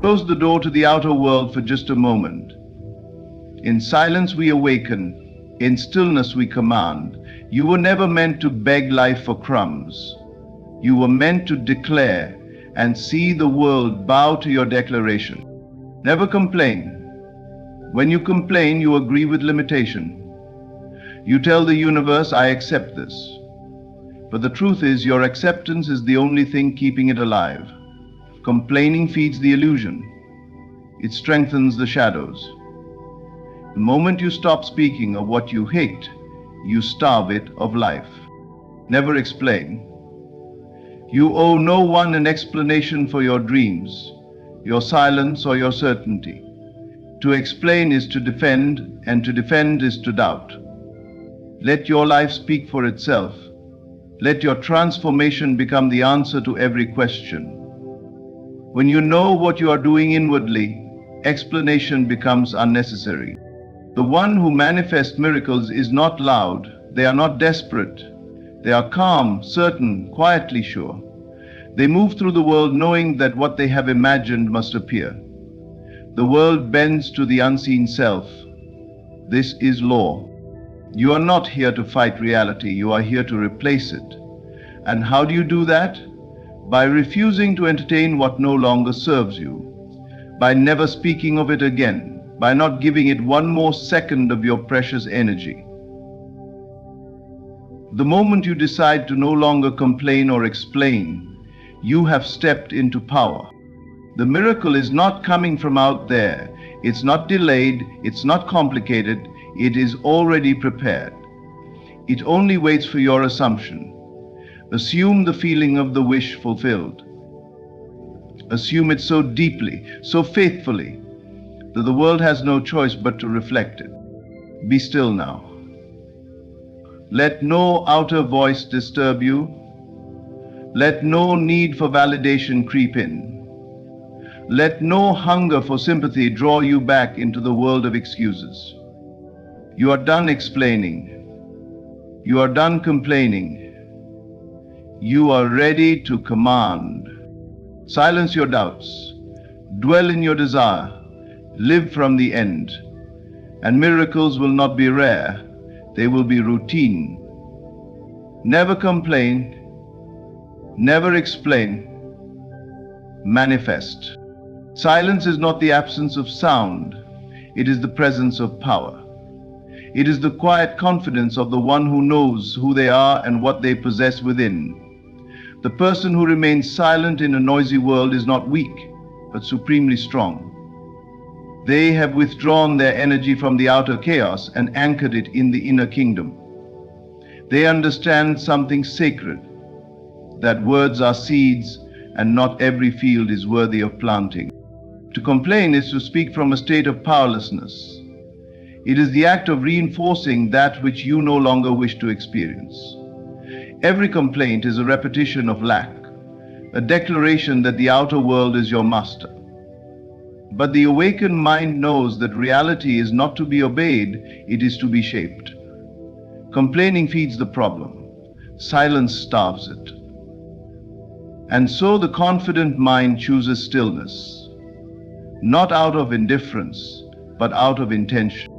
Close the door to the outer world for just a moment. In silence we awaken, in stillness we command. You were never meant to beg life for crumbs. You were meant to declare and see the world bow to your declaration. Never complain. When you complain, you agree with limitation. You tell the universe, I accept this. But the truth is, your acceptance is the only thing keeping it alive. Complaining feeds the illusion. It strengthens the shadows. The moment you stop speaking of what you hate, you starve it of life. Never explain. You owe no one an explanation for your dreams, your silence or your certainty. To explain is to defend, and to defend is to doubt. Let your life speak for itself. Let your transformation become the answer to every question. When you know what you are doing inwardly, explanation becomes unnecessary. The one who manifests miracles is not loud. They are not desperate. They are calm, certain, quietly sure. They move through the world knowing that what they have imagined must appear. The world bends to the unseen self. This is law. You are not here to fight reality. You are here to replace it. And how do you do that? By refusing to entertain what no longer serves you. By never speaking of it again. By not giving it one more second of your precious energy. The moment you decide to no longer complain or explain, you have stepped into power. The miracle is not coming from out there. It's not delayed. It's not complicated. It is already prepared. It only waits for your assumption. Assume the feeling of the wish fulfilled. Assume it so deeply, so faithfully, that the world has no choice but to reflect it. Be still now. Let no outer voice disturb you. Let no need for validation creep in. Let no hunger for sympathy draw you back into the world of excuses. You are done explaining. You are done complaining. You are ready to command. Silence your doubts. Dwell in your desire. Live from the end. And miracles will not be rare. They will be routine. Never complain. Never explain. Manifest. Silence is not the absence of sound. It is the presence of power. It is the quiet confidence of the one who knows who they are and what they possess within. The person who remains silent in a noisy world is not weak, but supremely strong. They have withdrawn their energy from the outer chaos and anchored it in the inner kingdom. They understand something sacred, that words are seeds and not every field is worthy of planting. To complain is to speak from a state of powerlessness. It is the act of reinforcing that which you no longer wish to experience. Every complaint is a repetition of lack, a declaration that the outer world is your master. But the awakened mind knows that reality is not to be obeyed, it is to be shaped. Complaining feeds the problem. Silence starves it. And so the confident mind chooses stillness, not out of indifference, but out of intention.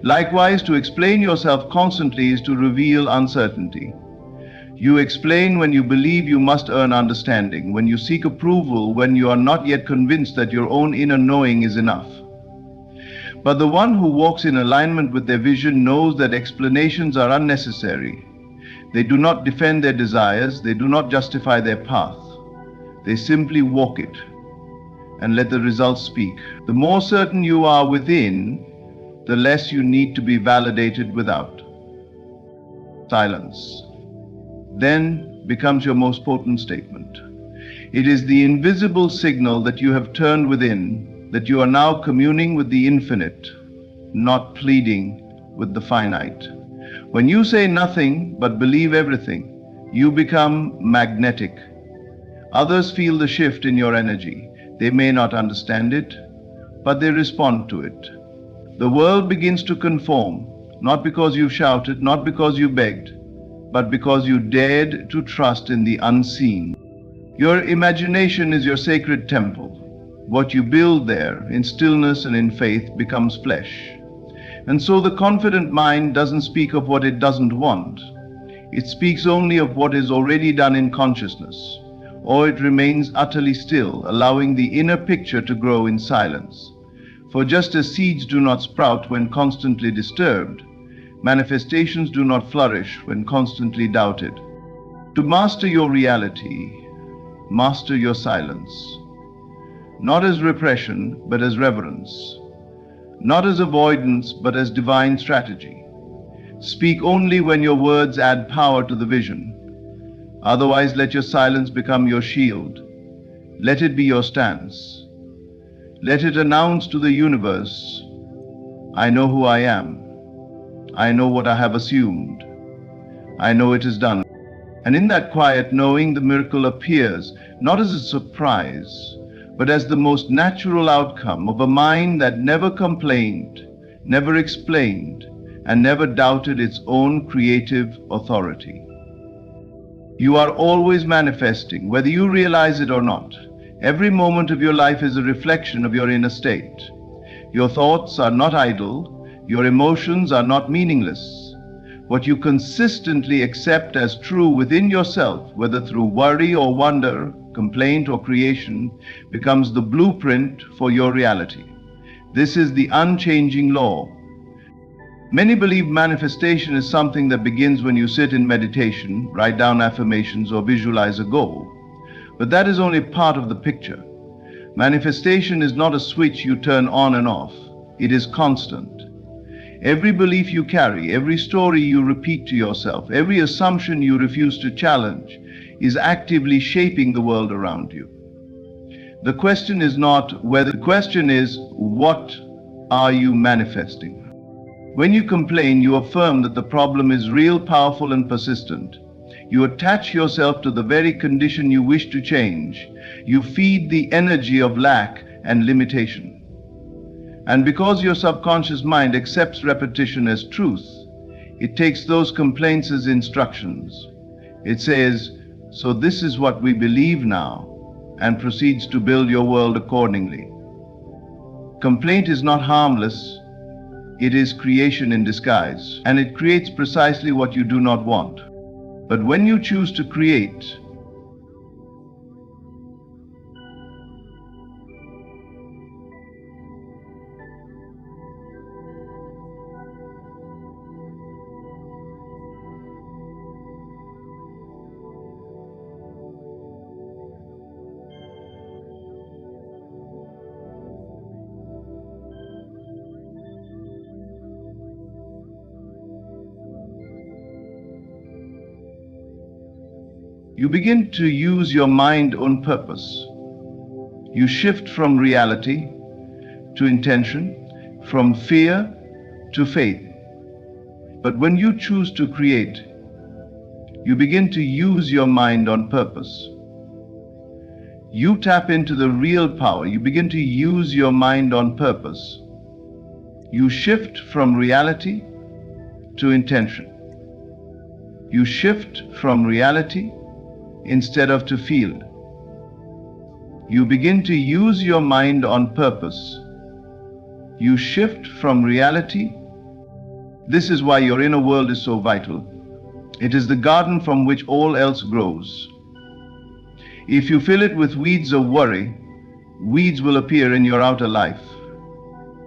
Likewise, to explain yourself constantly is to reveal uncertainty. You explain when you believe you must earn understanding, when you seek approval, when you are not yet convinced that your own inner knowing is enough. But the one who walks in alignment with their vision knows that explanations are unnecessary. They do not defend their desires, they do not justify their path. They simply walk it and let the results speak. The more certain you are within, the less you need to be validated without. Silence then becomes your most potent statement. It is the invisible signal that you have turned within, that you are now communing with the infinite, not pleading with the finite. When you say nothing but believe everything, you become magnetic. Others feel the shift in your energy. They may not understand it, but they respond to it. The world begins to conform, not because you shouted, not because you begged, but because you dared to trust in the unseen. Your imagination is your sacred temple. What you build there, in stillness and in faith, becomes flesh. And so the confident mind doesn't speak of what it doesn't want. It speaks only of what is already done in consciousness, or it remains utterly still, allowing the inner picture to grow in silence. For just as seeds do not sprout when constantly disturbed, manifestations do not flourish when constantly doubted. To master your reality, master your silence. Not as repression, but as reverence. Not as avoidance, but as divine strategy. Speak only when your words add power to the vision. Otherwise, let your silence become your shield. Let it be your stance. Let it announce to the universe, I know who I am. I know what I have assumed. I know it is done. And in that quiet knowing, the miracle appears, not as a surprise, but as the most natural outcome of a mind that never complained, never explained, and never doubted its own creative authority. You are always manifesting, whether you realize it or not. Every moment of your life is a reflection of your inner state. Your thoughts are not idle. Your emotions are not meaningless. What you consistently accept as true within yourself, whether through worry or wonder, complaint or creation, becomes the blueprint for your reality. This is the unchanging law. Many believe manifestation is something that begins when you sit in meditation, write down affirmations, or visualize a goal. But that is only part of the picture. Manifestation is not a switch you turn on and off. It is constant. Every belief you carry, every story you repeat to yourself, every assumption you refuse to challenge is actively shaping the world around you. The question is not whether, the question is, what are you manifesting? When you complain, you affirm that the problem is real, powerful, and persistent. You attach yourself to the very condition you wish to change. You feed the energy of lack and limitation. And because your subconscious mind accepts repetition as truth, it takes those complaints as instructions. It says, so this is what we believe now, and proceeds to build your world accordingly. Complaint is not harmless. It is creation in disguise, and it creates precisely what you do not want. But when you choose to create, you begin to use your mind on purpose. You shift from reality to intention, from fear to faith. But when you choose to create, you begin to use your mind on purpose. You tap into the real power. You begin to use your mind on purpose. You shift from reality to intention. You shift from reality instead of to feel. You begin to use your mind on purpose. You shift from reality. This is why your inner world is so vital. It is the garden from which all else grows. If you fill it with weeds of worry, weeds will appear in your outer life.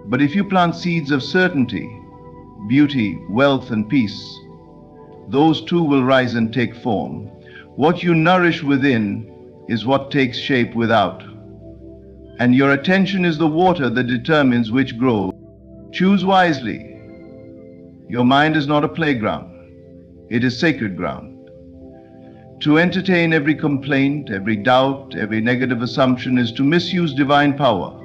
But if you plant seeds of certainty, beauty, wealth, and peace, those too will rise and take form. What you nourish within is what takes shape without. And your attention is the water that determines which grows. Choose wisely. Your mind is not a playground. It is sacred ground. To entertain every complaint, every doubt, every negative assumption is to misuse divine power.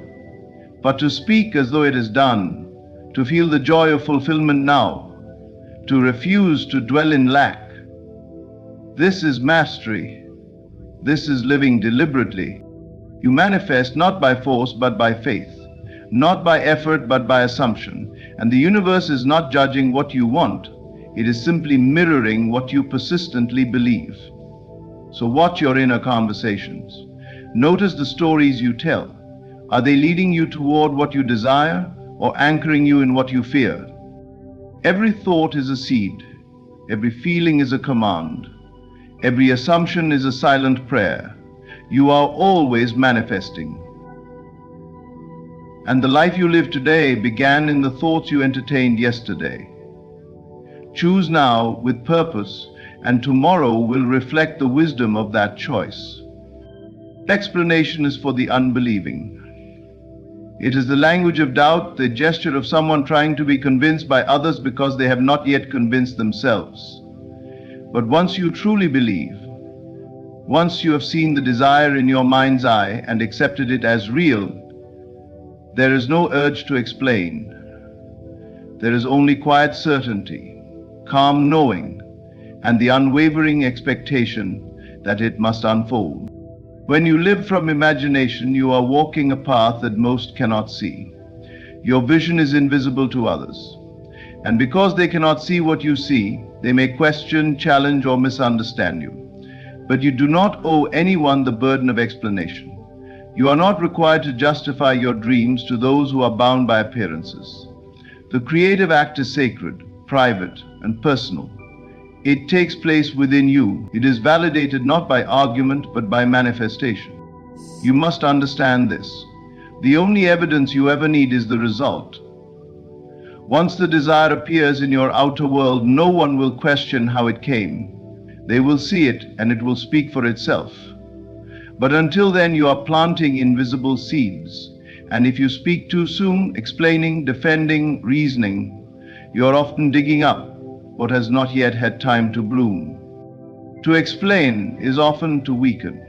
But to speak as though it is done, to feel the joy of fulfillment now, to refuse to dwell in lack, this is mastery. This is living deliberately. You manifest not by force but by faith, not by effort but by assumption. And the universe is not judging what you want. It is simply mirroring what you persistently believe. So watch your inner conversations. Notice the stories you tell. Are they leading you toward what you desire or anchoring you in what you fear? Every thought is a seed. Every feeling is a command. Every assumption is a silent prayer. You are always manifesting. And the life you live today began in the thoughts you entertained yesterday. Choose now with purpose, and tomorrow will reflect the wisdom of that choice. Explanation is for the unbelieving. It is the language of doubt, the gesture of someone trying to be convinced by others because they have not yet convinced themselves. But once you truly believe, once you have seen the desire in your mind's eye and accepted it as real, there is no urge to explain. There is only quiet certainty, calm knowing, and the unwavering expectation that it must unfold. When you live from imagination, you are walking a path that most cannot see. Your vision is invisible to others. And because they cannot see what you see, they may question, challenge, or misunderstand you. But you do not owe anyone the burden of explanation. You are not required to justify your dreams to those who are bound by appearances. The creative act is sacred, private, and personal. It takes place within you. It is validated not by argument, but by manifestation. You must understand this. The only evidence you ever need is the result. Once the desire appears in your outer world, no one will question how it came. They will see it, and it will speak for itself. But until then, you are planting invisible seeds. And if you speak too soon, explaining, defending, reasoning, you are often digging up what has not yet had time to bloom. To explain is often to weaken.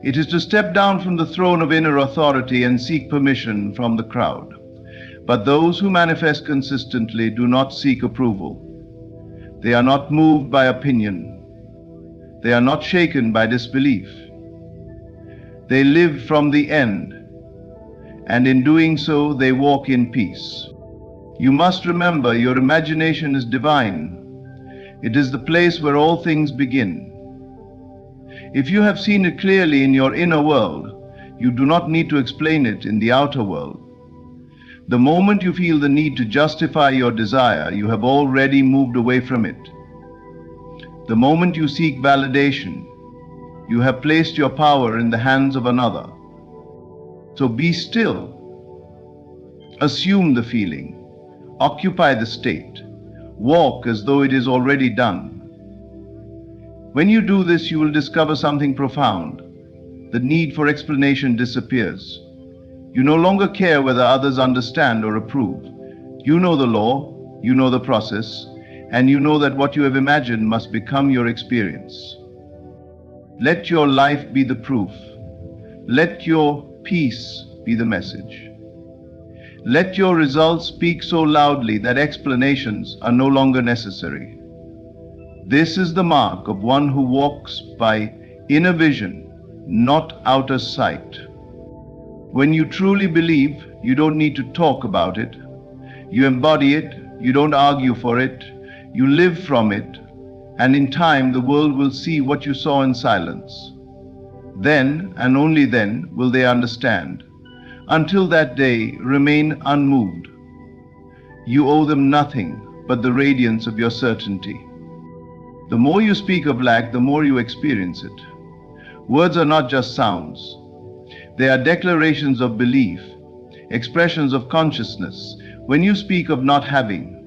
It is to step down from the throne of inner authority and seek permission from the crowd. But those who manifest consistently do not seek approval. They are not moved by opinion. They are not shaken by disbelief. They live from the end, and in doing so, they walk in peace. You must remember, your imagination is divine. It is the place where all things begin. If you have seen it clearly in your inner world, you do not need to explain it in the outer world. The moment you feel the need to justify your desire, you have already moved away from it. The moment you seek validation, you have placed your power in the hands of another. So be still. Assume the feeling. Occupy the state. Walk as though it is already done. When you do this, you will discover something profound. The need for explanation disappears. You no longer care whether others understand or approve. You know the law, you know the process, and you know that what you have imagined must become your experience. Let your life be the proof. Let your peace be the message. Let your results speak so loudly that explanations are no longer necessary. This is the mark of one who walks by inner vision, not outer sight. When you truly believe, you don't need to talk about it. You embody it, you don't argue for it, you live from it, and in time the world will see what you saw in silence. Then, and only then, will they understand. Until that day, remain unmoved. You owe them nothing but the radiance of your certainty. The more you speak of lack, the more you experience it. Words are not just sounds. They are declarations of belief, expressions of consciousness. When you speak of not having,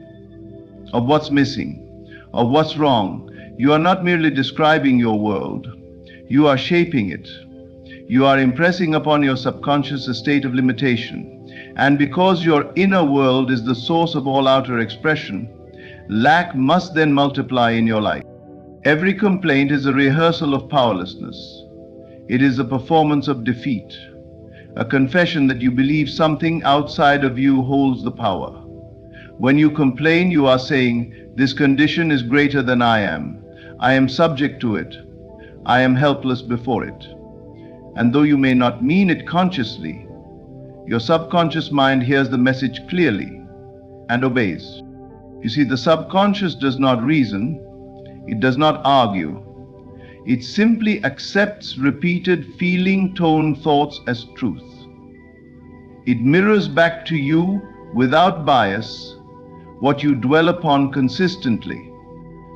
of what's missing, of what's wrong, you are not merely describing your world. You are shaping it. You are impressing upon your subconscious a state of limitation. And because your inner world is the source of all outer expression, lack must then multiply in your life. Every complaint is a rehearsal of powerlessness. It is a performance of defeat, a confession that you believe something outside of you holds the power. When you complain, you are saying, "This condition is greater than I am. I am subject to it. I am helpless before it." And though you may not mean it consciously, your subconscious mind hears the message clearly and obeys. You see, the subconscious does not reason, it does not argue. It simply accepts repeated feeling tone thoughts as truth. It mirrors back to you, without bias, what you dwell upon consistently.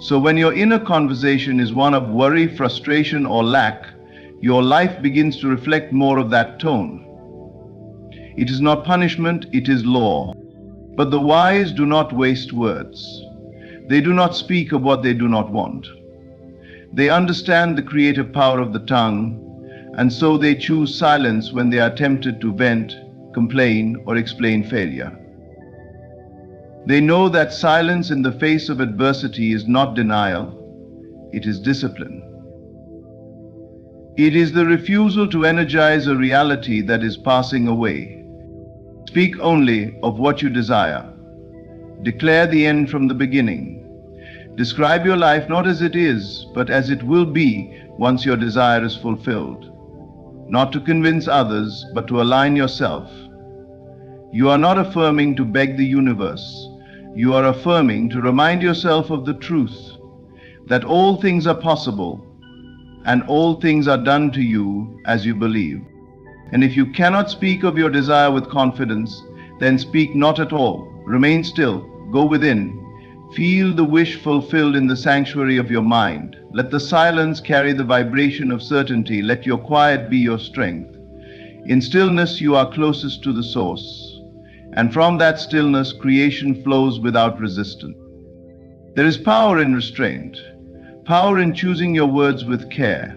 So when your inner conversation is one of worry, frustration, or lack, your life begins to reflect more of that tone. It is not punishment, it is law. But the wise do not waste words. They do not speak of what they do not want. They understand the creative power of the tongue, and so they choose silence when they are tempted to vent, complain, or explain failure. They know that silence in the face of adversity is not denial, it is discipline. It is the refusal to energize a reality that is passing away. Speak only of what you desire. Declare the end from the beginning. Describe your life not as it is, but as it will be once your desire is fulfilled. Not to convince others, but to align yourself. You are not affirming to beg the universe. You are affirming to remind yourself of the truth, that all things are possible, and all things are done to you as you believe. And if you cannot speak of your desire with confidence, then speak not at all. Remain still, go within. Feel the wish fulfilled in the sanctuary of your mind. Let the silence carry the vibration of certainty. Let your quiet be your strength. In stillness you are closest to the source, and from that stillness creation flows without resistance. There is power in restraint, power in choosing your words with care,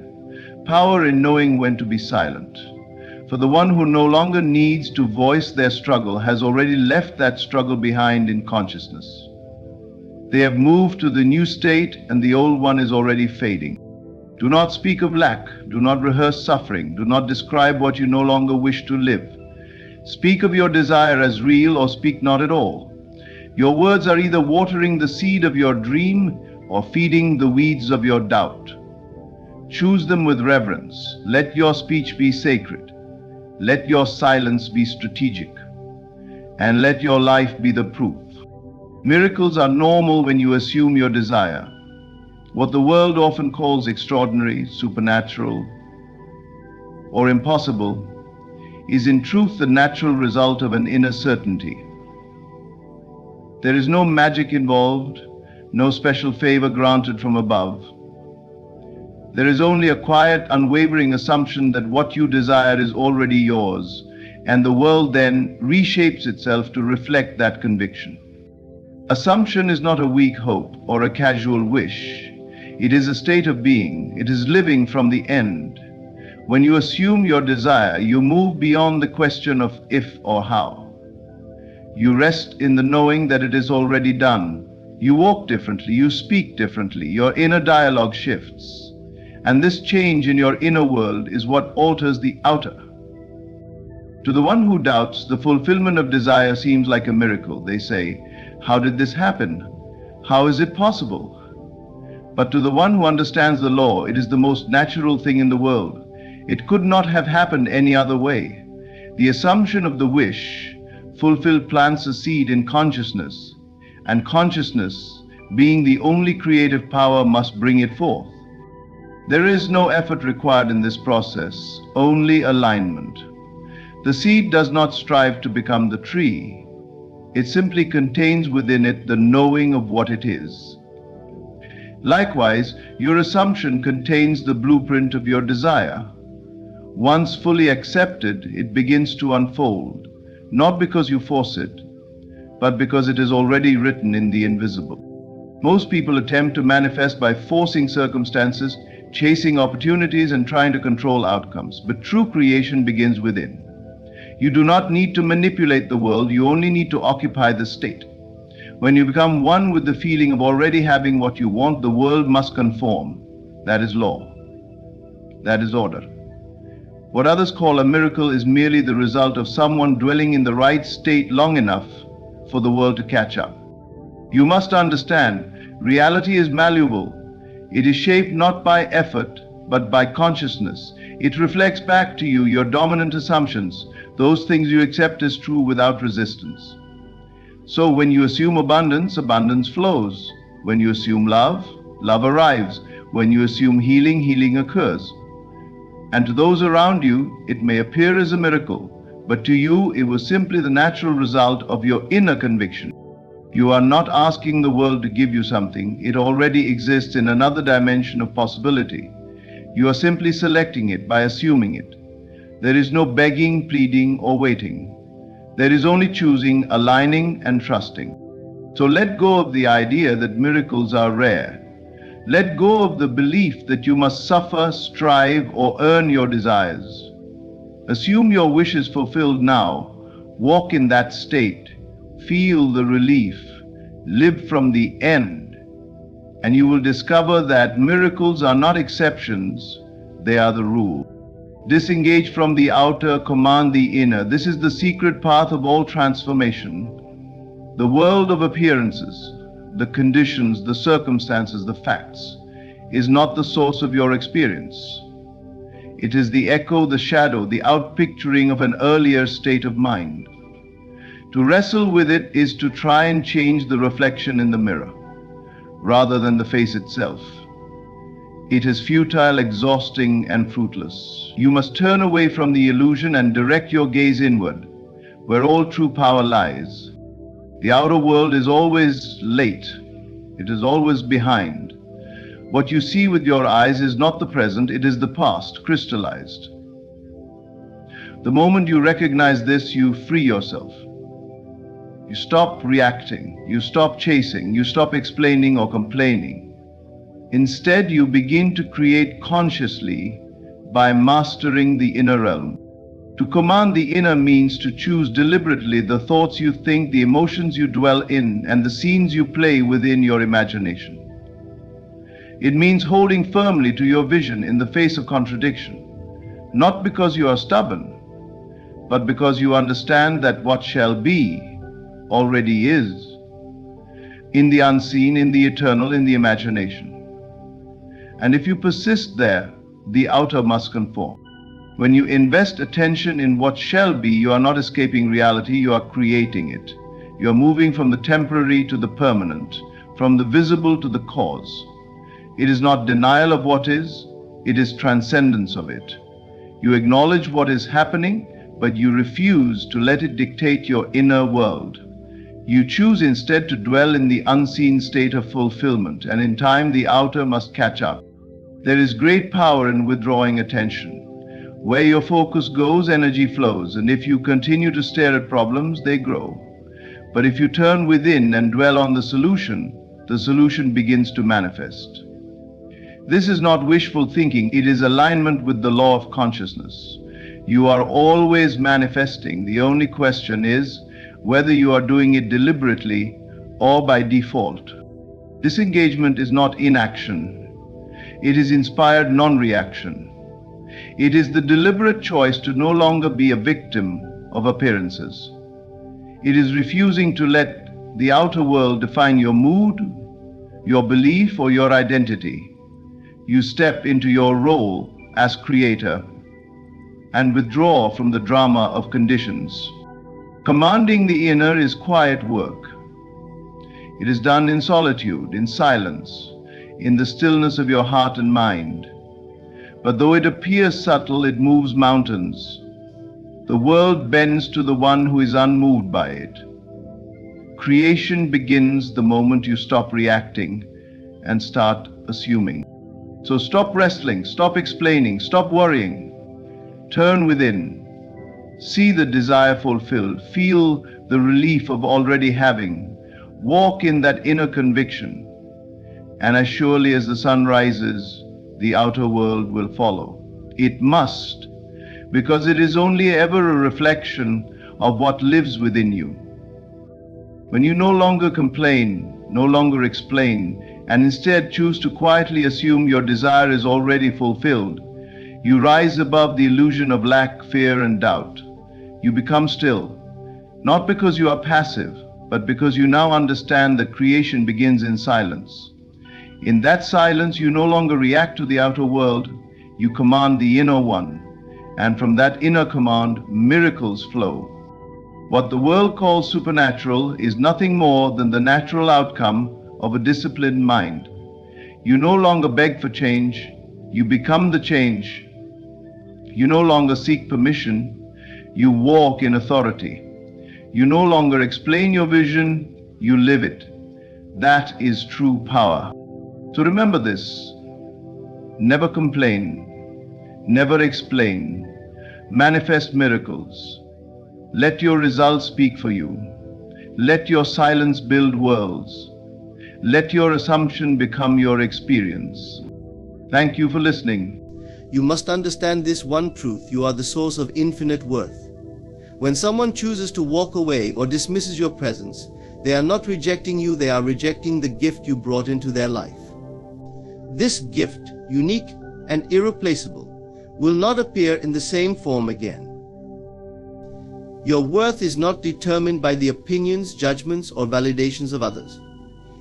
power in knowing when to be silent. For the one who no longer needs to voice their struggle has already left that struggle behind in consciousness. They have moved to the new state, and the old one is already fading. Do not speak of lack, do not rehearse suffering, do not describe what you no longer wish to live. Speak of your desire as real, or speak not at all. Your words are either watering the seed of your dream or feeding the weeds of your doubt. Choose them with reverence. Let your speech be sacred. Let your silence be strategic. And let your life be the proof. Miracles are normal when you assume your desire. What the world often calls extraordinary, supernatural, or impossible is in truth the natural result of an inner certainty. There is no magic involved, no special favor granted from above. There is only a quiet, unwavering assumption that what you desire is already yours, and the world then reshapes itself to reflect that conviction. Assumption is not a weak hope or a casual wish. It is a state of being. It is living from the end. When you assume your desire, you move beyond the question of if or how. You rest in the knowing that it is already done. You walk differently, you speak differently, your inner dialogue shifts. And this change in your inner world is what alters the outer. To the one who doubts, the fulfillment of desire seems like a miracle. They say, "How did this happen? How is it possible?" But to the one who understands the law, it is the most natural thing in the world. It could not have happened any other way. The assumption of the wish fulfilled plants a seed in consciousness, and consciousness, being the only creative power, must bring it forth. There is no effort required in this process, only alignment. The seed does not strive to become the tree. It simply contains within it the knowing of what it is. Likewise, your assumption contains the blueprint of your desire. Once fully accepted, it begins to unfold, not because you force it, but because it is already written in the invisible. Most people attempt to manifest by forcing circumstances, chasing opportunities, and trying to control outcomes. But true creation begins within. You do not need to manipulate the world, you only need to occupy the state. When you become one with the feeling of already having what you want, the world must conform. That is law. That is order. What others call a miracle is merely the result of someone dwelling in the right state long enough for the world to catch up. You must understand, reality is malleable. It is shaped not by effort, but by consciousness. It reflects back to you your dominant assumptions, those things you accept as true without resistance. So when you assume abundance, abundance flows. When you assume love, love arrives. When you assume healing, healing occurs. And to those around you, it may appear as a miracle, But to you, it was simply the natural result of your inner conviction. You are not asking the world to give you something. It already exists in another dimension of possibility. You are simply selecting it by assuming it. There is no begging, pleading, or waiting. There is only choosing, aligning, and trusting. So let go of the idea that miracles are rare. Let go of the belief that you must suffer, strive, or earn your desires. Assume your wish is fulfilled now. Walk in that state. Feel the relief. Live from the end. And you will discover that miracles are not exceptions, they are the rule. Disengage from the outer, command the inner. This is the secret path of all transformation. The world of appearances, the conditions, the circumstances, the facts, is not the source of your experience. It is the echo, the shadow, the outpicturing of an earlier state of mind. To wrestle with it is to try and change the reflection in the mirror, rather than the face itself. It is futile, exhausting, and fruitless. You must turn away from the illusion and direct your gaze inward, where all true power lies. The outer world is always late. It is always behind. What you see with your eyes is not the present, it is the past, crystallized. The moment you recognize this, you free yourself. You stop reacting, you stop chasing, you stop explaining or complaining. Instead, you begin to create consciously by mastering the inner realm. To command the inner means to choose deliberately the thoughts you think, the emotions you dwell in, and the scenes you play within your imagination. It means holding firmly to your vision in the face of contradiction, not because you are stubborn, but because you understand that what shall be already is, in the unseen, in the eternal, in the imagination. And if you persist there, the outer must conform. When you invest attention in what shall be, you are not escaping reality, you are creating it. You are moving from the temporary to the permanent, from the visible to the cause. It is not denial of what is, it is transcendence of it. You acknowledge what is happening, but you refuse to let it dictate your inner world. You choose instead to dwell in the unseen state of fulfillment, and in time the outer must catch up. There is great power in withdrawing attention. Where your focus goes, energy flows, and if you continue to stare at problems, they grow. But if you turn within and dwell on the solution begins to manifest. This is not wishful thinking, it is alignment with the law of consciousness. You are always manifesting. The only question is whether you are doing it deliberately or by default. Disengagement is not inaction. It is inspired non-reaction. It is the deliberate choice to no longer be a victim of appearances. It is refusing to let the outer world define your mood, your belief, or your identity. You step into your role as creator and withdraw from the drama of conditions. Commanding the inner is quiet work. It is done in solitude, in silence, in the stillness of your heart and mind. But though it appears subtle, it moves mountains. The world bends to the one who is unmoved by it. Creation begins the moment you stop reacting and start assuming. So stop wrestling, stop explaining, stop worrying. Turn within. See the desire fulfilled. Feel the relief of already having. Walk in that inner conviction. And as surely as the sun rises, the outer world will follow. It must, because it is only ever a reflection of what lives within you. When you no longer complain, no longer explain, and instead choose to quietly assume your desire is already fulfilled, you rise above the illusion of lack, fear, and doubt. You become still, not because you are passive, but because you now understand that creation begins in silence. In that silence, you no longer react to the outer world, you command the inner one, and from that inner command, miracles flow. What the world calls supernatural is nothing more than the natural outcome of a disciplined mind. You no longer beg for change, you become the change. You no longer seek permission, You walk in authority. You no longer explain your vision, you live it. That is true power. So remember this. Never complain. Never explain. Manifest miracles. Let your results speak for you. Let your silence build worlds. Let your assumption become your experience. Thank you for listening. You must understand this one truth: you are the source of infinite worth. When someone chooses to walk away or dismisses your presence, they are not rejecting you, they are rejecting the gift you brought into their life. This gift, unique and irreplaceable, will not appear in the same form again. Your worth is not determined by the opinions, judgments, or validations of others.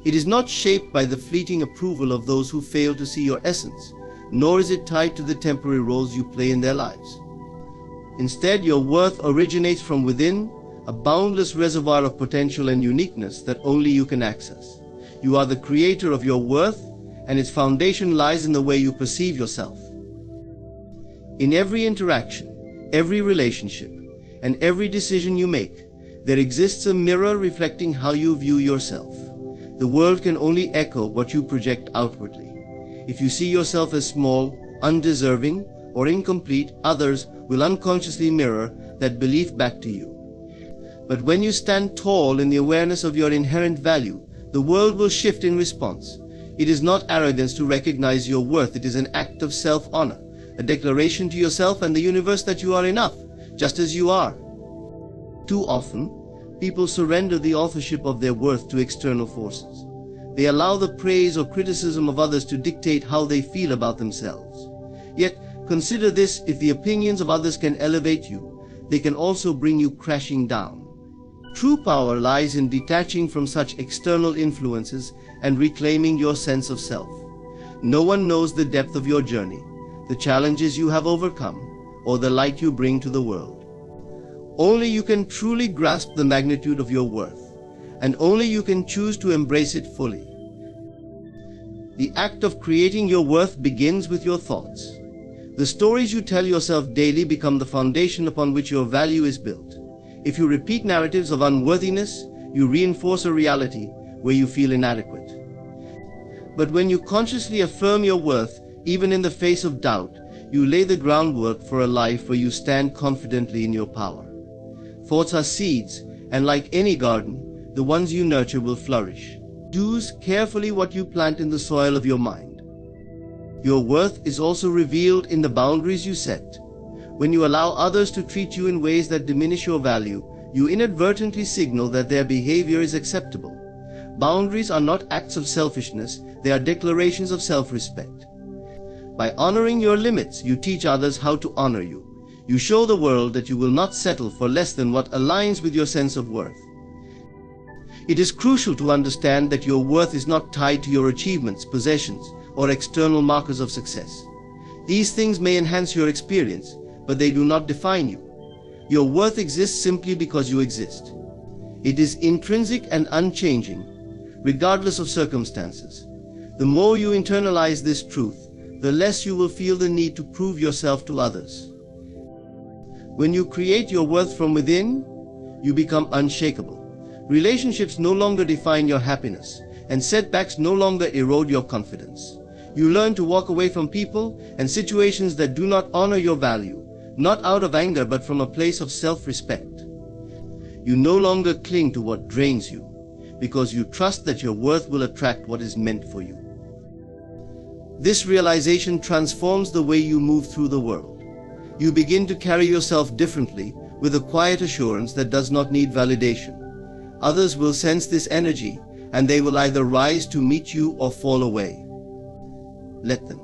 It is not shaped by the fleeting approval of those who fail to see your essence, nor is it tied to the temporary roles you play in their lives. Instead, your worth originates from within, a boundless reservoir of potential and uniqueness that only you can access. You are the creator of your worth, and its foundation lies in the way you perceive yourself. In every interaction, every relationship, and every decision you make, there exists a mirror reflecting how you view yourself. The world can only echo what you project outwardly. If you see yourself as small, undeserving, or incomplete, others will unconsciously mirror that belief back to you. But when you stand tall in the awareness of your inherent value, the world will shift in response. It is not arrogance to recognize your worth, it is an act of self-honor, a declaration to yourself and the universe that you are enough, just as you are. Too often, people surrender the authorship of their worth to external forces. They allow the praise or criticism of others to dictate how they feel about themselves. Yet, consider this: if the opinions of others can elevate you, they can also bring you crashing down. True power lies in detaching from such external influences and reclaiming your sense of self. No one knows the depth of your journey, the challenges you have overcome, or the light you bring to the world. Only you can truly grasp the magnitude of your worth, and only you can choose to embrace it fully. The act of creating your worth begins with your thoughts. The stories you tell yourself daily become the foundation upon which your value is built. If you repeat narratives of unworthiness, you reinforce a reality where you feel inadequate. But when you consciously affirm your worth, even in the face of doubt, you lay the groundwork for a life where you stand confidently in your power. Thoughts are seeds, and like any garden, the ones you nurture will flourish. Choose carefully what you plant in the soil of your mind. Your worth is also revealed in the boundaries you set. When you allow others to treat you in ways that diminish your value, you inadvertently signal that their behavior is acceptable. Boundaries are not acts of selfishness, they are declarations of self-respect. By honoring your limits, you teach others how to honor you. You show the world that you will not settle for less than what aligns with your sense of worth. It is crucial to understand that your worth is not tied to your achievements, possessions, or external markers of success. These things may enhance your experience, but they do not define you. Your worth exists simply because you exist. It is intrinsic and unchanging, regardless of circumstances. The more you internalize this truth, the less you will feel the need to prove yourself to others. When you create your worth from within, you become unshakable. Relationships no longer define your happiness, and setbacks no longer erode your confidence. You learn to walk away from people and situations that do not honor your value, not out of anger but from a place of self-respect. You no longer cling to what drains you, because you trust that your worth will attract what is meant for you. This realization transforms the way you move through the world. You begin to carry yourself differently, with a quiet assurance that does not need validation. Others will sense this energy, and they will either rise to meet you or fall away. Let them.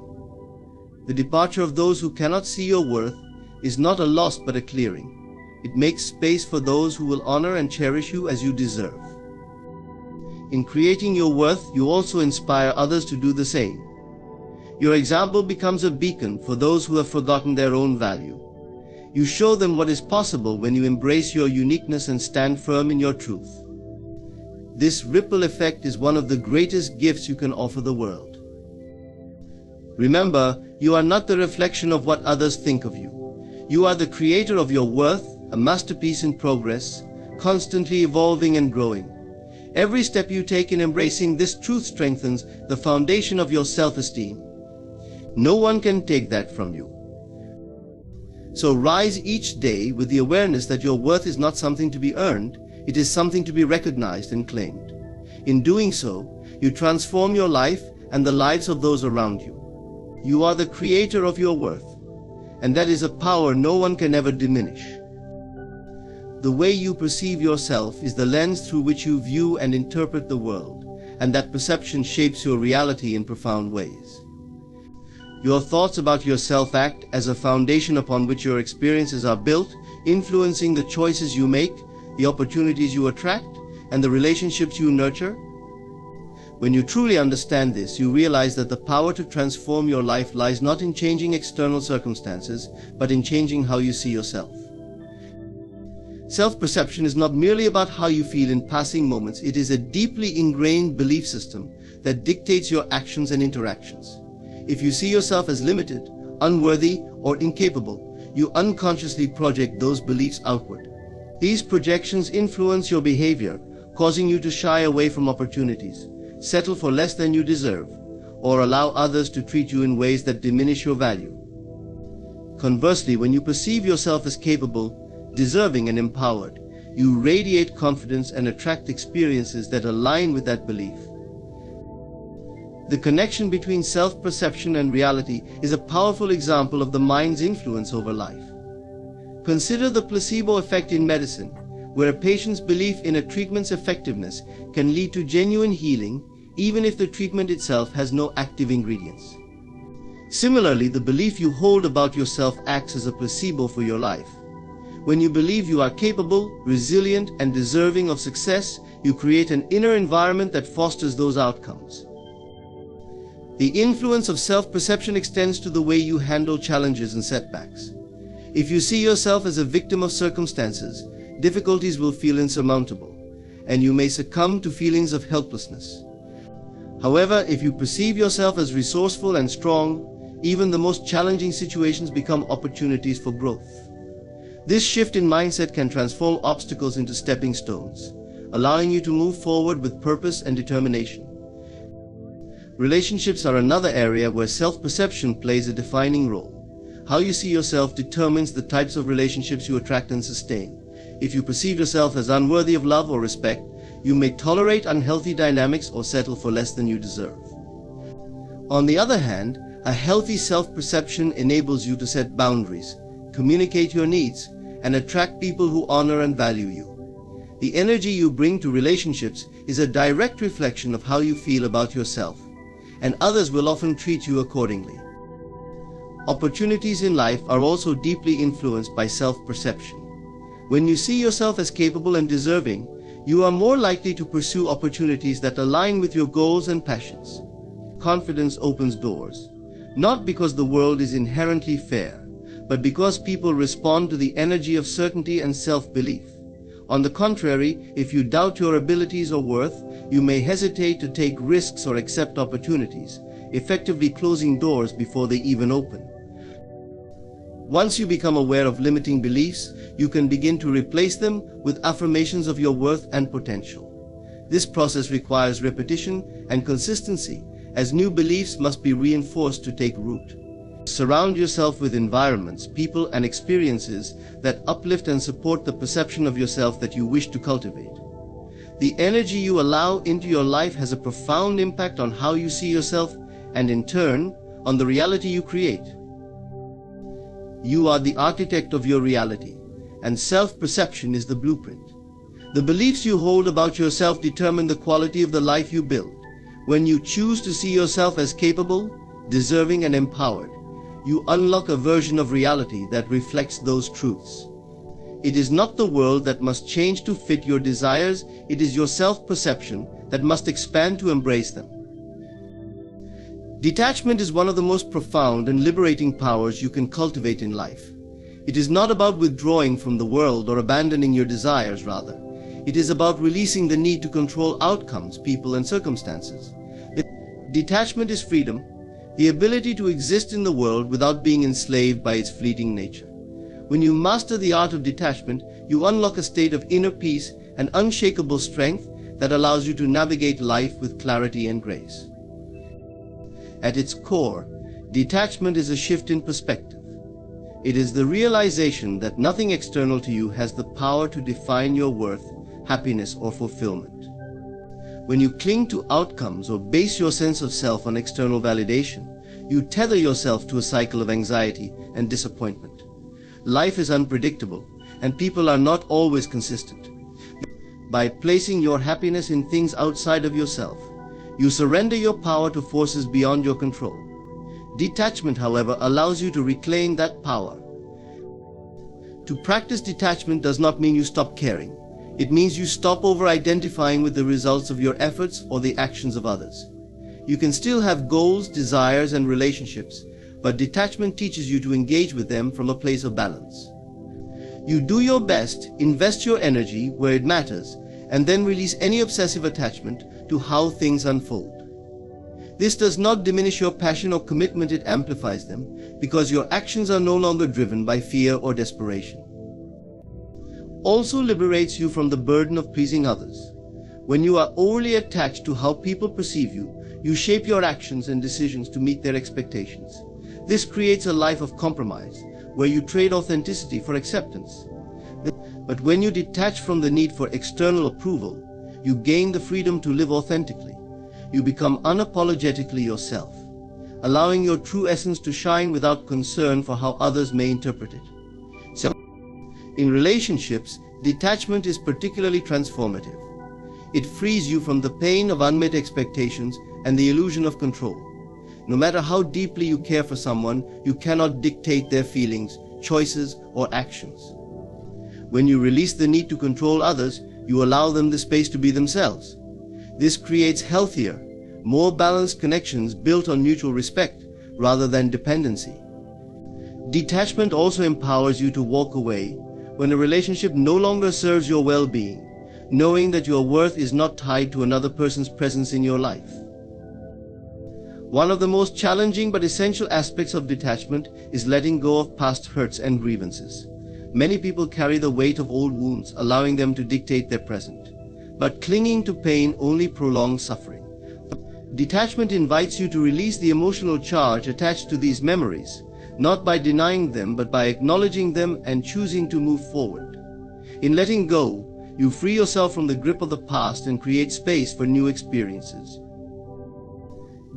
The departure of those who cannot see your worth is not a loss but a clearing. It makes space for those who will honor and cherish you as you deserve. In creating your worth, you also inspire others to do the same. Your example becomes a beacon for those who have forgotten their own value. You show them what is possible when you embrace your uniqueness and stand firm in your truth. This ripple effect is one of the greatest gifts you can offer the world. Remember, you are not the reflection of what others think of you. You are the creator of your worth, a masterpiece in progress, constantly evolving and growing. Every step you take in embracing this truth strengthens the foundation of your self-esteem. No one can take that from you. So rise each day with the awareness that your worth is not something to be earned, it is something to be recognized and claimed. In doing so, you transform your life and the lives of those around you. You are the creator of your worth, and that is a power no one can ever diminish. The way you perceive yourself is the lens through which you view and interpret the world, and that perception shapes your reality in profound ways. Your thoughts about yourself act as a foundation upon which your experiences are built, influencing the choices you make, the opportunities you attract, and the relationships you nurture. When you truly understand this, you realize that the power to transform your life lies not in changing external circumstances, but in changing how you see yourself. Self-perception is not merely about how you feel in passing moments, it is a deeply ingrained belief system that dictates your actions and interactions. If you see yourself as limited, unworthy, or incapable, you unconsciously project those beliefs outward. These projections influence your behavior, causing you to shy away from opportunities, settle for less than you deserve, or allow others to treat you in ways that diminish your value. Conversely, when you perceive yourself as capable, deserving, and empowered, you radiate confidence and attract experiences that align with that belief. The connection between self-perception and reality is a powerful example of the mind's influence over life. Consider the placebo effect in medicine, where a patient's belief in a treatment's effectiveness can lead to genuine healing, even if the treatment itself has no active ingredients. Similarly, the belief you hold about yourself acts as a placebo for your life. When you believe you are capable, resilient, and deserving of success, you create an inner environment that fosters those outcomes. The influence of self-perception extends to the way you handle challenges and setbacks. If you see yourself as a victim of circumstances, difficulties will feel insurmountable, and you may succumb to feelings of helplessness. However, if you perceive yourself as resourceful and strong, even the most challenging situations become opportunities for growth. This shift in mindset can transform obstacles into stepping stones, allowing you to move forward with purpose and determination. Relationships are another area where self-perception plays a defining role. How you see yourself determines the types of relationships you attract and sustain. If you perceive yourself as unworthy of love or respect, you may tolerate unhealthy dynamics or settle for less than you deserve. On the other hand, a healthy self-perception enables you to set boundaries, communicate your needs, and attract people who honor and value you. The energy you bring to relationships is a direct reflection of how you feel about yourself, and others will often treat you accordingly. Opportunities in life are also deeply influenced by self-perception. When you see yourself as capable and deserving, you are more likely to pursue opportunities that align with your goals and passions. Confidence opens doors, not because the world is inherently fair, but because people respond to the energy of certainty and self-belief. On the contrary, if you doubt your abilities or worth, you may hesitate to take risks or accept opportunities, effectively closing doors before they even open. Once you become aware of limiting beliefs, you can begin to replace them with affirmations of your worth and potential. This process requires repetition and consistency, as new beliefs must be reinforced to take root. Surround yourself with environments, people, and experiences that uplift and support the perception of yourself that you wish to cultivate. The energy you allow into your life has a profound impact on how you see yourself and, in turn, on the reality you create. You are the architect of your reality, and self-perception is the blueprint. The beliefs you hold about yourself determine the quality of the life you build. When you choose to see yourself as capable, deserving, and empowered, you unlock a version of reality that reflects those truths. It is not the world that must change to fit your desires, it is your self-perception that must expand to embrace them. Detachment is one of the most profound and liberating powers you can cultivate in life. It is not about withdrawing from the world or abandoning your desires, rather. It is about releasing the need to control outcomes, people, and circumstances. Detachment is freedom, the ability to exist in the world without being enslaved by its fleeting nature. When you master the art of detachment, you unlock a state of inner peace and unshakable strength that allows you to navigate life with clarity and grace. At its core, detachment is a shift in perspective. It is the realization that nothing external to you has the power to define your worth, happiness, or fulfillment. When you cling to outcomes or base your sense of self on external validation, you tether yourself to a cycle of anxiety and disappointment. Life is unpredictable, and people are not always consistent. By placing your happiness in things outside of yourself, you surrender your power to forces beyond your control. Detachment, however, allows you to reclaim that power. To practice detachment does not mean you stop caring. It means you stop over-identifying with the results of your efforts or the actions of others. You can still have goals, desires, and relationships, but detachment teaches you to engage with them from a place of balance. You do your best, invest your energy where it matters, and then release any obsessive attachment to how things unfold. This does not diminish your passion or commitment, it amplifies them, because your actions are no longer driven by fear or desperation. Also liberates you from the burden of pleasing others. When you are overly attached to how people perceive you, you shape your actions and decisions to meet their expectations. This creates a life of compromise, where you trade authenticity for acceptance. But when you detach from the need for external approval, you gain the freedom to live authentically. You become unapologetically yourself, allowing your true essence to shine without concern for how others may interpret it. So, in relationships, detachment is particularly transformative. It frees you from the pain of unmet expectations and the illusion of control. No matter how deeply you care for someone, you cannot dictate their feelings, choices, or actions. When you release the need to control others, you allow them the space to be themselves. This creates healthier, more balanced connections built on mutual respect rather than dependency. Detachment also empowers you to walk away when a relationship no longer serves your well-being, knowing that your worth is not tied to another person's presence in your life. One of the most challenging but essential aspects of detachment is letting go of past hurts and grievances. Many people carry the weight of old wounds, allowing them to dictate their present. But clinging to pain only prolongs suffering. Detachment invites you to release the emotional charge attached to these memories, not by denying them, but by acknowledging them and choosing to move forward. In letting go, you free yourself from the grip of the past and create space for new experiences.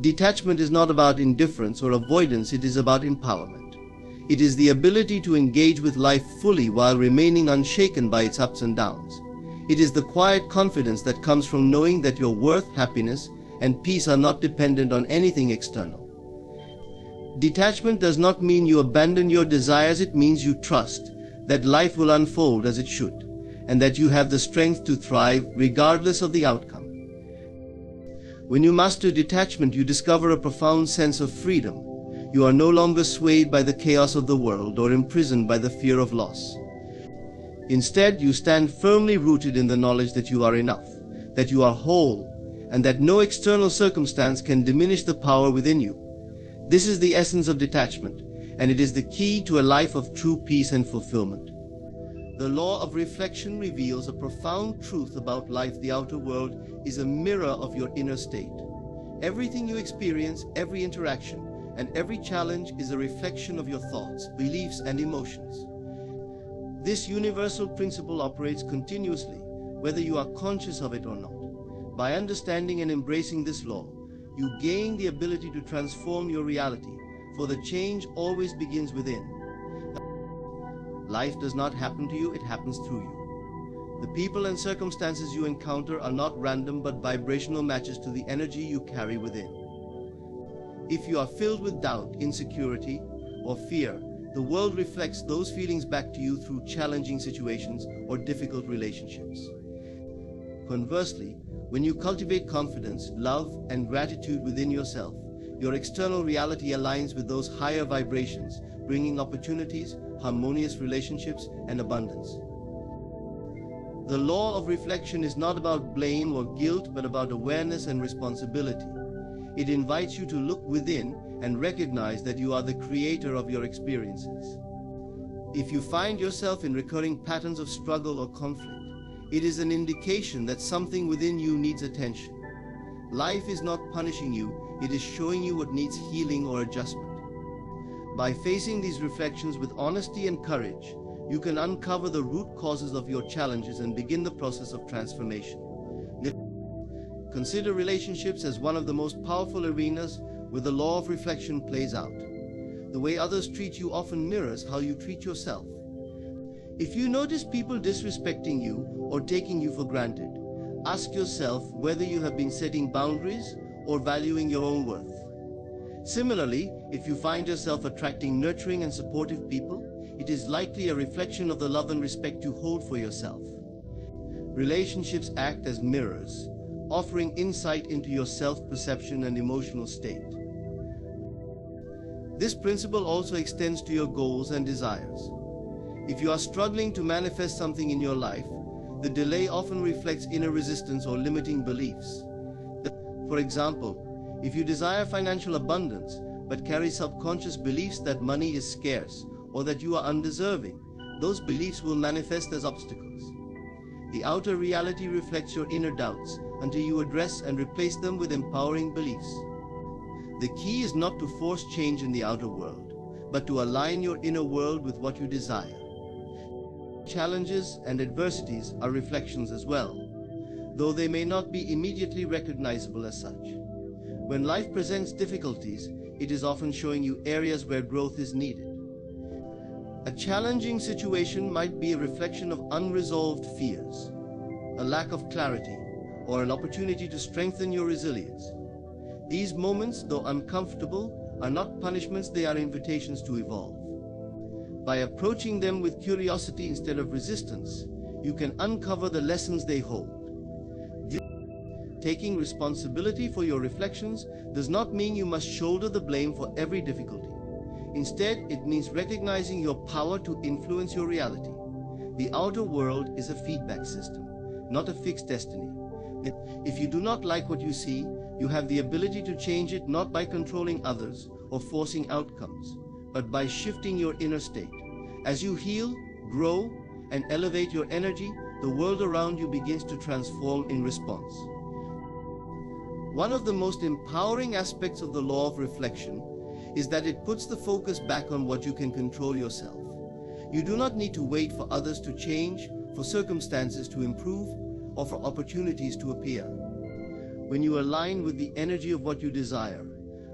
Detachment is not about indifference or avoidance, it is about empowerment. It is the ability to engage with life fully while remaining unshaken by its ups and downs. It is the quiet confidence that comes from knowing that your worth, happiness, and peace are not dependent on anything external. Detachment does not mean you abandon your desires, it means you trust that life will unfold as it should, and that you have the strength to thrive regardless of the outcome. When you master detachment, you discover a profound sense of freedom. You are no longer swayed by the chaos of the world or imprisoned by the fear of loss. Instead, you stand firmly rooted in the knowledge that you are enough, that you are whole, and that no external circumstance can diminish the power within you. This is the essence of detachment, and it is the key to a life of true peace and fulfillment. The law of reflection reveals a profound truth about life. The outer world is a mirror of your inner state. Everything you experience, every interaction, and every challenge is a reflection of your thoughts, beliefs, and emotions. This universal principle operates continuously, whether you are conscious of it or not. By understanding and embracing this law, you gain the ability to transform your reality, for the change always begins within. Life does not happen to you, it happens through you. The people and circumstances you encounter are not random but vibrational matches to the energy you carry within. If you are filled with doubt, insecurity, or fear, the world reflects those feelings back to you through challenging situations or difficult relationships. Conversely, when you cultivate confidence, love, and gratitude within yourself, your external reality aligns with those higher vibrations, bringing opportunities, harmonious relationships, and abundance. The law of reflection is not about blame or guilt, but about awareness and responsibility. It invites you to look within and recognize that you are the creator of your experiences. If you find yourself in recurring patterns of struggle or conflict, it is an indication that something within you needs attention. Life is not punishing you, it is showing you what needs healing or adjustment. By facing these reflections with honesty and courage, you can uncover the root causes of your challenges and begin the process of transformation. Consider relationships as one of the most powerful arenas where the law of reflection plays out. The way others treat you often mirrors how you treat yourself. If you notice people disrespecting you or taking you for granted, ask yourself whether you have been setting boundaries or valuing your own worth. Similarly, if you find yourself attracting nurturing and supportive people, it is likely a reflection of the love and respect you hold for yourself. Relationships act as mirrors, offering insight into your self-perception and emotional state. This principle also extends to your goals and desires. If you are struggling to manifest something in your life, the delay often reflects inner resistance or limiting beliefs. For example, if you desire financial abundance but carry subconscious beliefs that money is scarce or that you are undeserving, those beliefs will manifest as obstacles. The outer reality reflects your inner doubts until you address and replace them with empowering beliefs. The key is not to force change in the outer world, but to align your inner world with what you desire. Challenges and adversities are reflections as well, though they may not be immediately recognizable as such. When life presents difficulties, it is often showing you areas where growth is needed. A challenging situation might be a reflection of unresolved fears, a lack of clarity, or an opportunity to strengthen your resilience. These moments, though uncomfortable, are not punishments, they are invitations to evolve. By approaching them with curiosity instead of resistance, you can uncover the lessons they hold. Taking responsibility for your reflections does not mean you must shoulder the blame for every difficulty. Instead, it means recognizing your power to influence your reality. The outer world is a feedback system, not a fixed destiny. If you do not like what you see, you have the ability to change it, not by controlling others or forcing outcomes, but by shifting your inner state. As you heal, grow, and elevate your energy, the world around you begins to transform in response. One of the most empowering aspects of the law of reflection is that it puts the focus back on what you can control yourself. You do not need to wait for others to change, for circumstances to improve, or for opportunities to appear. When you align with the energy of what you desire,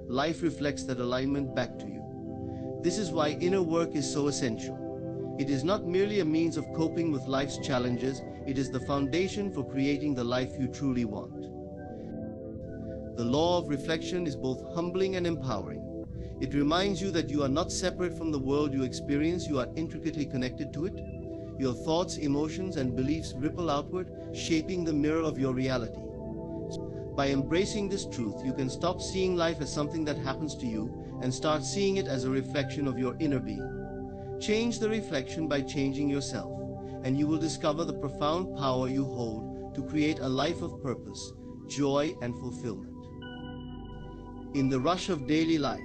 life reflects that alignment back to you. This is why inner work is so essential. It is not merely a means of coping with life's challenges, it is the foundation for creating the life you truly want. The law of reflection is both humbling and empowering. It reminds you that you are not separate from the world you experience, you are intricately connected to it. Your thoughts, emotions, and beliefs ripple outward, shaping the mirror of your reality. By embracing this truth, you can stop seeing life as something that happens to you and start seeing it as a reflection of your inner being. Change the reflection by changing yourself, and you will discover the profound power you hold to create a life of purpose, joy, and fulfillment. In the rush of daily life,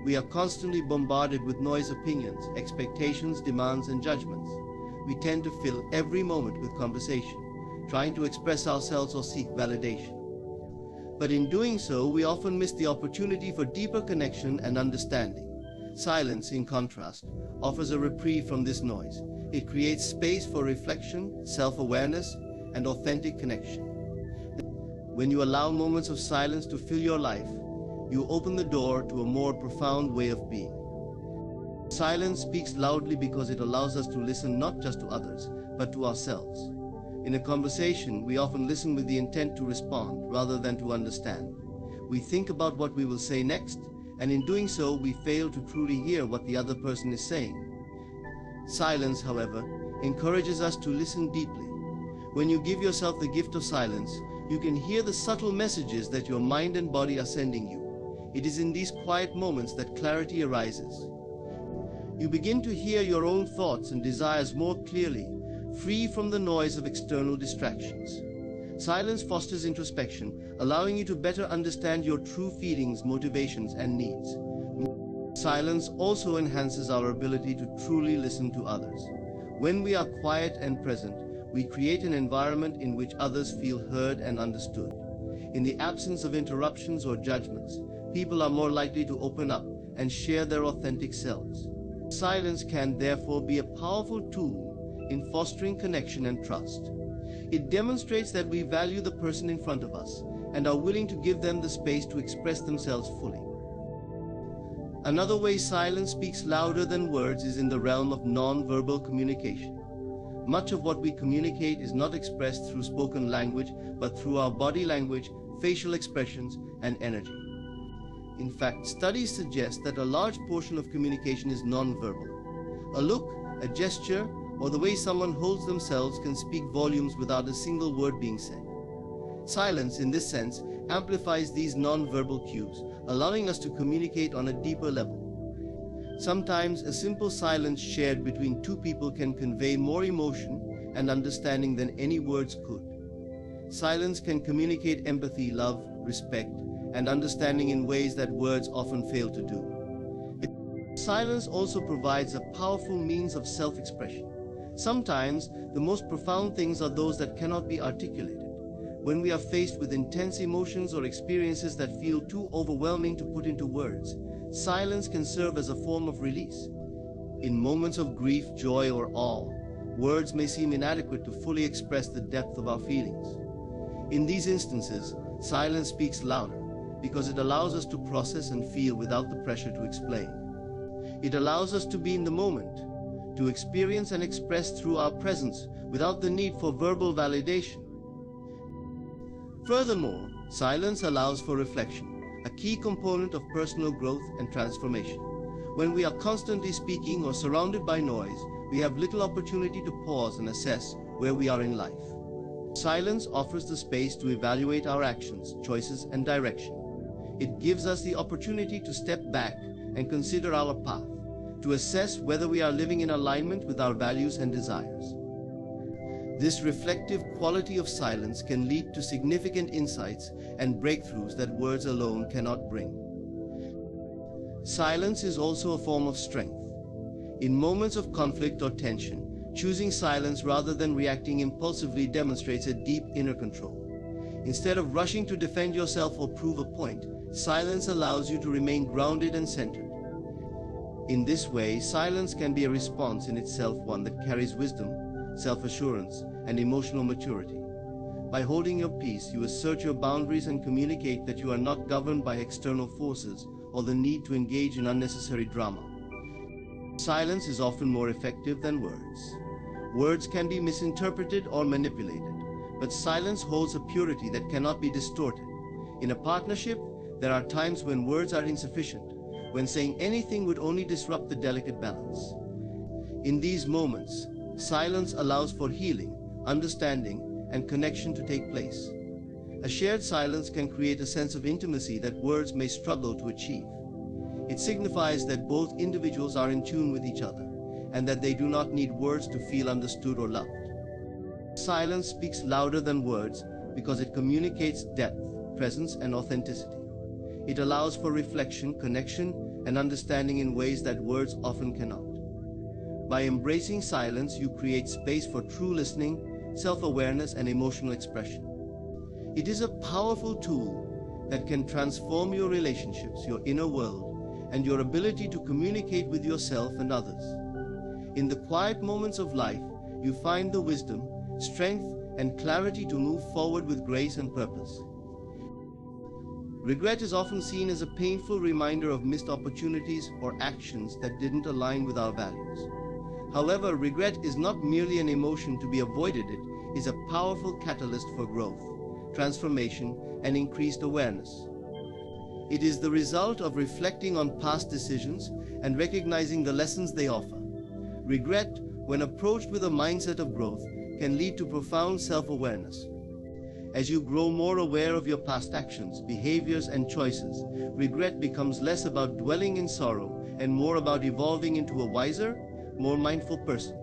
we are constantly bombarded with noise, opinions, expectations, demands, and judgments. We tend to fill every moment with conversation, trying to express ourselves or seek validation. But in doing so, we often miss the opportunity for deeper connection and understanding. Silence, in contrast, offers a reprieve from this noise. It creates space for reflection, self-awareness, and authentic connection. When you allow moments of silence to fill your life, you open the door to a more profound way of being. Silence speaks loudly because it allows us to listen not just to others, but to ourselves. In a conversation, we often listen with the intent to respond rather than to understand. We think about what we will say next, and in doing so, we fail to truly hear what the other person is saying. Silence, however, encourages us to listen deeply. When you give yourself the gift of silence, you can hear the subtle messages that your mind and body are sending you. It is in these quiet moments that clarity arises. You begin to hear your own thoughts and desires more clearly, free from the noise of external distractions. Silence fosters introspection, allowing you to better understand your true feelings, motivations, and needs. Silence also enhances our ability to truly listen to others. When we are quiet and present, we create an environment in which others feel heard and understood. In the absence of interruptions or judgments, people are more likely to open up and share their authentic selves. Silence can therefore be a powerful tool in fostering connection and trust. It demonstrates that we value the person in front of us and are willing to give them the space to express themselves fully. Another way silence speaks louder than words is in the realm of non-verbal communication. Much of what we communicate is not expressed through spoken language, but through our body language, facial expressions, and energy. In fact, studies suggest that a large portion of communication is non-verbal. A look, a gesture, or the way someone holds themselves can speak volumes without a single word being said. Silence, in this sense, amplifies these non-verbal cues, allowing us to communicate on a deeper level. Sometimes a simple silence shared between two people can convey more emotion and understanding than any words could. Silence can communicate empathy, love, respect, and understanding in ways that words often fail to do. Silence also provides a powerful means of self-expression. Sometimes, the most profound things are those that cannot be articulated. When we are faced with intense emotions or experiences that feel too overwhelming to put into words, silence can serve as a form of release. In moments of grief, joy, or awe, words may seem inadequate to fully express the depth of our feelings. In these instances, silence speaks louder because it allows us to process and feel without the pressure to explain. It allows us to be in the moment, to experience and express through our presence without the need for verbal validation. Furthermore, silence allows for reflection, a key component of personal growth and transformation. When we are constantly speaking or surrounded by noise, we have little opportunity to pause and assess where we are in life. Silence offers the space to evaluate our actions, choices, and direction. It gives us the opportunity to step back and consider our path, to assess whether we are living in alignment with our values and desires. This reflective quality of silence can lead to significant insights and breakthroughs that words alone cannot bring. Silence is also a form of strength. In moments of conflict or tension, choosing silence rather than reacting impulsively demonstrates a deep inner control. Instead of rushing to defend yourself or prove a point, silence allows you to remain grounded and centered. In this way, silence can be a response in itself, one that carries wisdom, self-assurance, and emotional maturity. By holding your peace, you assert your boundaries and communicate that you are not governed by external forces or the need to engage in unnecessary drama. Silence is often more effective than words. Words can be misinterpreted or manipulated, but silence holds a purity that cannot be distorted. In a partnership, there are times when words are insufficient, when saying anything would only disrupt the delicate balance. In these moments, silence allows for healing, understanding, and connection to take place. A shared silence can create a sense of intimacy that words may struggle to achieve. It signifies that both individuals are in tune with each other, and that they do not need words to feel understood or loved. Silence speaks louder than words because it communicates depth, presence, and authenticity. It allows for reflection, connection, and understanding in ways that words often cannot. By embracing silence, you create space for true listening, self-awareness, and emotional expression. It is a powerful tool that can transform your relationships, your inner world, and your ability to communicate with yourself and others. In the quiet moments of life, you find the wisdom, strength, and clarity to move forward with grace and purpose. Regret is often seen as a painful reminder of missed opportunities or actions that didn't align with our values. However, regret is not merely an emotion to be avoided, it is a powerful catalyst for growth, transformation, and increased awareness. It is the result of reflecting on past decisions and recognizing the lessons they offer. Regret, when approached with a mindset of growth, can lead to profound self-awareness. As you grow more aware of your past actions, behaviors, and choices, regret becomes less about dwelling in sorrow and more about evolving into a wiser, more mindful person.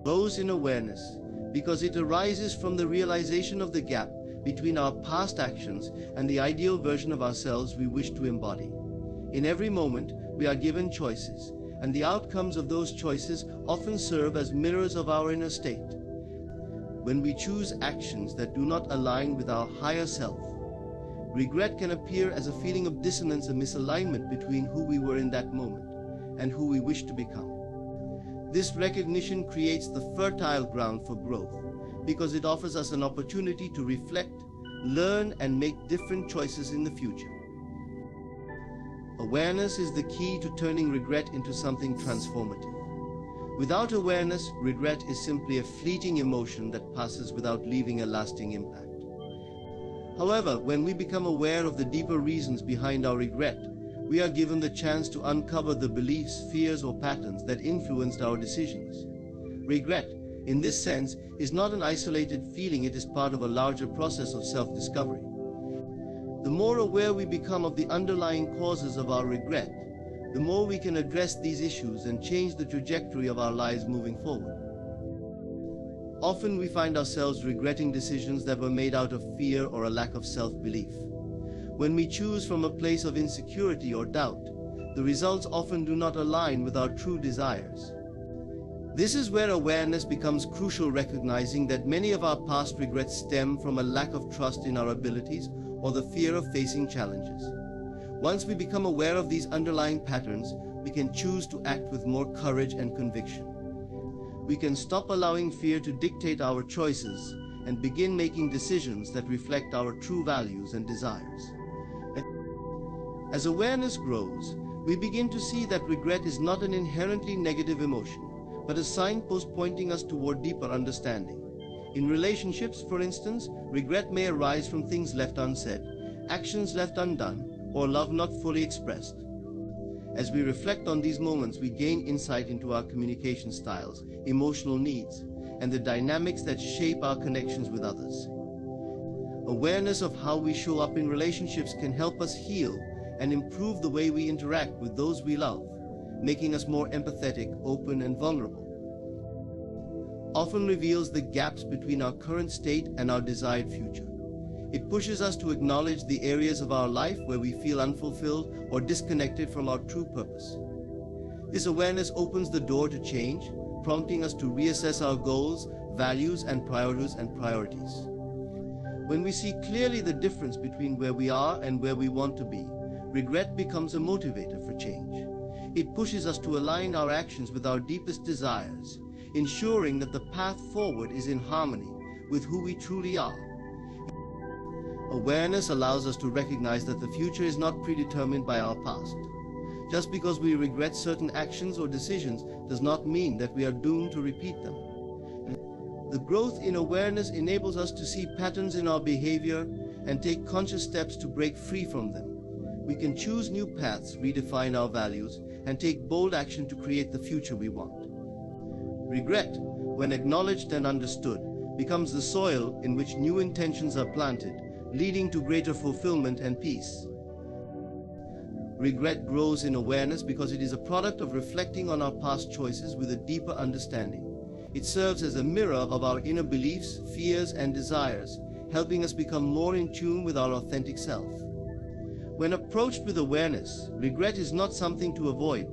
Grows in awareness because it arises from the realization of the gap between our past actions and the ideal version of ourselves we wish to embody. In every moment, we are given choices, and the outcomes of those choices often serve as mirrors of our inner state. When we choose actions that do not align with our higher self, regret can appear as a feeling of dissonance and misalignment between who we were in that moment and who we wish to become. This recognition creates the fertile ground for growth because it offers us an opportunity to reflect, learn, and make different choices in the future. Awareness is the key to turning regret into something transformative. Without awareness, regret is simply a fleeting emotion that passes without leaving a lasting impact. However, when we become aware of the deeper reasons behind our regret, we are given the chance to uncover the beliefs, fears, or patterns that influenced our decisions. Regret, in this sense, is not an isolated feeling, it is part of a larger process of self-discovery. The more aware we become of the underlying causes of our regret, the more we can address these issues and change the trajectory of our lives moving forward. Often we find ourselves regretting decisions that were made out of fear or a lack of self-belief. When we choose from a place of insecurity or doubt, the results often do not align with our true desires. This is where awareness becomes crucial, recognizing that many of our past regrets stem from a lack of trust in our abilities or the fear of facing challenges. Once we become aware of these underlying patterns, we can choose to act with more courage and conviction. We can stop allowing fear to dictate our choices and begin making decisions that reflect our true values and desires. As awareness grows, we begin to see that regret is not an inherently negative emotion, but a signpost pointing us toward deeper understanding. In relationships, for instance, regret may arise from things left unsaid, actions left undone, or love not fully expressed. As we reflect on these moments, we gain insight into our communication styles, emotional needs, and the dynamics that shape our connections with others. Awareness of how we show up in relationships can help us heal and improve the way we interact with those we love, making us more empathetic, open, and vulnerable. Often reveals the gaps between our current state and our desired future. It pushes us to acknowledge the areas of our life where we feel unfulfilled or disconnected from our true purpose. This awareness opens the door to change, prompting us to reassess our goals, values, and priorities. When we see clearly the difference between where we are and where we want to be, regret becomes a motivator for change. It pushes us to align our actions with our deepest desires, ensuring that the path forward is in harmony with who we truly are. Awareness allows us to recognize that the future is not predetermined by our past. Just because we regret certain actions or decisions does not mean that we are doomed to repeat them. The growth in awareness enables us to see patterns in our behavior and take conscious steps to break free from them. We can choose new paths, redefine our values, and take bold action to create the future we want. Regret, when acknowledged and understood, becomes the soil in which new intentions are planted, leading to greater fulfillment and peace. Regret grows in awareness because it is a product of reflecting on our past choices with a deeper understanding. It serves as a mirror of our inner beliefs, fears, and desires, helping us become more in tune with our authentic self. When approached with awareness, regret is not something to avoid,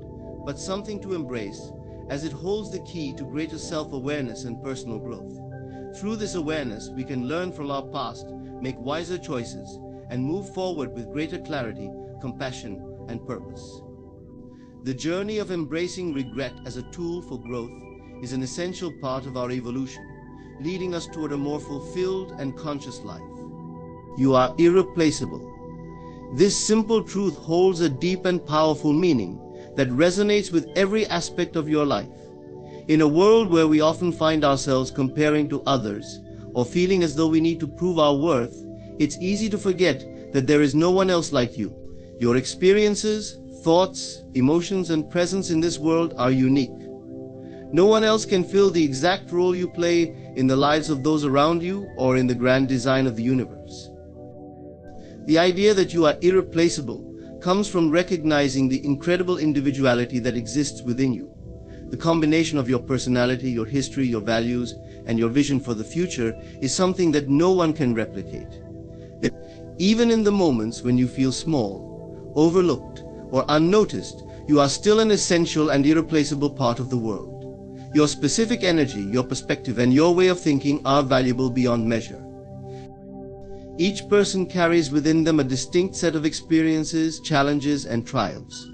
but something to embrace, as it holds the key to greater self-awareness and personal growth. Through this awareness, we can learn from our past, make wiser choices, and move forward with greater clarity, compassion, and purpose. The journey of embracing regret as a tool for growth is an essential part of our evolution, leading us toward a more fulfilled and conscious life. You are irreplaceable. This simple truth holds a deep and powerful meaning that resonates with every aspect of your life. In a world where we often find ourselves comparing to others or feeling as though we need to prove our worth, it's easy to forget that there is no one else like you. Your experiences, thoughts, emotions, and presence in this world are unique. No one else can fill the exact role you play in the lives of those around you or in the grand design of the universe. The idea that you are irreplaceable comes from recognizing the incredible individuality that exists within you. The combination of your personality, your history, your values, and your vision for the future is something that no one can replicate. Even in the moments when you feel small, overlooked, or unnoticed, you are still an essential and irreplaceable part of the world. Your specific energy, your perspective, and your way of thinking are valuable beyond measure. Each person carries within them a distinct set of experiences, challenges, and triumphs.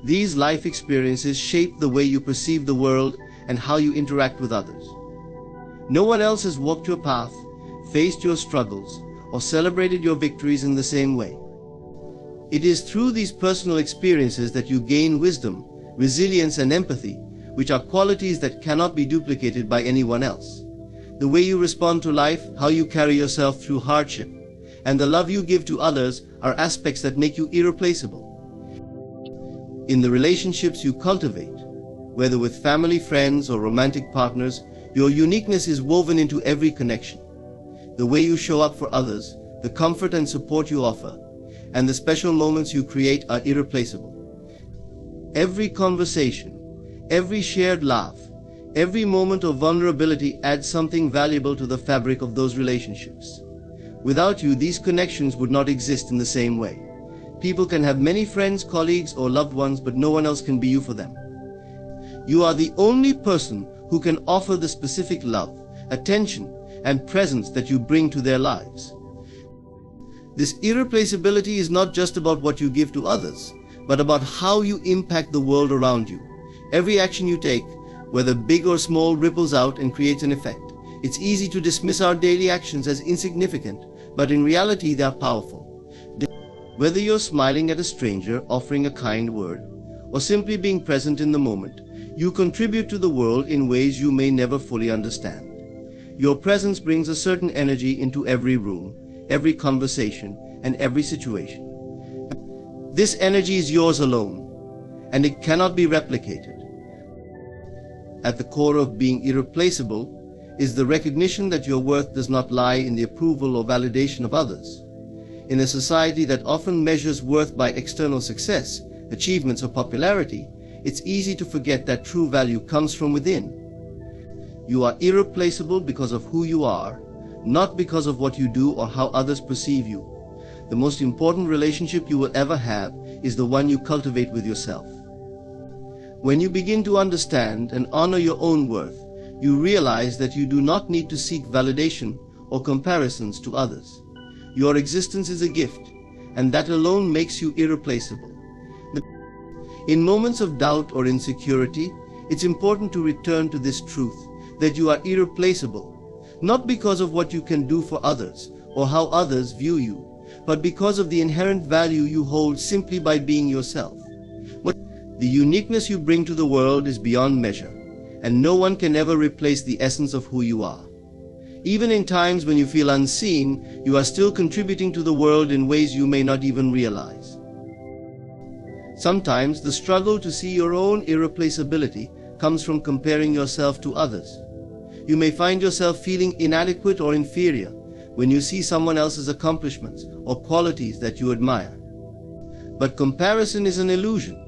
These life experiences shape the way you perceive the world and how you interact with others. No one else has walked your path, faced your struggles, or celebrated your victories in the same way. It is through these personal experiences that you gain wisdom, resilience, and empathy, which are qualities that cannot be duplicated by anyone else. The way you respond to life, how you carry yourself through hardship, and the love you give to others are aspects that make you irreplaceable. In the relationships you cultivate, whether with family, friends, or romantic partners, your uniqueness is woven into every connection. The way you show up for others, the comfort and support you offer, and the special moments you create are irreplaceable. Every conversation, every shared laugh, every moment of vulnerability adds something valuable to the fabric of those relationships. Without you, these connections would not exist in the same way. People can have many friends, colleagues, or loved ones, but no one else can be you for them. You are the only person who can offer the specific love, attention, and presence that you bring to their lives. This irreplaceability is not just about what you give to others, but about how you impact the world around you. Every action you take, whether big or small, ripples out and creates an effect. It's easy to dismiss our daily actions as insignificant, but in reality they are powerful. Whether you're smiling at a stranger, offering a kind word, or simply being present in the moment, you contribute to the world in ways you may never fully understand. Your presence brings a certain energy into every room, every conversation, and every situation. This energy is yours alone, and it cannot be replicated. At the core of being irreplaceable is the recognition that your worth does not lie in the approval or validation of others. In a society that often measures worth by external success, achievements, or popularity, it's easy to forget that true value comes from within. You are irreplaceable because of who you are, not because of what you do or how others perceive you. The most important relationship you will ever have is the one you cultivate with yourself. When you begin to understand and honor your own worth, you realize that you do not need to seek validation or comparisons to others. Your existence is a gift, and that alone makes you irreplaceable. In moments of doubt or insecurity, it's important to return to this truth, that you are irreplaceable, not because of what you can do for others or how others view you, but because of the inherent value you hold simply by being yourself. The uniqueness you bring to the world is beyond measure, and no one can ever replace the essence of who you are. Even in times when you feel unseen, you are still contributing to the world in ways you may not even realize. Sometimes the struggle to see your own irreplaceability comes from comparing yourself to others. You may find yourself feeling inadequate or inferior when you see someone else's accomplishments or qualities that you admire. But comparison is an illusion.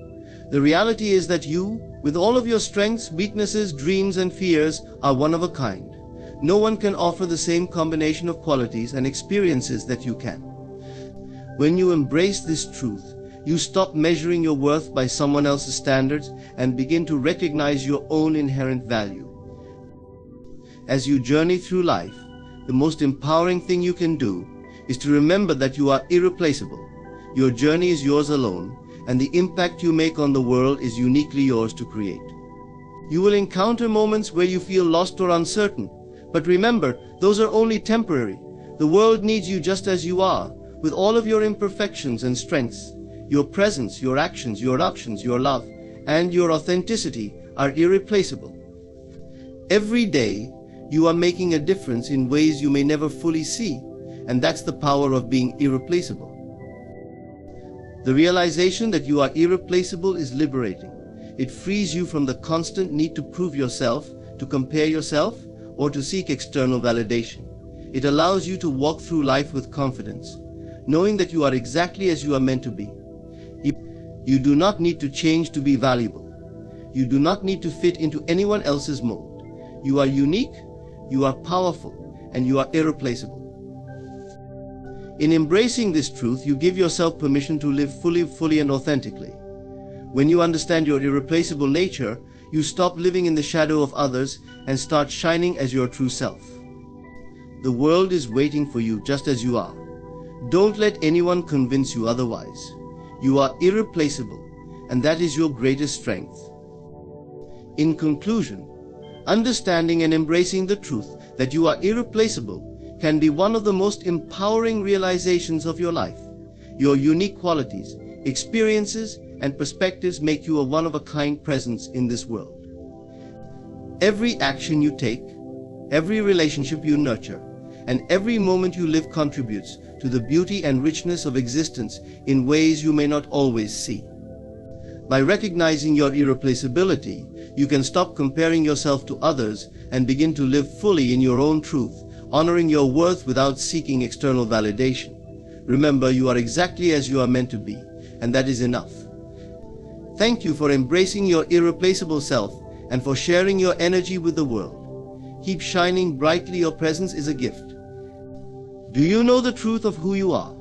The reality is that you, with all of your strengths, weaknesses, dreams, and fears, are one of a kind. No one can offer the same combination of qualities and experiences that you can. When you embrace this truth, you stop measuring your worth by someone else's standards and begin to recognize your own inherent value. As you journey through life, the most empowering thing you can do is to remember that you are irreplaceable. Your journey is yours alone, and the impact you make on the world is uniquely yours to create. You will encounter moments where you feel lost or uncertain, but remember, those are only temporary. The world needs you just as you are, with all of your imperfections and strengths. Your presence, your actions, your options, your love, and your authenticity are irreplaceable. Every day, you are making a difference in ways you may never fully see, and that's the power of being irreplaceable. The realization that you are irreplaceable is liberating. It frees you from the constant need to prove yourself, to compare yourself, or to seek external validation. It allows you to walk through life with confidence, knowing that you are exactly as you are meant to be. You do not need to change to be valuable. You do not need to fit into anyone else's mold. You are unique, you are powerful, and you are irreplaceable. In embracing this truth, you give yourself permission to live fully and authentically. When you understand your irreplaceable nature, you stop living in the shadow of others and start shining as your true self. The world is waiting for you just as you are. Don't let anyone convince you otherwise. You are irreplaceable, and that is your greatest strength. In conclusion, understanding and embracing the truth that you are irreplaceable can be one of the most empowering realizations of your life. Your unique qualities, experiences, and perspectives make you a one-of-a-kind presence in this world. Every action you take, every relationship you nurture, and every moment you live contributes to the beauty and richness of existence in ways you may not always see. By recognizing your irreplaceability, you can stop comparing yourself to others and begin to live fully in your own truth, honoring your worth without seeking external validation. Remember, you are exactly as you are meant to be, and that is enough. Thank you for embracing your irreplaceable self and for sharing your energy with the world. Keep shining brightly. Your presence is a gift. Do you know the truth of who you are?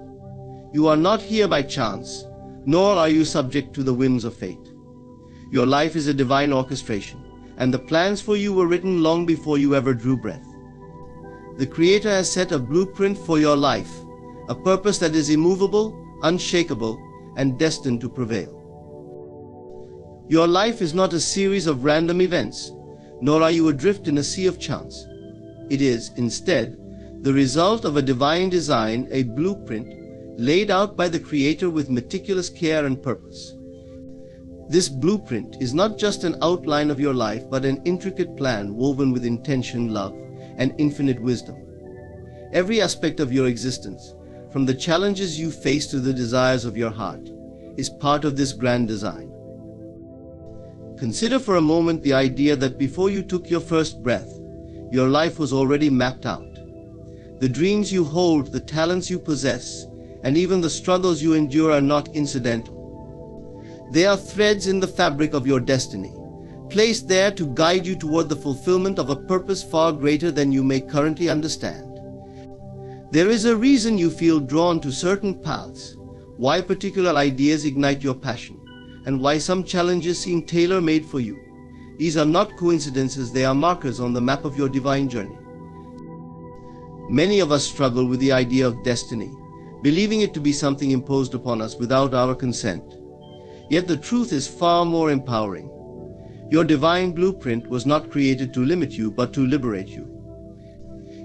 You are not here by chance, nor are you subject to the whims of fate. Your life is a divine orchestration, and the plans for you were written long before you ever drew breath. The Creator has set a blueprint for your life, a purpose that is immovable, unshakable, and destined to prevail. Your life is not a series of random events, nor are you adrift in a sea of chance. It is, instead, the result of a divine design, a blueprint laid out by the Creator with meticulous care and purpose. This blueprint is not just an outline of your life, but an intricate plan woven with intention, love, and infinite wisdom. Every aspect of your existence, from the challenges you face to the desires of your heart, is part of this grand design. Consider for a moment the idea that before you took your first breath, your life was already mapped out. The dreams you hold, the talents you possess, and even the struggles you endure are not incidental. They are threads in the fabric of your destiny, placed there to guide you toward the fulfillment of a purpose far greater than you may currently understand. There is a reason you feel drawn to certain paths, why particular ideas ignite your passion, and why some challenges seem tailor-made for you. These are not coincidences, they are markers on the map of your divine journey. Many of us struggle with the idea of destiny, believing it to be something imposed upon us without our consent. Yet the truth is far more empowering. Your divine blueprint was not created to limit you, but to liberate you.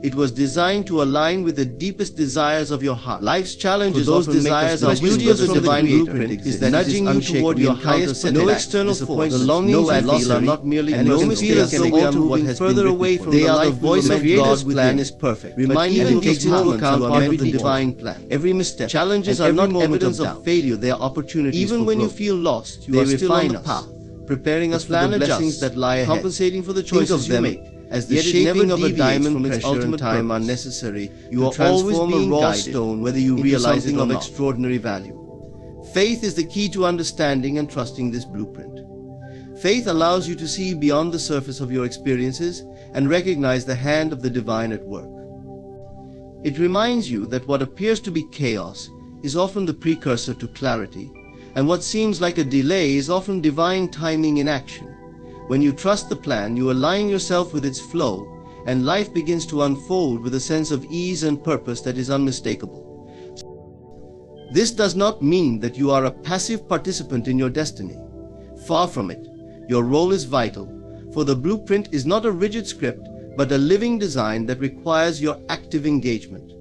It was designed to align with the deepest desires of your heart. Life's challenges, those desires, are beauty of the divine blueprint is that nudging you toward your highest potential. No external force, the longings and feel are not merely and no mistake as though we are moving further away from the life. The voice of God's plan is perfect, reminding you to take into account of the divine plan. Every misstep, challenges are not evidence of failure; they are opportunities. Even when you feel lost, you are still on the path, preparing us for the blessings that lie ahead, compensating for the choices you make. As the shaping of a diamond from its ultimate time are necessary, you are always being a raw stone, whether you realize it of extraordinary value. Faith is the key to understanding and trusting this blueprint. Faith allows you to see beyond the surface of your experiences and recognize the hand of the divine at work. It reminds you that what appears to be chaos is often the precursor to clarity, and what seems like a delay is often divine timing in action. When you trust the plan, you align yourself with its flow, and life begins to unfold with a sense of ease and purpose that is unmistakable. This does not mean that you are a passive participant in your destiny. Far from it. Your role is vital, for the blueprint is not a rigid script, but a living design that requires your active engagement.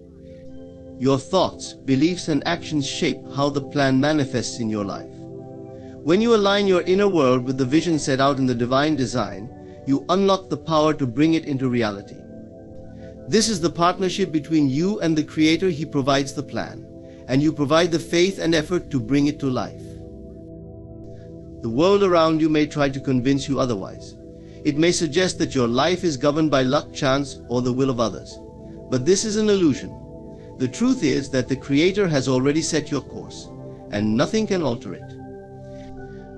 Your thoughts, beliefs, and actions shape how the plan manifests in your life. When you align your inner world with the vision set out in the divine design, you unlock the power to bring it into reality. This is the partnership between you and the Creator. He provides the plan, and you provide the faith and effort to bring it to life. The world around you may try to convince you otherwise. It may suggest that your life is governed by luck, chance, or the will of others. But this is an illusion. The truth is that the Creator has already set your course, and nothing can alter it.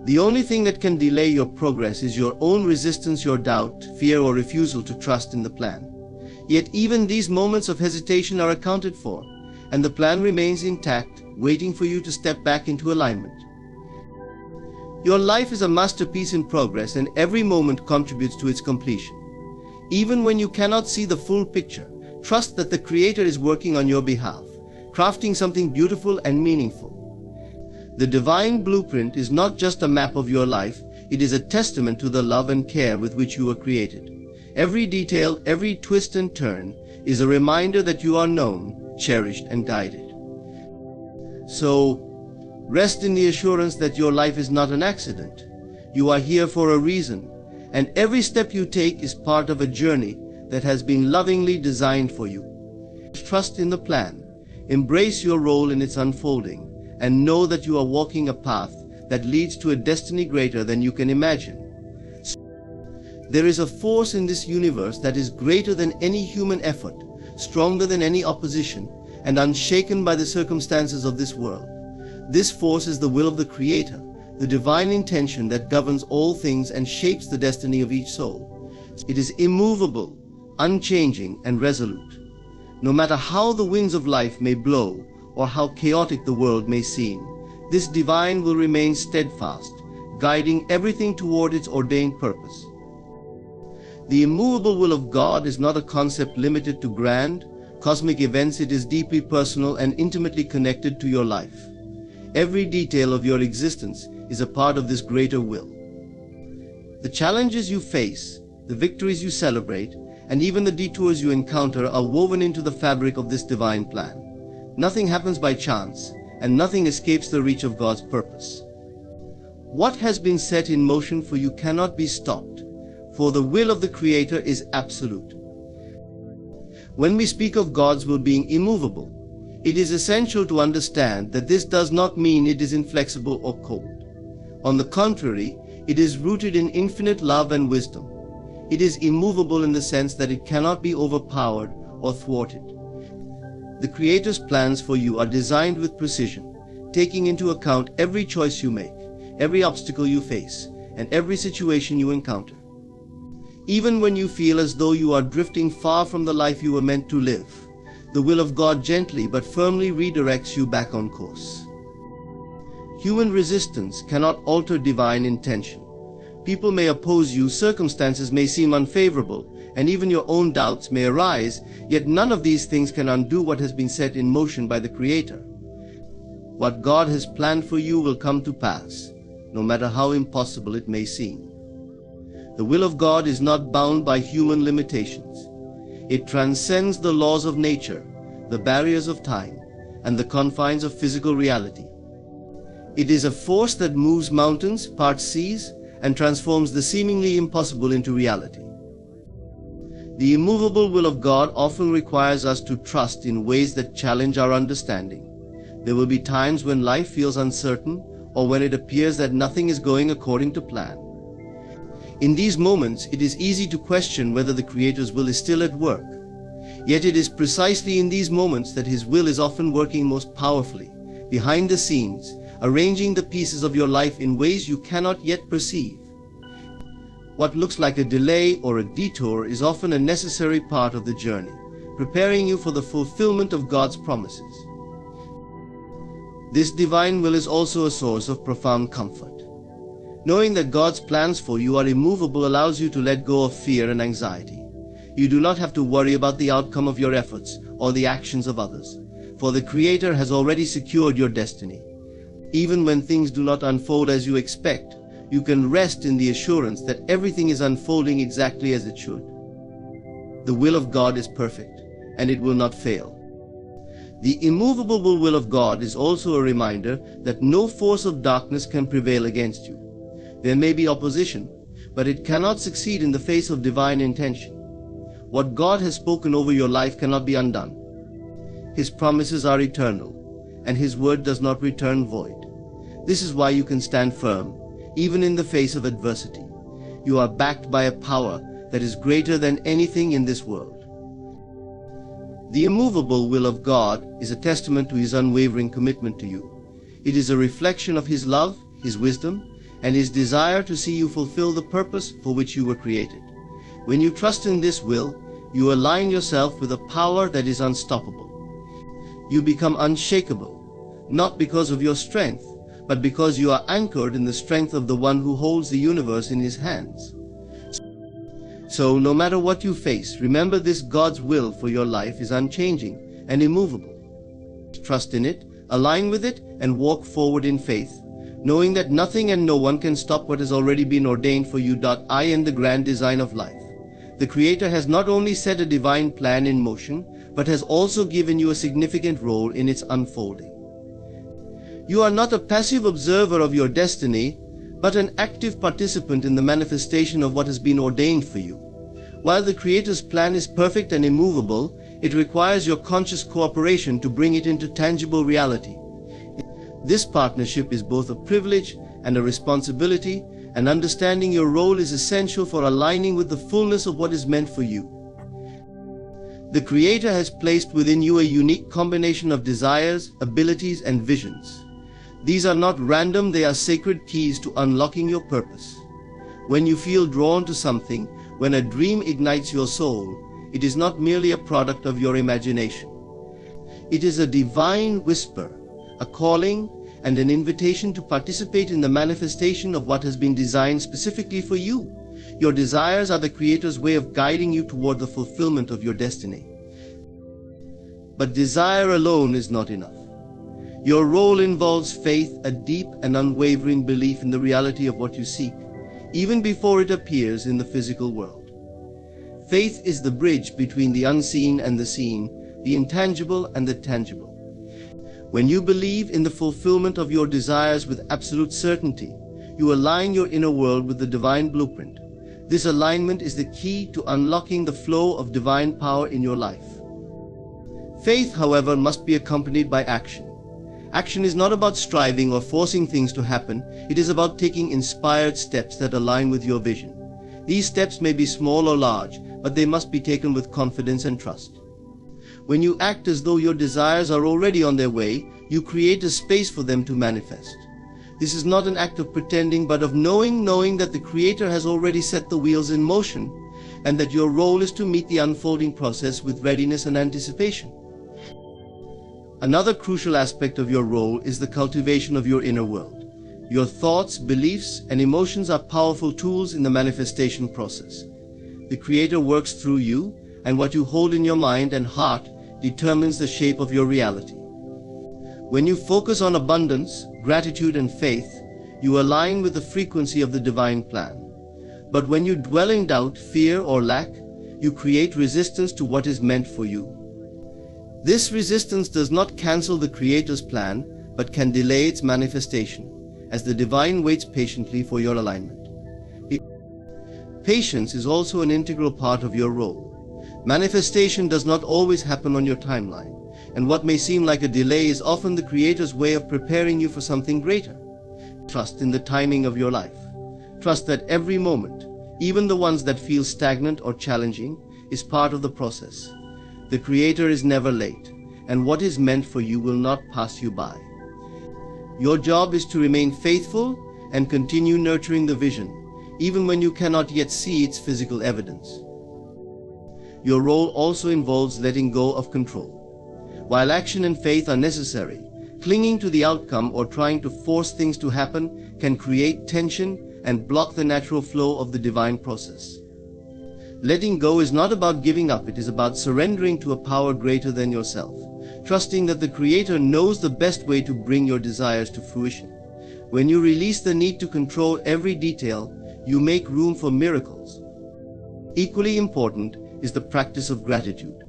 The only thing that can delay your progress is your own resistance, your doubt, fear, or refusal to trust in the plan. Yet even these moments of hesitation are accounted for, and the plan remains intact, waiting for you to step back into alignment. Your life is a masterpiece in progress, and every moment contributes to its completion. Even when you cannot see the full picture, trust that the Creator is working on your behalf, crafting something beautiful and meaningful. The divine blueprint is not just a map of your life, it is a testament to the love and care with which you were created. Every detail, every twist and turn is a reminder that you are known, cherished, and guided. So, rest in the assurance that your life is not an accident. You are here for a reason, and every step you take is part of a journey that has been lovingly designed for you. Trust in the plan, embrace your role in its unfolding, and know that you are walking a path that leads to a destiny greater than you can imagine. There is a force in this universe that is greater than any human effort, stronger than any opposition, and unshaken by the circumstances of this world. This force is the will of the Creator, the divine intention that governs all things and shapes the destiny of each soul. It is immovable, unchanging, and resolute. No matter how the winds of life may blow, or how chaotic the world may seem, this divine will remain steadfast, guiding everything toward its ordained purpose. The immovable will of God is not a concept limited to grand, cosmic events. It is deeply personal and intimately connected to your life. Every detail of your existence is a part of this greater will. The challenges you face, the victories you celebrate, and even the detours you encounter are woven into the fabric of this divine plan. Nothing happens by chance, and nothing escapes the reach of God's purpose. What has been set in motion for you cannot be stopped, for the will of the Creator is absolute. When we speak of God's will being immovable, it is essential to understand that this does not mean it is inflexible or cold. On the contrary, it is rooted in infinite love and wisdom. It is immovable in the sense that it cannot be overpowered or thwarted. The Creator's plans for you are designed with precision, taking into account every choice you make, every obstacle you face, and every situation you encounter. Even when you feel as though you are drifting far from the life you were meant to live, the will of God gently but firmly redirects you back on course. Human resistance cannot alter divine intention. People may oppose you, circumstances may seem unfavorable, and even your own doubts may arise, yet none of these things can undo what has been set in motion by the Creator. What God has planned for you will come to pass, no matter how impossible it may seem. The will of God is not bound by human limitations. It transcends the laws of nature, the barriers of time, and the confines of physical reality. It is a force that moves mountains, parts seas, and transforms the seemingly impossible into reality. The immovable will of God often requires us to trust in ways that challenge our understanding. There will be times when life feels uncertain, or when it appears that nothing is going according to plan. In these moments, it is easy to question whether the Creator's will is still at work. Yet it is precisely in these moments that His will is often working most powerfully, behind the scenes, arranging the pieces of your life in ways you cannot yet perceive. What looks like a delay or a detour is often a necessary part of the journey, preparing you for the fulfillment of God's promises. This divine will is also a source of profound comfort. Knowing that God's plans for you are immovable allows you to let go of fear and anxiety. You do not have to worry about the outcome of your efforts or the actions of others, for the Creator has already secured your destiny. Even when things do not unfold as you expect, you can rest in the assurance that everything is unfolding exactly as it should. The will of God is perfect, and it will not fail. The immovable will of God is also a reminder that no force of darkness can prevail against you. There may be opposition, but it cannot succeed in the face of divine intention. What God has spoken over your life cannot be undone. His promises are eternal, and His word does not return void. This is why you can stand firm, even in the face of adversity. You are backed by a power that is greater than anything in this world. The immovable will of God is a testament to His unwavering commitment to you. It is a reflection of His love, His wisdom, and His desire to see you fulfill the purpose for which you were created. When you trust in this will, you align yourself with a power that is unstoppable. You become unshakable, not because of your strength, but because you are anchored in the strength of the one who holds the universe in his hands. So, no matter what you face, remember this: God's will for your life is unchanging and immovable. Trust in it, align with it, and walk forward in faith, knowing that nothing and no one can stop what has already been ordained for you. I am the grand design of life. The Creator has not only set a divine plan in motion, but has also given you a significant role in its unfolding. You are not a passive observer of your destiny, but an active participant in the manifestation of what has been ordained for you. While the Creator's plan is perfect and immovable, it requires your conscious cooperation to bring it into tangible reality. This partnership is both a privilege and a responsibility, and understanding your role is essential for aligning with the fullness of what is meant for you. The Creator has placed within you a unique combination of desires, abilities, and visions. These are not random, they are sacred keys to unlocking your purpose. When you feel drawn to something, when a dream ignites your soul, it is not merely a product of your imagination. It is a divine whisper, a calling, and an invitation to participate in the manifestation of what has been designed specifically for you. Your desires are the Creator's way of guiding you toward the fulfillment of your destiny. But desire alone is not enough. Your role involves faith, a deep and unwavering belief in the reality of what you seek, even before it appears in the physical world. Faith is the bridge between the unseen and the seen, the intangible and the tangible. When you believe in the fulfillment of your desires with absolute certainty, you align your inner world with the divine blueprint. This alignment is the key to unlocking the flow of divine power in your life. Faith, however, must be accompanied by action. Action is not about striving or forcing things to happen. It is about taking inspired steps that align with your vision. These steps may be small or large, but they must be taken with confidence and trust. When you act as though your desires are already on their way, you create a space for them to manifest. This is not an act of pretending, but of knowing that the Creator has already set the wheels in motion, and that your role is to meet the unfolding process with readiness and anticipation. Another crucial aspect of your role is the cultivation of your inner world. Your thoughts, beliefs, and emotions are powerful tools in the manifestation process. The Creator works through you, and what you hold in your mind and heart determines the shape of your reality. When you focus on abundance, gratitude, and faith, you align with the frequency of the divine plan. But when you dwell in doubt, fear, or lack, you create resistance to what is meant for you. This resistance does not cancel the Creator's plan, but can delay its manifestation, as the divine waits patiently for your alignment. Patience is also an integral part of your role. Manifestation does not always happen on your timeline, and what may seem like a delay is often the Creator's way of preparing you for something greater. Trust in the timing of your life. Trust that every moment, even the ones that feel stagnant or challenging, is part of the process. The Creator is never late, and what is meant for you will not pass you by. Your job is to remain faithful and continue nurturing the vision, even when you cannot yet see its physical evidence. Your role also involves letting go of control. While action and faith are necessary, clinging to the outcome or trying to force things to happen can create tension and block the natural flow of the divine process. Letting go is not about giving up, it is about surrendering to a power greater than yourself, trusting that the Creator knows the best way to bring your desires to fruition. When you release the need to control every detail, you make room for miracles. Equally important is the practice of gratitude.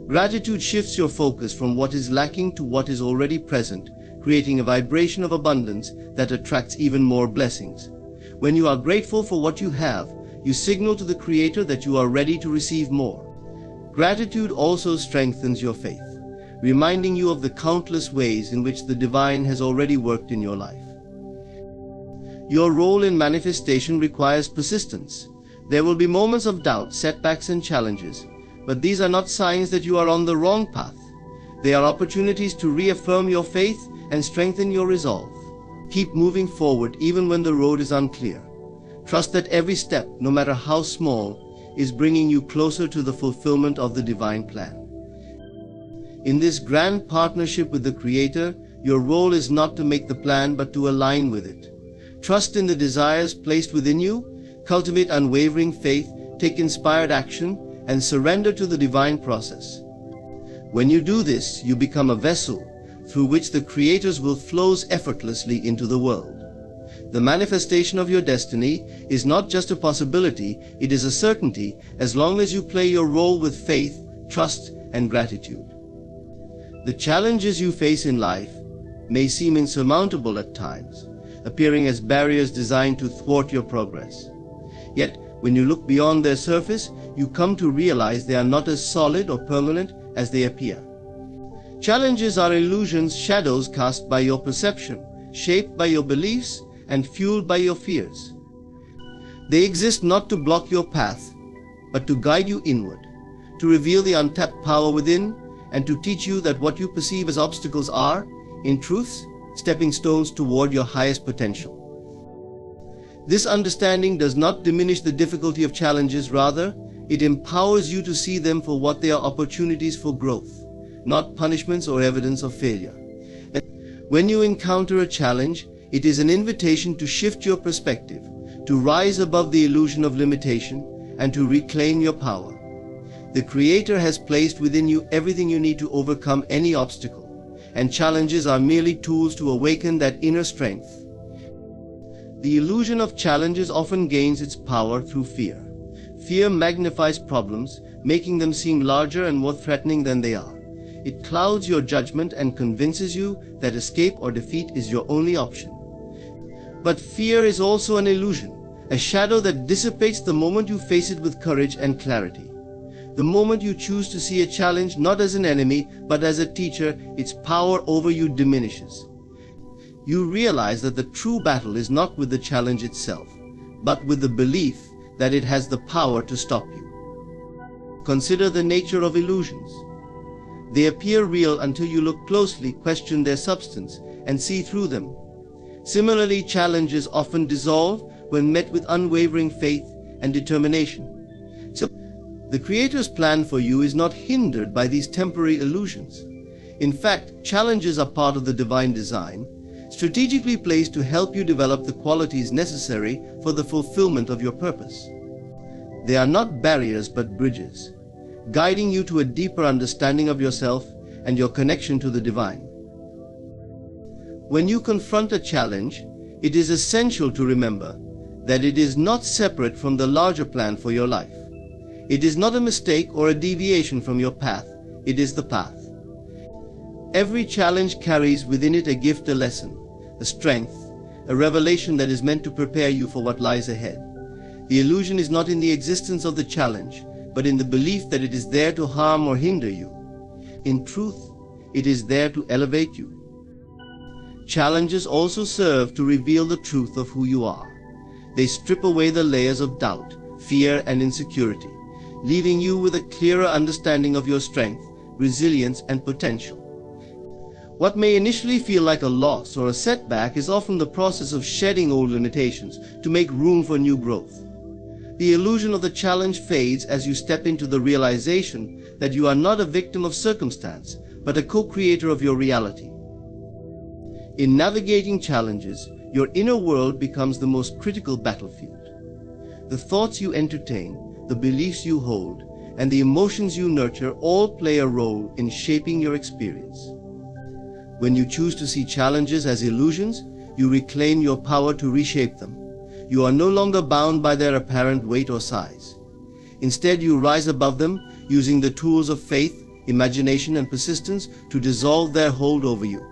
Gratitude shifts your focus from what is lacking to what is already present, creating a vibration of abundance that attracts even more blessings. When you are grateful for what you have, you signal to the Creator that you are ready to receive more. Gratitude also strengthens your faith, reminding you of the countless ways in which the divine has already worked in your life. Your role in manifestation requires persistence. There will be moments of doubt, setbacks, and challenges, but these are not signs that you are on the wrong path. They are opportunities to reaffirm your faith and strengthen your resolve. Keep moving forward even when the road is unclear. Trust that every step, no matter how small, is bringing you closer to the fulfillment of the divine plan. In this grand partnership with the Creator, Your role is not to make the plan but to align with it. Trust in the desires placed within you, cultivate unwavering faith, take inspired action, and surrender to the divine process. When you do this, you become a vessel through which the Creator's will flows effortlessly into the world. The manifestation of your destiny is not just a possibility, it is a certainty as long as you play your role with faith, trust, and gratitude. The challenges you face in life may seem insurmountable at times, appearing as barriers designed to thwart your progress. Yet, when you look beyond their surface, you come to realize they are not as solid or permanent as they appear. Challenges are illusions, shadows cast by your perception, shaped by your beliefs, and fueled by your fears. They exist not to block your path, but to guide you inward, to reveal the untapped power within, and to teach you that what you perceive as obstacles are, in truth, stepping stones toward your highest potential. This understanding does not diminish the difficulty of challenges, rather, it empowers you to see them for what they are: opportunities for growth, not punishments or evidence of failure. When you encounter a challenge, it is an invitation to shift your perspective, to rise above the illusion of limitation, and to reclaim your power. The Creator has placed within you everything you need to overcome any obstacle, and challenges are merely tools to awaken that inner strength. The illusion of challenges often gains its power through fear. Fear magnifies problems, making them seem larger and more threatening than they are. It clouds your judgment and convinces you that escape or defeat is your only option. But fear is also an illusion, a shadow that dissipates the moment you face it with courage and clarity. The moment you choose to see a challenge not as an enemy, but as a teacher, its power over you diminishes. You realize that the true battle is not with the challenge itself, but with the belief that it has the power to stop you. Consider the nature of illusions. They appear real until you look closely, question their substance, and see through them. Similarly, challenges often dissolve when met with unwavering faith and determination. So, the Creator's plan for you is not hindered by these temporary illusions. In fact, challenges are part of the divine design, strategically placed to help you develop the qualities necessary for the fulfillment of your purpose. They are not barriers but bridges, guiding you to a deeper understanding of yourself and your connection to the divine. When you confront a challenge, it is essential to remember that it is not separate from the larger plan for your life. It is not a mistake or a deviation from your path, it is the path. Every challenge carries within it a gift, a lesson, a strength, a revelation that is meant to prepare you for what lies ahead. The illusion is not in the existence of the challenge, but in the belief that it is there to harm or hinder you. In truth, it is there to elevate you. Challenges also serve to reveal the truth of who you are. They strip away the layers of doubt, fear, and insecurity, leaving you with a clearer understanding of your strength, resilience, and potential. What may initially feel like a loss or a setback is often the process of shedding old limitations to make room for new growth. The illusion of the challenge fades as you step into the realization that you are not a victim of circumstance, but a co-creator of your reality. In navigating challenges, your inner world becomes the most critical battlefield. The thoughts you entertain, the beliefs you hold, and the emotions you nurture all play a role in shaping your experience. When you choose to see challenges as illusions, you reclaim your power to reshape them. You are no longer bound by their apparent weight or size. Instead, you rise above them, using the tools of faith, imagination, and persistence to dissolve their hold over you.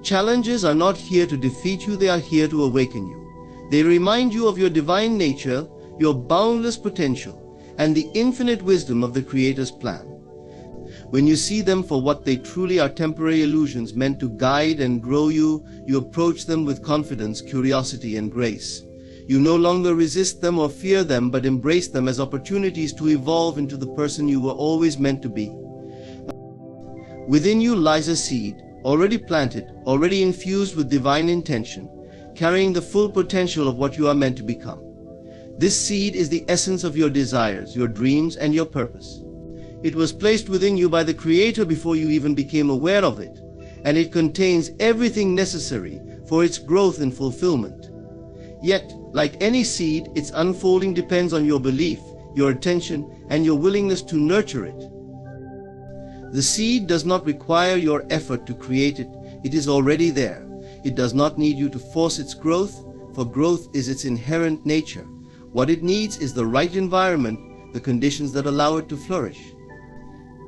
Challenges are not here to defeat you, they are here to awaken you. They remind you of your divine nature, your boundless potential, and the infinite wisdom of the Creator's plan. When you see them for what they truly are, temporary illusions meant to guide and grow you, you approach them with confidence, curiosity, and grace. You no longer resist them or fear them, but embrace them as opportunities to evolve into the person you were always meant to be. Within you lies a seed, already planted, already infused with divine intention, carrying the full potential of what you are meant to become. This seed is the essence of your desires, your dreams, and your purpose. It was placed within you by the Creator before you even became aware of it, and it contains everything necessary for its growth and fulfillment. Yet, like any seed, its unfolding depends on your belief, your attention, and your willingness to nurture it. The seed does not require your effort to create it. It is already there. It does not need you to force its growth, for growth is its inherent nature. What it needs is the right environment, the conditions that allow it to flourish.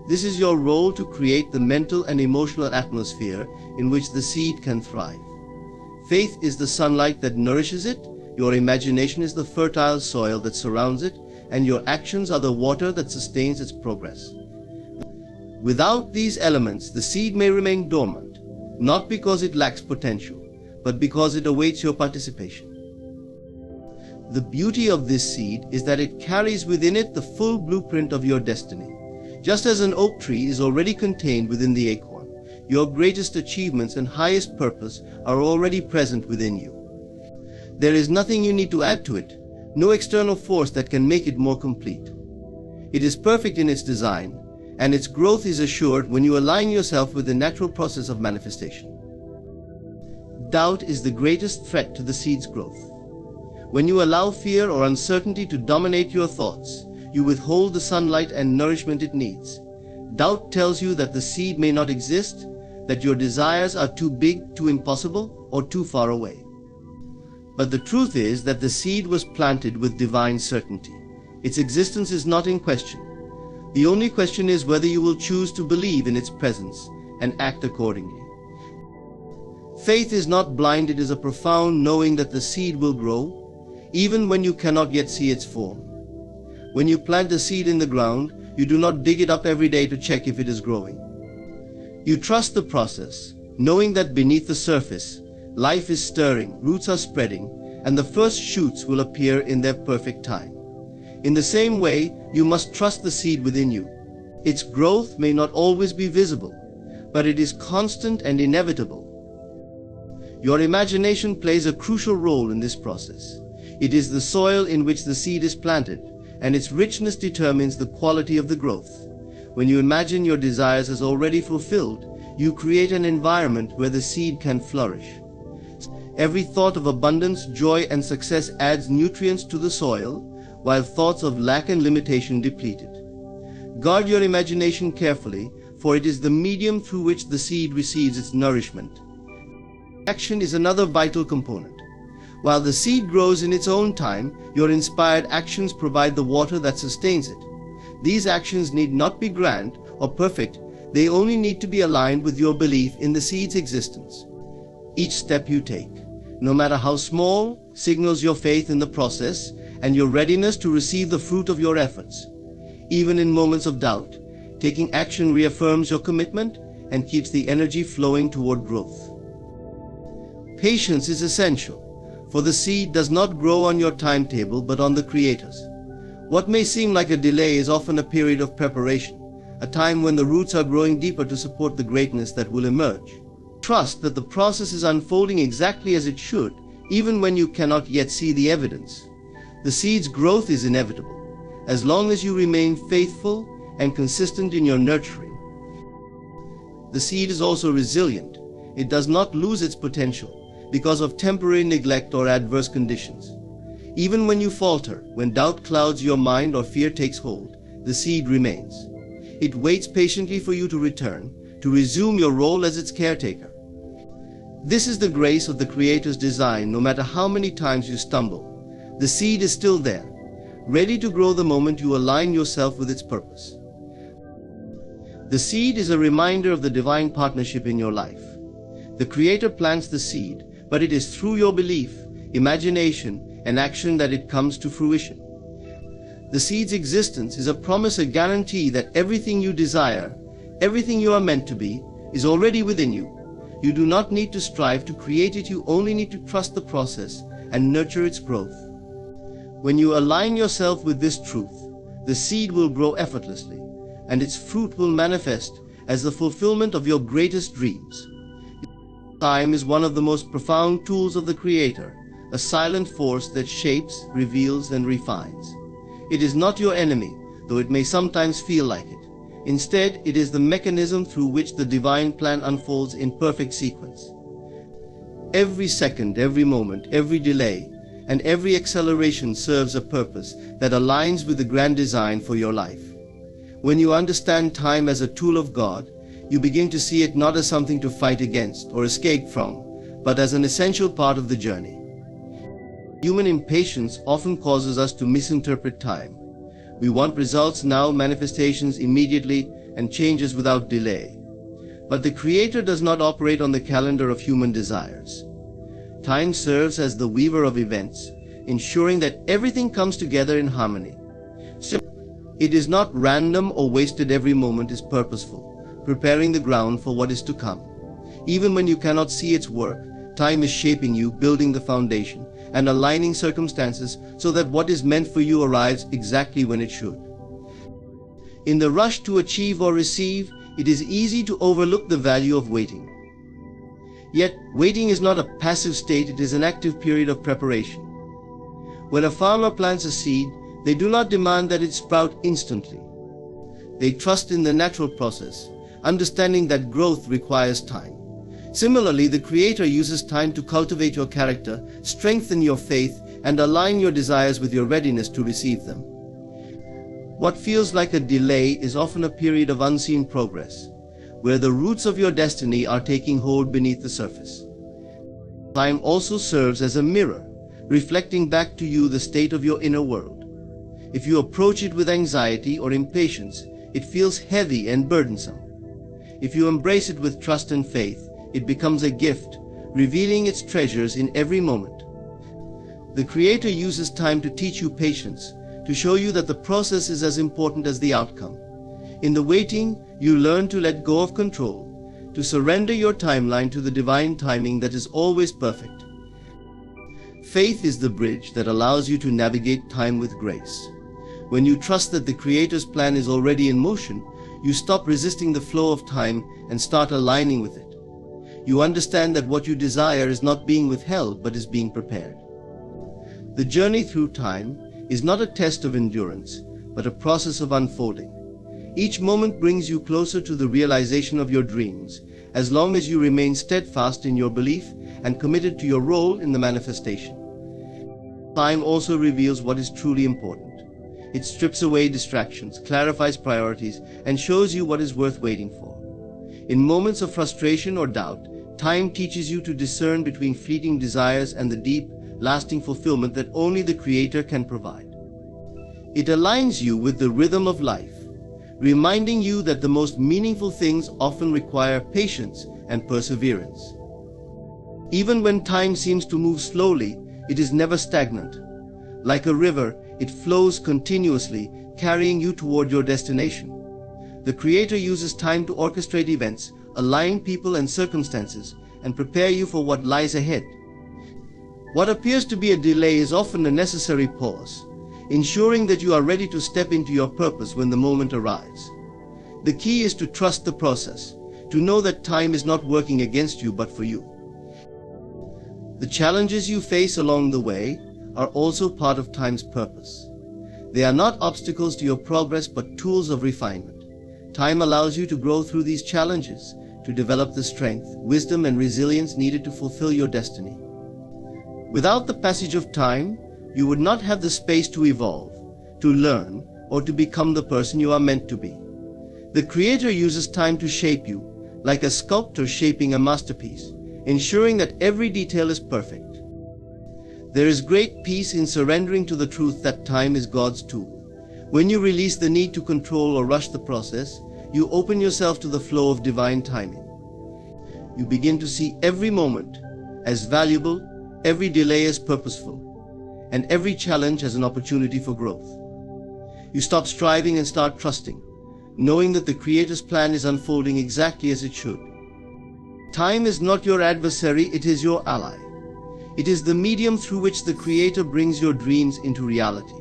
This is your role, to create the mental and emotional atmosphere in which the seed can thrive. Faith is the sunlight that nourishes it, your imagination is the fertile soil that surrounds it, and your actions are the water that sustains its progress. Without these elements, the seed may remain dormant, not because it lacks potential, but because it awaits your participation. The beauty of this seed is that it carries within it the full blueprint of your destiny. Just as an oak tree is already contained within the acorn, your greatest achievements and highest purpose are already present within you. There is nothing you need to add to it, no external force that can make it more complete. It is perfect in its design, and its growth is assured when you align yourself with the natural process of manifestation. Doubt is the greatest threat to the seed's growth. When you allow fear or uncertainty to dominate your thoughts, you withhold the sunlight and nourishment it needs. Doubt tells you that the seed may not exist, that your desires are too big, too impossible, or too far away. But the truth is that the seed was planted with divine certainty. Its existence is not in question. The only question is whether you will choose to believe in its presence and act accordingly. Faith is not blind, it is a profound knowing that the seed will grow, even when you cannot yet see its form. When you plant a seed in the ground, you do not dig it up every day to check if it is growing. You trust the process, knowing that beneath the surface, life is stirring, roots are spreading, and the first shoots will appear in their perfect time. In the same way, you must trust the seed within you. Its growth may not always be visible, but it is constant and inevitable. Your imagination plays a crucial role in this process. It is the soil in which the seed is planted, and its richness determines the quality of the growth. When you imagine your desires as already fulfilled, you create an environment where the seed can flourish. Every thought of abundance, joy, and success adds nutrients to the soil, while thoughts of lack and limitation deplete it. Guard your imagination carefully, for it is the medium through which the seed receives its nourishment. Action is another vital component. While the seed grows in its own time, your inspired actions provide the water that sustains it. These actions need not be grand or perfect, they only need to be aligned with your belief in the seed's existence. Each step you take, no matter how small, signals your faith in the process and your readiness to receive the fruit of your efforts. Even in moments of doubt, taking action reaffirms your commitment and keeps the energy flowing toward growth. Patience is essential, for the seed does not grow on your timetable but on the Creator's. What may seem like a delay is often a period of preparation, a time when the roots are growing deeper to support the greatness that will emerge. Trust that the process is unfolding exactly as it should, even when you cannot yet see the evidence. The seed's growth is inevitable, as long as you remain faithful and consistent in your nurturing. The seed is also resilient. It does not lose its potential because of temporary neglect or adverse conditions. Even when you falter, when doubt clouds your mind or fear takes hold, the seed remains. It waits patiently for you to return, to resume your role as its caretaker. This is the grace of the Creator's design. No matter how many times you stumble, the seed is still there, ready to grow the moment you align yourself with its purpose. The seed is a reminder of the divine partnership in your life. The Creator plants the seed, but it is through your belief, imagination, and action that it comes to fruition. The seed's existence is a promise, a guarantee that everything you desire, everything you are meant to be, is already within you. You do not need to strive to create it, you only need to trust the process and nurture its growth. When you align yourself with this truth, the seed will grow effortlessly, and its fruit will manifest as the fulfillment of your greatest dreams. Time is one of the most profound tools of the Creator, a silent force that shapes, reveals, and refines. It is not your enemy, though it may sometimes feel like it. Instead, it is the mechanism through which the divine plan unfolds in perfect sequence. Every second, every moment, every delay, and every acceleration serves a purpose that aligns with the grand design for your life. When you understand time as a tool of God, you begin to see it not as something to fight against or escape from, but as an essential part of the journey. Human impatience often causes us to misinterpret time. We want results now, manifestations immediately, and changes without delay. But the Creator does not operate on the calendar of human desires. Time serves as the weaver of events, ensuring that everything comes together in harmony. It is not random or wasted. Every moment is purposeful, preparing the ground for what is to come. Even when you cannot see its work, time is shaping you, building the foundation, and aligning circumstances so that what is meant for you arrives exactly when it should. In the rush to achieve or receive, it is easy to overlook the value of waiting. Yet, waiting is not a passive state, it is an active period of preparation. When a farmer plants a seed, they do not demand that it sprout instantly. They trust in the natural process, understanding that growth requires time. Similarly, the Creator uses time to cultivate your character, strengthen your faith, and align your desires with your readiness to receive them. What feels like a delay is often a period of unseen progress, where the roots of your destiny are taking hold beneath the surface. Time also serves as a mirror, reflecting back to you the state of your inner world. If you approach it with anxiety or impatience, it feels heavy and burdensome. If you embrace it with trust and faith, it becomes a gift, revealing its treasures in every moment. The Creator uses time to teach you patience, to show you that the process is as important as the outcome. In the waiting, you learn to let go of control, to surrender your timeline to the divine timing that is always perfect. Faith is the bridge that allows you to navigate time with grace. When you trust that the Creator's plan is already in motion, you stop resisting the flow of time and start aligning with it. You understand that what you desire is not being withheld, but is being prepared. The journey through time is not a test of endurance, but a process of unfolding. Each moment brings you closer to the realization of your dreams, as long as you remain steadfast in your belief and committed to your role in the manifestation. Time also reveals what is truly important. It strips away distractions, clarifies priorities, and shows you what is worth waiting for. In moments of frustration or doubt, time teaches you to discern between fleeting desires and the deep, lasting fulfillment that only the Creator can provide. It aligns you with the rhythm of life, reminding you that the most meaningful things often require patience and perseverance. Even when time seems to move slowly, it is never stagnant. Like a river, it flows continuously, carrying you toward your destination. The Creator uses time to orchestrate events, align people and circumstances, and prepare you for what lies ahead. What appears to be a delay is often a necessary pause, ensuring that you are ready to step into your purpose when the moment arrives. The key is to trust the process, to know that time is not working against you but for you. The challenges you face along the way are also part of time's purpose. They are not obstacles to your progress but tools of refinement. Time allows you to grow through these challenges, to develop the strength, wisdom, and resilience needed to fulfill your destiny. Without the passage of time, you would not have the space to evolve, to learn, or to become the person you are meant to be. The Creator uses time to shape you, like a sculptor shaping a masterpiece, ensuring that every detail is perfect. There is great peace in surrendering to the truth that time is God's tool. When you release the need to control or rush the process, you open yourself to the flow of divine timing. You begin to see every moment as valuable, every delay as purposeful, and every challenge as an opportunity for growth. You stop striving and start trusting, knowing that the Creator's plan is unfolding exactly as it should. Time is not your adversary, it is your ally. It is the medium through which the Creator brings your dreams into reality.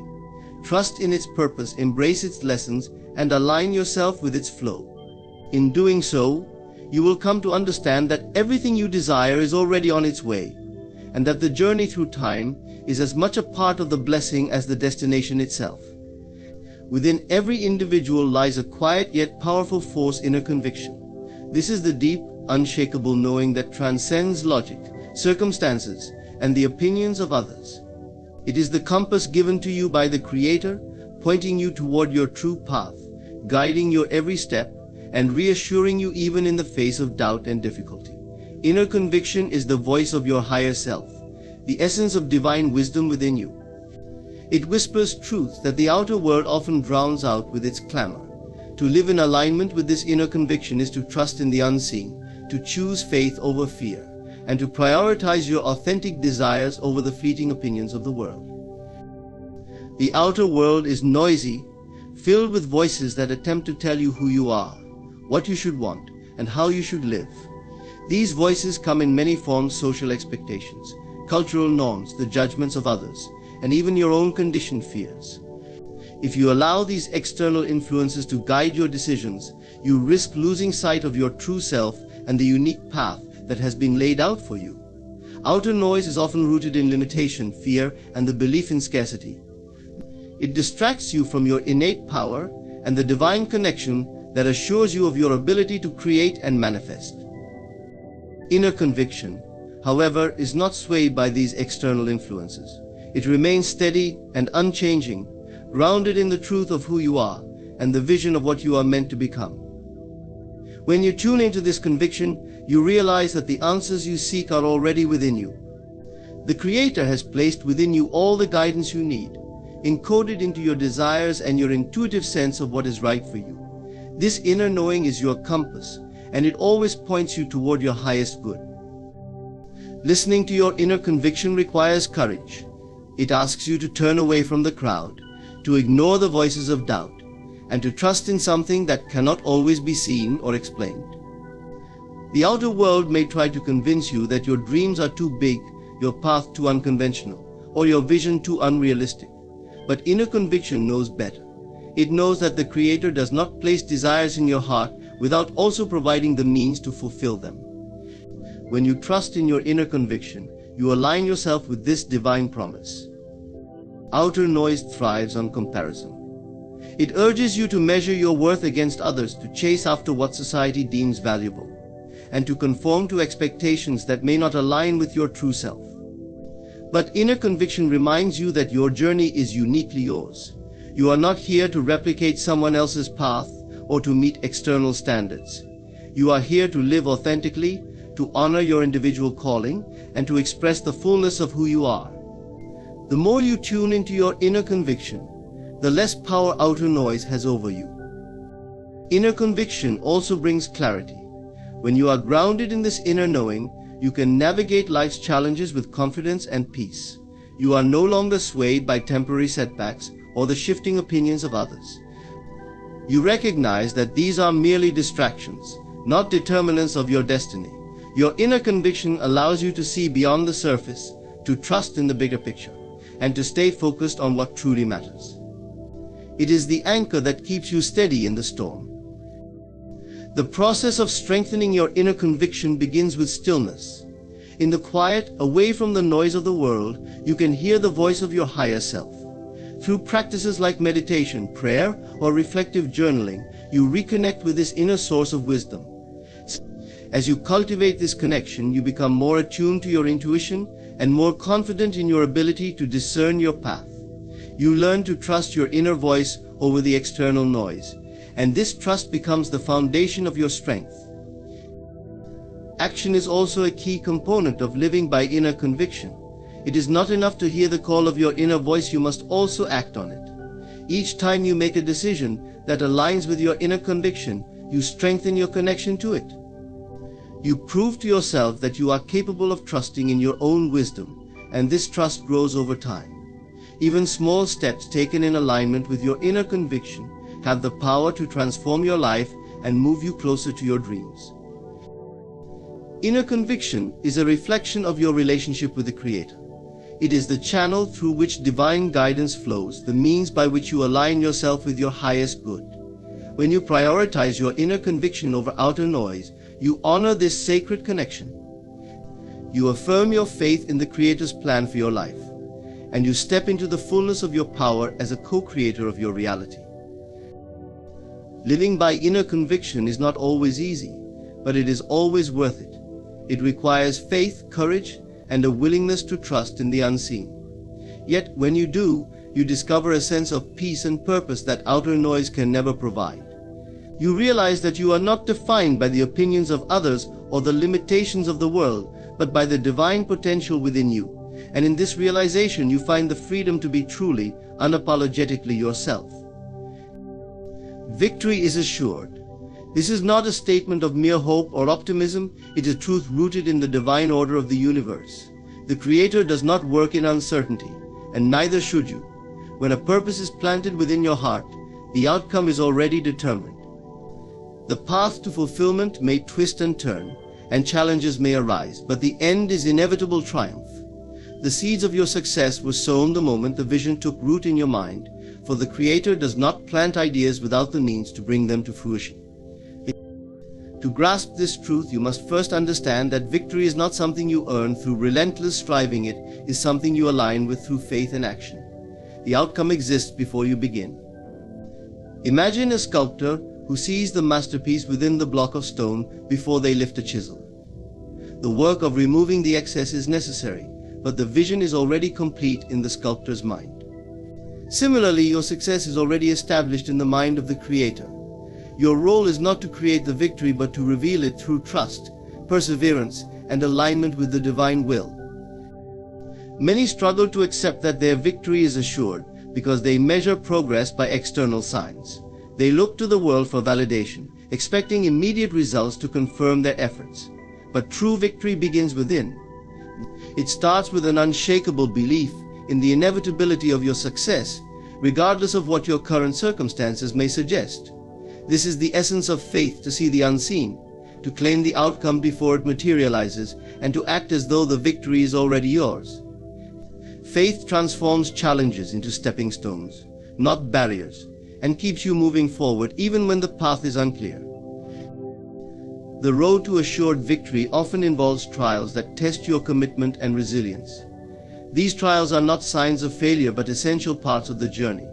Trust in its purpose, embrace its lessons, and align yourself with its flow. In doing so, you will come to understand that everything you desire is already on its way, and that the journey through time is as much a part of the blessing as the destination itself. Within every individual lies a quiet yet powerful force, inner conviction. This is the deep, unshakable knowing that transcends logic, circumstances, and the opinions of others. It is the compass given to you by the Creator, pointing you toward your true path, guiding your every step, and reassuring you even in the face of doubt and difficulty. Inner conviction is the voice of your higher self, the essence of divine wisdom within you. It whispers truths that the outer world often drowns out with its clamor. To live in alignment with this inner conviction is to trust in the unseen, to choose faith over fear, and to prioritize your authentic desires over the fleeting opinions of the world. The outer world is noisy, filled with voices that attempt to tell you who you are, what you should want, and how you should live. These voices come in many forms: social expectations, cultural norms, the judgments of others, and even your own conditioned fears. If you allow these external influences to guide your decisions, you risk losing sight of your true self and the unique path that has been laid out for you. Outer noise is often rooted in limitation, fear, and the belief in scarcity. It distracts you from your innate power and the divine connection that assures you of your ability to create and manifest. Inner conviction, however, is not swayed by these external influences. It remains steady and unchanging, grounded in the truth of who you are and the vision of what you are meant to become. When you tune into this conviction, you realize that the answers you seek are already within you. The Creator has placed within you all the guidance you need, encoded into your desires and your intuitive sense of what is right for you. This inner knowing is your compass, and it always points you toward your highest good. Listening to your inner conviction requires courage. It asks you to turn away from the crowd, to ignore the voices of doubt, and to trust in something that cannot always be seen or explained. The outer world may try to convince you that your dreams are too big, your path too unconventional, or your vision too unrealistic. But inner conviction knows better. It knows that the Creator does not place desires in your heart without also providing the means to fulfill them. When you trust in your inner conviction, you align yourself with this divine promise. Outer noise thrives on comparison. It urges you to measure your worth against others, to chase after what society deems valuable, and to conform to expectations that may not align with your true self. But inner conviction reminds you that your journey is uniquely yours. You are not here to replicate someone else's path or to meet external standards. You are here to live authentically, to honor your individual calling, and to express the fullness of who you are. The more you tune into your inner conviction, the less power outer noise has over you. Inner conviction also brings clarity. When you are grounded in this inner knowing, you can navigate life's challenges with confidence and peace. You are no longer swayed by temporary setbacks or the shifting opinions of others. You recognize that these are merely distractions, not determinants of your destiny. Your inner conviction allows you to see beyond the surface, to trust in the bigger picture, and to stay focused on what truly matters. It is the anchor that keeps you steady in the storm. The process of strengthening your inner conviction begins with stillness. In the quiet, away from the noise of the world, you can hear the voice of your higher self. Through practices like meditation, prayer, or reflective journaling, you reconnect with this inner source of wisdom. As you cultivate this connection, you become more attuned to your intuition and more confident in your ability to discern your path. You learn to trust your inner voice over the external noise, and this trust becomes the foundation of your strength. Action is also a key component of living by inner conviction. It is not enough to hear the call of your inner voice, you must also act on it. Each time you make a decision that aligns with your inner conviction, you strengthen your connection to it. You prove to yourself that you are capable of trusting in your own wisdom, and this trust grows over time. Even small steps taken in alignment with your inner conviction have the power to transform your life and move you closer to your dreams. Inner conviction is a reflection of your relationship with the Creator. It is the channel through which divine guidance flows, the means by which you align yourself with your highest good. When you prioritize your inner conviction over outer noise, you honor this sacred connection. You affirm your faith in the Creator's plan for your life, and you step into the fullness of your power as a co-creator of your reality. Living by inner conviction is not always easy, but it is always worth it. It requires faith, courage, and a willingness to trust in the unseen. Yet, when you do, you discover a sense of peace and purpose that outer noise can never provide. You realize that you are not defined by the opinions of others or the limitations of the world, but by the divine potential within you. And in this realization, you find the freedom to be truly, unapologetically yourself. Victory is assured. This is not a statement of mere hope or optimism, it is truth rooted in the divine order of the universe. The Creator does not work in uncertainty, and neither should you. When a purpose is planted within your heart, the outcome is already determined. The path to fulfillment may twist and turn, and challenges may arise, but the end is inevitable triumph. The seeds of your success were sown the moment the vision took root in your mind, for the Creator does not plant ideas without the means to bring them to fruition. To grasp this truth, you must first understand that victory is not something you earn through relentless striving, it is something you align with through faith and action. The outcome exists before you begin. Imagine a sculptor who sees the masterpiece within the block of stone before they lift a chisel. The work of removing the excess is necessary, but the vision is already complete in the sculptor's mind. Similarly, your success is already established in the mind of the Creator. Your role is not to create the victory, but to reveal it through trust, perseverance, and alignment with the divine will. Many struggle to accept that their victory is assured because they measure progress by external signs. They look to the world for validation, expecting immediate results to confirm their efforts. But true victory begins within. It starts with an unshakable belief in the inevitability of your success, regardless of what your current circumstances may suggest. This is the essence of faith: to see the unseen, to claim the outcome before it materializes, and to act as though the victory is already yours. Faith transforms challenges into stepping stones, not barriers, and keeps you moving forward even when the path is unclear. The road to assured victory often involves trials that test your commitment and resilience. These trials are not signs of failure but essential parts of the journey.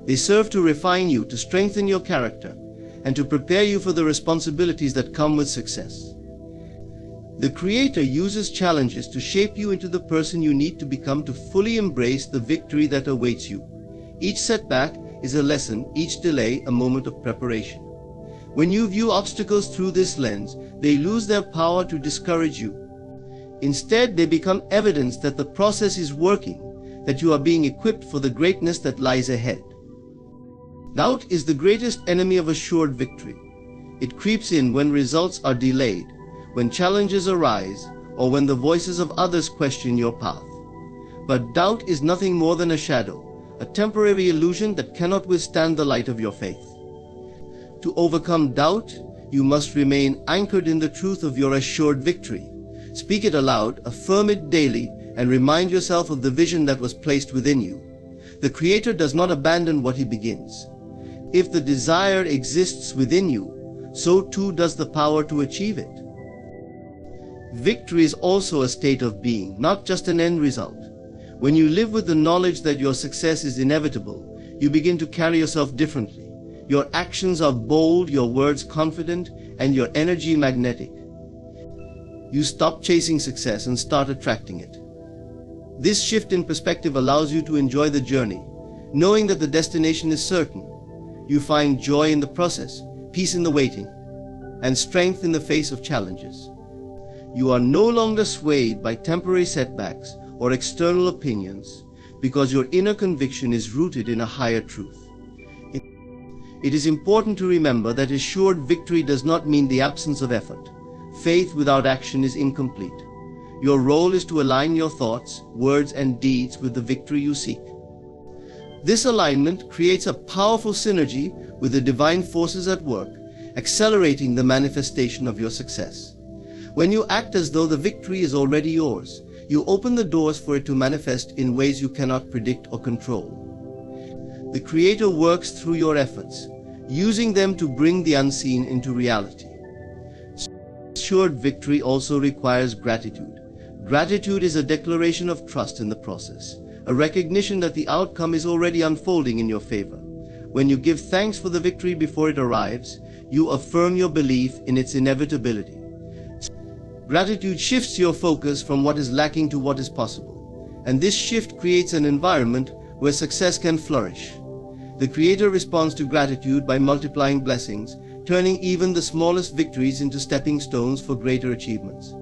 They serve to refine you, to strengthen your character, and to prepare you for the responsibilities that come with success. The Creator uses challenges to shape you into the person you need to become to fully embrace the victory that awaits you. Each setback is a lesson, each delay a moment of preparation. When you view obstacles through this lens, they lose their power to discourage you. Instead, they become evidence that the process is working, that you are being equipped for the greatness that lies ahead. Doubt is the greatest enemy of assured victory. It creeps in when results are delayed, when challenges arise, or when the voices of others question your path. But doubt is nothing more than a shadow, a temporary illusion that cannot withstand the light of your faith. To overcome doubt, you must remain anchored in the truth of your assured victory. Speak it aloud, affirm it daily, and remind yourself of the vision that was placed within you. The Creator does not abandon what He begins. If the desire exists within you, so too does the power to achieve it. Victory is also a state of being, not just an end result. When you live with the knowledge that your success is inevitable, you begin to carry yourself differently. Your actions are bold, your words confident, and your energy magnetic. You stop chasing success and start attracting it. This shift in perspective allows you to enjoy the journey, knowing that the destination is certain. You find joy in the process, peace in the waiting, and strength in the face of challenges. You are no longer swayed by temporary setbacks or external opinions because your inner conviction is rooted in a higher truth. It is important to remember that assured victory does not mean the absence of effort. Faith without action is incomplete. Your role is to align your thoughts, words, and deeds with the victory you seek. This alignment creates a powerful synergy with the divine forces at work, accelerating the manifestation of your success. When you act as though the victory is already yours, you open the doors for it to manifest in ways you cannot predict or control. The Creator works through your efforts, using them to bring the unseen into reality. Assured victory also requires gratitude. Gratitude is a declaration of trust in the process, a recognition that the outcome is already unfolding in your favor. When you give thanks for the victory before it arrives, you affirm your belief in its inevitability. Gratitude shifts your focus from what is lacking to what is possible, and this shift creates an environment where success can flourish. The Creator responds to gratitude by multiplying blessings, turning even the smallest victories into stepping stones for greater achievements.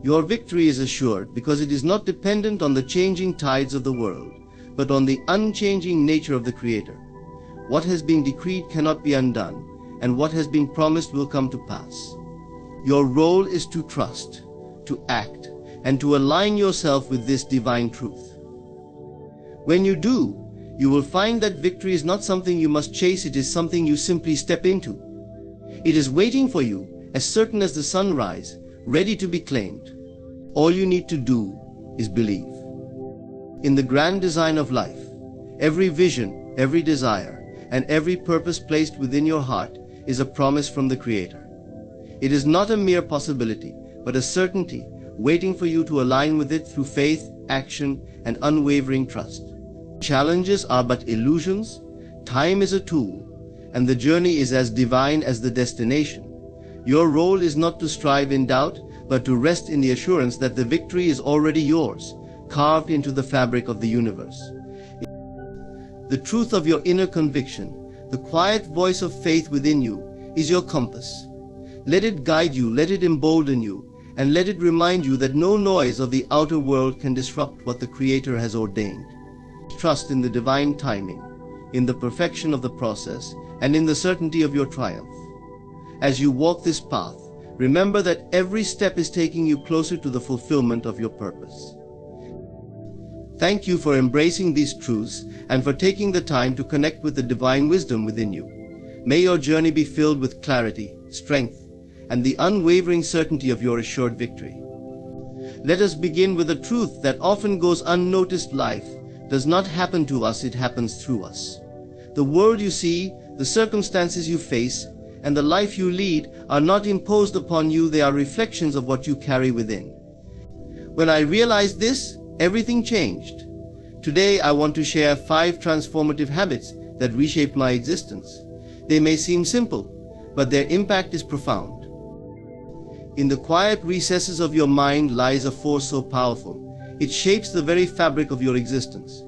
Your victory is assured because it is not dependent on the changing tides of the world, but on the unchanging nature of the Creator. What has been decreed cannot be undone, and what has been promised will come to pass. Your role is to trust, to act, and to align yourself with this divine truth. When you do, you will find that victory is not something you must chase, it is something you simply step into. It is waiting for you, as certain as the sunrise, ready to be claimed. All you need to do is believe. In the grand design of life, every vision, every desire, and every purpose placed within your heart is a promise from the Creator. It is not a mere possibility, but a certainty waiting for you to align with it through faith, action, and unwavering trust. Challenges are but illusions, time is a tool, and the journey is as divine as the destination. Your role is not to strive in doubt, but to rest in the assurance that the victory is already yours, carved into the fabric of the universe. The truth of your inner conviction, the quiet voice of faith within you, is your compass. Let it guide you, let it embolden you, and let it remind you that no noise of the outer world can disrupt what the Creator has ordained. Trust in the divine timing, in the perfection of the process, and in the certainty of your triumph. As you walk this path, remember that every step is taking you closer to the fulfillment of your purpose. Thank you for embracing these truths and for taking the time to connect with the divine wisdom within you. May your journey be filled with clarity, strength, and the unwavering certainty of your assured victory. Let us begin with a truth that often goes unnoticed. Life does not happen to us, it happens through us. The world you see, the circumstances you face, and the life you lead are not imposed upon you, they are reflections of what you carry within. When I realized this, everything changed. Today I want to share 5 transformative habits that reshaped my existence. They may seem simple, but their impact is profound. In the quiet recesses of your mind lies a force so powerful, it shapes the very fabric of your existence.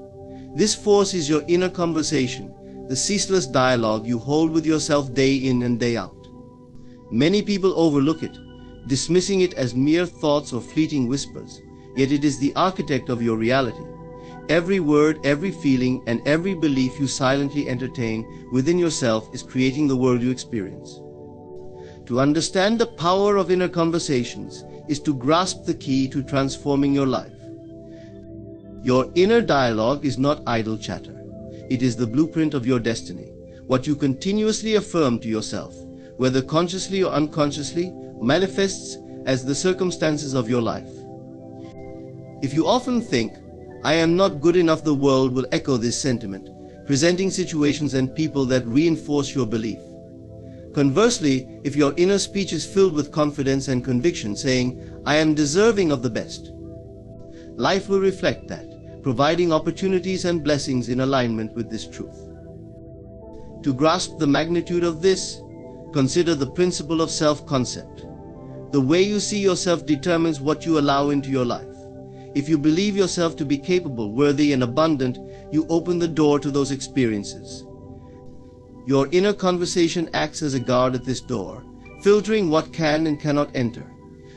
This force is your inner conversation, the ceaseless dialogue you hold with yourself day in and day out. Many people overlook it, dismissing it as mere thoughts or fleeting whispers, yet it is the architect of your reality. Every word, every feeling, and every belief you silently entertain within yourself is creating the world you experience. To understand the power of inner conversations is to grasp the key to transforming your life. Your inner dialogue is not idle chatter. It is the blueprint of your destiny, what you continuously affirm to yourself, whether consciously or unconsciously, manifests as the circumstances of your life. If you often think, "I am not good enough," the world will echo this sentiment, presenting situations and people that reinforce your belief. Conversely, if your inner speech is filled with confidence and conviction, saying, "I am deserving of the best," life will reflect that, providing opportunities and blessings in alignment with this truth. To grasp the magnitude of this, consider the principle of self-concept. The way you see yourself determines what you allow into your life. If you believe yourself to be capable, worthy, and abundant, you open the door to those experiences. Your inner conversation acts as a guard at this door, filtering what can and cannot enter.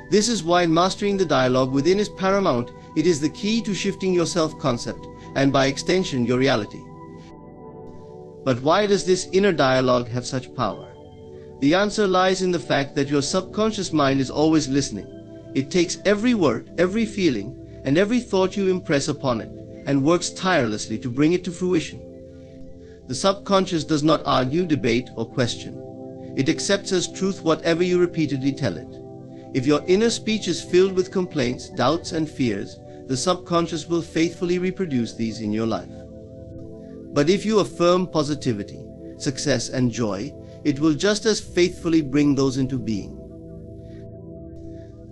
This is why mastering the dialogue within is paramount. It is the key to shifting your self-concept, and by extension, your reality. But why does this inner dialogue have such power? The answer lies in the fact that your subconscious mind is always listening. It takes every word, every feeling, and every thought you impress upon it, and works tirelessly to bring it to fruition. The subconscious does not argue, debate, or question. It accepts as truth whatever you repeatedly tell it. If your inner speech is filled with complaints, doubts, and fears, the subconscious will faithfully reproduce these in your life. But if you affirm positivity, success, and joy, it will just as faithfully bring those into being.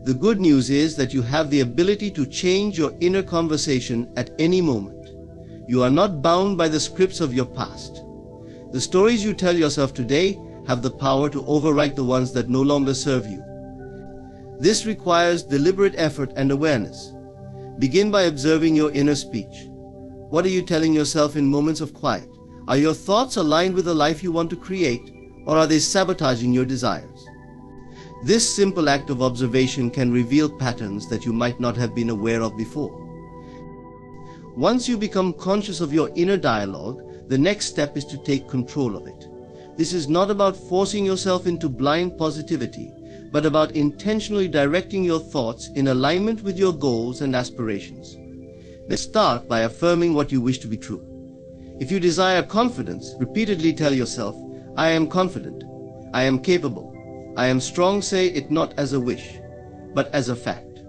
The good news is that you have the ability to change your inner conversation at any moment. You are not bound by the scripts of your past. The stories you tell yourself today have the power to overwrite the ones that no longer serve you. This requires deliberate effort and awareness. Begin by observing your inner speech. What are you telling yourself in moments of quiet? Are your thoughts aligned with the life you want to create, or are they sabotaging your desires? This simple act of observation can reveal patterns that you might not have been aware of before. Once you become conscious of your inner dialogue, the next step is to take control of it. This is not about forcing yourself into blind positivity, but about intentionally directing your thoughts in alignment with your goals and aspirations. Let's start by affirming what you wish to be true. If you desire confidence, repeatedly tell yourself, I am confident, I am capable, I am strong. Say it not as a wish, but as a fact.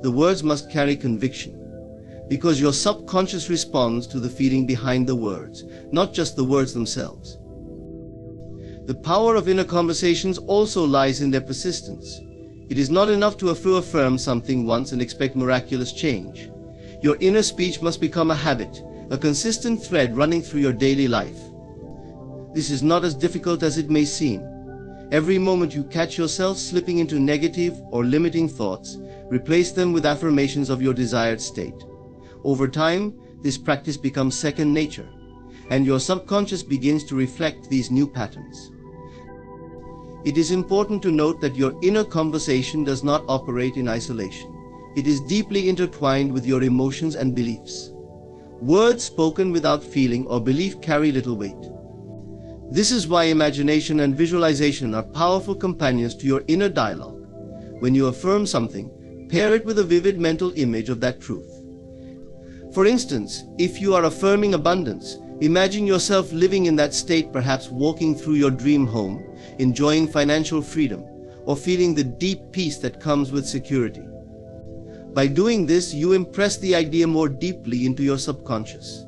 The words must carry conviction, because your subconscious responds to the feeling behind the words, not just the words themselves. The power of inner conversations also lies in their persistence. It is not enough to affirm something once and expect miraculous change. Your inner speech must become a habit, a consistent thread running through your daily life. This is not as difficult as it may seem. Every moment you catch yourself slipping into negative or limiting thoughts, replace them with affirmations of your desired state. Over time, this practice becomes second nature, and your subconscious begins to reflect these new patterns. It is important to note that your inner conversation does not operate in isolation. It is deeply intertwined with your emotions and beliefs. Words spoken without feeling or belief carry little weight. This is why imagination and visualization are powerful companions to your inner dialogue. When you affirm something, pair it with a vivid mental image of that truth. For instance, if you are affirming abundance, imagine yourself living in that state, perhaps walking through your dream home, enjoying financial freedom, or feeling the deep peace that comes with security. By doing this, you impress the idea more deeply into your subconscious.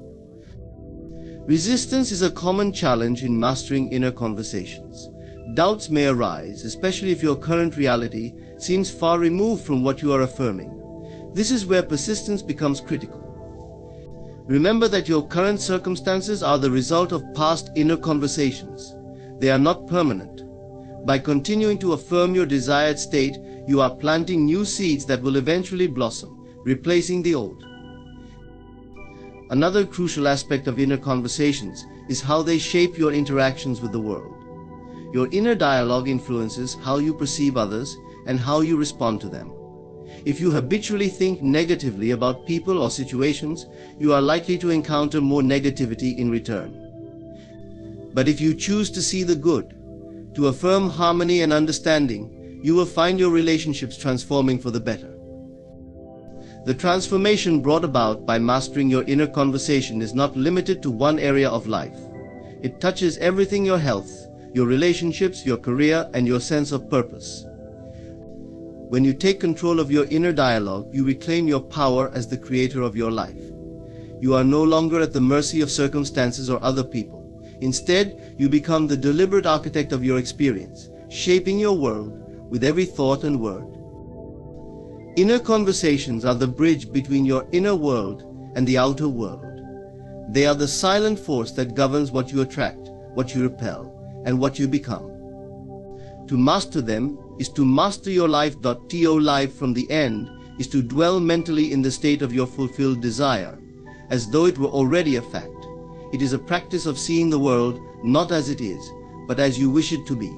Resistance is a common challenge in mastering inner conversations. Doubts may arise, especially if your current reality seems far removed from what you are affirming. This is where persistence becomes critical. Remember that your current circumstances are the result of past inner conversations. They are not permanent. By continuing to affirm your desired state, you are planting new seeds that will eventually blossom, replacing the old. Another crucial aspect of inner conversations is how they shape your interactions with the world. Your inner dialogue influences how you perceive others and how you respond to them. If you habitually think negatively about people or situations, you are likely to encounter more negativity in return. But if you choose to see the good, to affirm harmony and understanding, you will find your relationships transforming for the better. The transformation brought about by mastering your inner conversation is not limited to one area of life. It touches everything: your health, your relationships, your career, and your sense of purpose. When you take control of your inner dialogue, you reclaim your power as the creator of your life. You are no longer at the mercy of circumstances or other people. Instead, you become the deliberate architect of your experience, shaping your world with every thought and word. Inner conversations are the bridge between your inner world and the outer world. They are the silent force that governs what you attract, what you repel, and what you become. To master them is to master your life. Life from the end is to dwell mentally in the state of your fulfilled desire, as though it were already a fact. It is a practice of seeing the world not as it is, but as you wish it to be.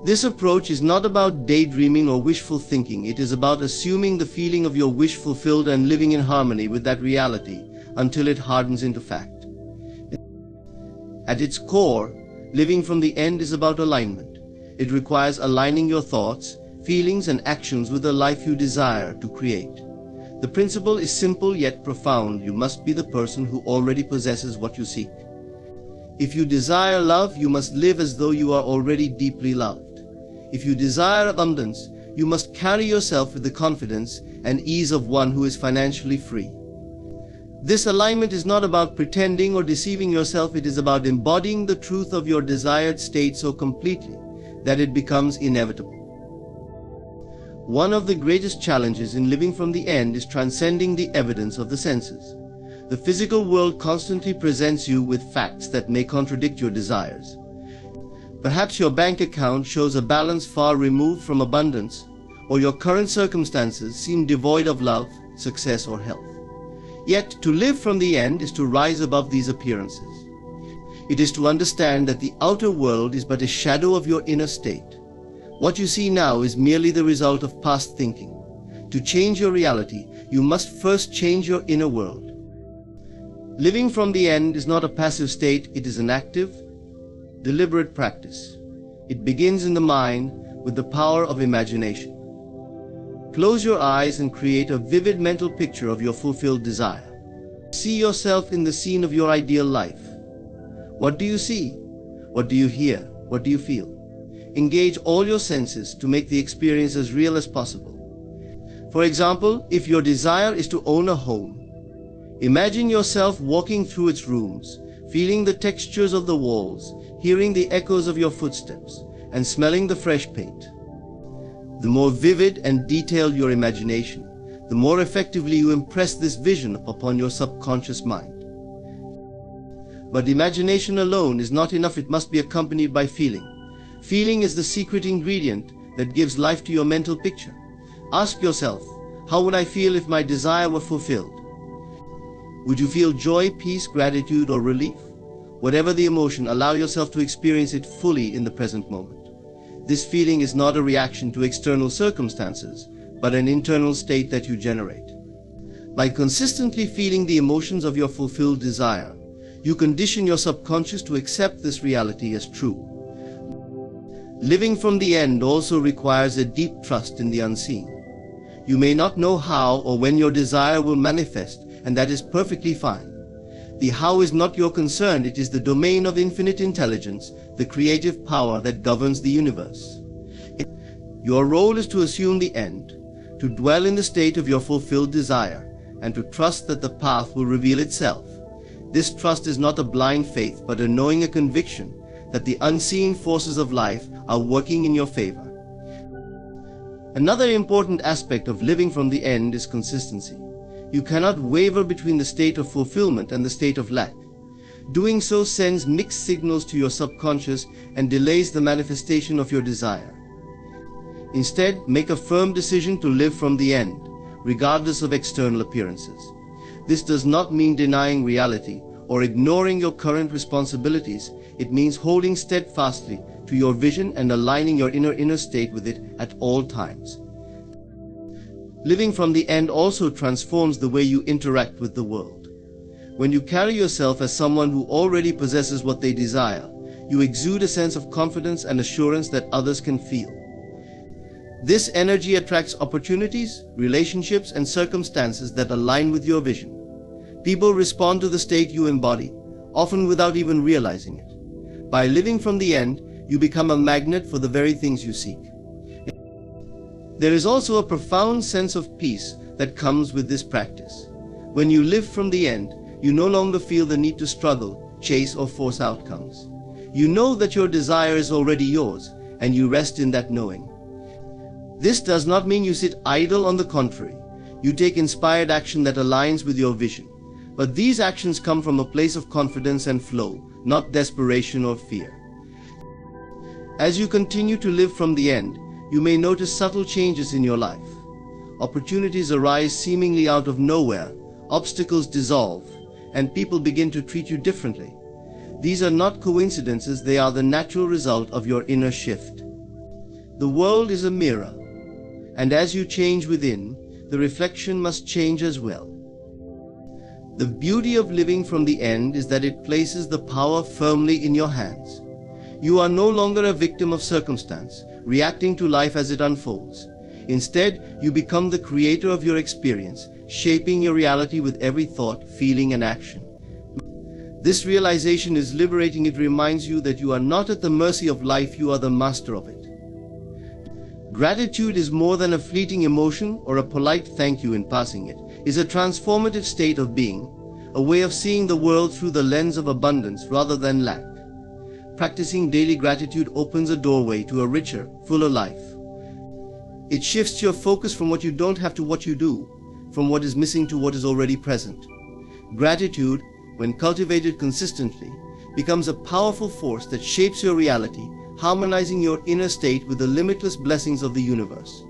This approach is not about daydreaming or wishful thinking. It is about assuming the feeling of your wish fulfilled and living in harmony with that reality until it hardens into fact. At its core, living from the end is about alignment. It requires aligning your thoughts, feelings, and actions with the life you desire to create. The principle is simple yet profound. You must be the person who already possesses what you seek. If you desire love, you must live as though you are already deeply loved. If you desire abundance, you must carry yourself with the confidence and ease of one who is financially free. This alignment is not about pretending or deceiving yourself. It is about embodying the truth of your desired state so completely that it becomes inevitable. One of the greatest challenges in living from the end is transcending the evidence of the senses. The physical world constantly presents you with facts that may contradict your desires. Perhaps your bank account shows a balance far removed from abundance, or your current circumstances seem devoid of love, success, or health. Yet, to live from the end is to rise above these appearances. It is to understand that the outer world is but a shadow of your inner state. What you see now is merely the result of past thinking. To change your reality, you must first change your inner world. Living from the end is not a passive state, it is an active, deliberate practice. It begins in the mind with the power of imagination. Close your eyes and create a vivid mental picture of your fulfilled desire. See yourself in the scene of your ideal life. What do you see? What do you hear? What do you feel? Engage all your senses to make the experience as real as possible. For example, if your desire is to own a home, imagine yourself walking through its rooms, feeling the textures of the walls, hearing the echoes of your footsteps, and smelling the fresh paint. The more vivid and detailed your imagination, the more effectively you impress this vision upon your subconscious mind. But imagination alone is not enough, it must be accompanied by feeling. Feeling is the secret ingredient that gives life to your mental picture. Ask yourself, how would I feel if my desire were fulfilled? Would you feel joy, peace, gratitude, or relief? Whatever the emotion, allow yourself to experience it fully in the present moment. This feeling is not a reaction to external circumstances, but an internal state that you generate. By consistently feeling the emotions of your fulfilled desire, you condition your subconscious to accept this reality as true. Living from the end also requires a deep trust in the unseen. You may not know how or when your desire will manifest, and that is perfectly fine. The how is not your concern, it is the domain of infinite intelligence, the creative power that governs the universe. Your role is to assume the end, to dwell in the state of your fulfilled desire, and to trust that the path will reveal itself. This trust is not a blind faith, but a knowing, a conviction that the unseen forces of life are working in your favor. Another important aspect of living from the end is consistency. You cannot waver between the state of fulfillment and the state of lack. Doing so sends mixed signals to your subconscious and delays the manifestation of your desire. Instead, make a firm decision to live from the end, regardless of external appearances. This does not mean denying reality or ignoring your current responsibilities. It means holding steadfastly to your vision and aligning your inner state with it at all times. Living from the end also transforms the way you interact with the world. When you carry yourself as someone who already possesses what they desire, you exude a sense of confidence and assurance that others can feel. This energy attracts opportunities, relationships, and circumstances that align with your vision. People respond to the state you embody, often without even realizing it. By living from the end, you become a magnet for the very things you seek. There is also a profound sense of peace that comes with this practice. When you live from the end, you no longer feel the need to struggle, chase, or force outcomes. You know that your desire is already yours, and you rest in that knowing. This does not mean you sit idle, on the contrary. You take inspired action that aligns with your vision. But these actions come from a place of confidence and flow, not desperation or fear. As you continue to live from the end, you may notice subtle changes in your life. Opportunities arise seemingly out of nowhere, obstacles dissolve, and people begin to treat you differently. These are not coincidences, they are the natural result of your inner shift. The world is a mirror, and as you change within, the reflection must change as well. The beauty of living from the end is that it places the power firmly in your hands. You are no longer a victim of circumstance, reacting to life as it unfolds. Instead, you become the creator of your experience, shaping your reality with every thought, feeling, and action. This realization is liberating. It reminds you that you are not at the mercy of life, you are the master of it. Gratitude is more than a fleeting emotion or a polite thank you in passing. It is a transformative state of being, a way of seeing the world through the lens of abundance rather than lack. Practicing daily gratitude opens a doorway to a richer, fuller life. It shifts your focus from what you don't have to what you do, from what is missing to what is already present. Gratitude, when cultivated consistently, becomes a powerful force that shapes your reality, harmonizing your inner state with the limitless blessings of the universe.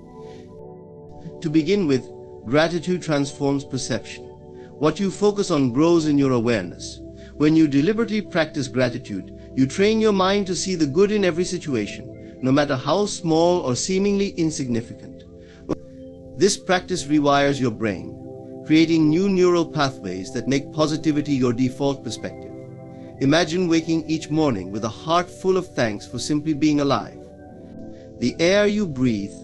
To begin with, gratitude transforms perception. What you focus on grows in your awareness. When you deliberately practice gratitude, you train your mind to see the good in every situation, no matter how small or seemingly insignificant. This practice rewires your brain, creating new neural pathways that make positivity your default perspective. Imagine waking each morning with a heart full of thanks for simply being alive. The air you breathe,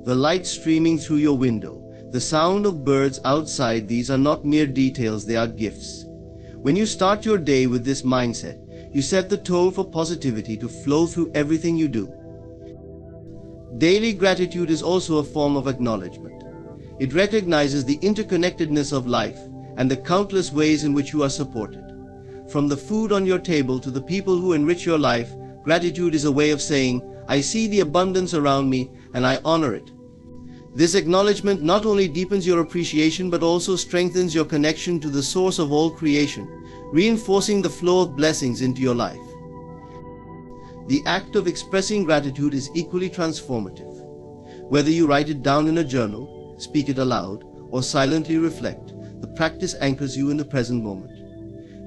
the light streaming through your window, the sound of birds outside, these are not mere details, they are gifts. When you start your day with this mindset, you set the tone for positivity to flow through everything you do. Daily gratitude is also a form of acknowledgement. It recognizes the interconnectedness of life and the countless ways in which you are supported. From the food on your table to the people who enrich your life, gratitude is a way of saying, I see the abundance around me and I honor it. This acknowledgement not only deepens your appreciation but also strengthens your connection to the source of all creation, reinforcing the flow of blessings into your life. The act of expressing gratitude is equally transformative. Whether you write it down in a journal, speak it aloud, or silently reflect, the practice anchors you in the present moment.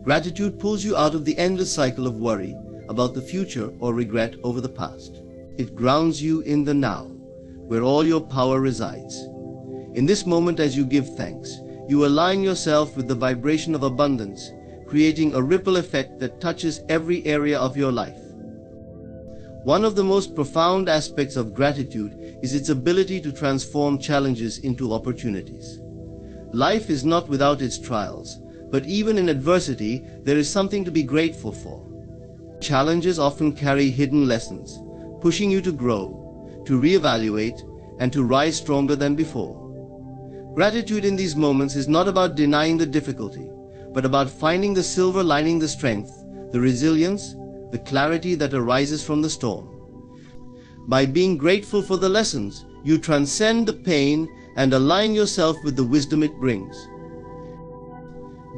Gratitude pulls you out of the endless cycle of worry about the future or regret over the past. It grounds you in the now, where all your power resides. In this moment, as you give thanks, you align yourself with the vibration of abundance, creating a ripple effect that touches every area of your life. One of the most profound aspects of gratitude is its ability to transform challenges into opportunities. Life is not without its trials, but even in adversity, there is something to be grateful for. Challenges often carry hidden lessons, pushing you to grow, to reevaluate, and to rise stronger than before. Gratitude in these moments is not about denying the difficulty, but about finding the silver lining, the strength, the resilience, the clarity that arises from the storm. By being grateful for the lessons, you transcend the pain and align yourself with the wisdom it brings.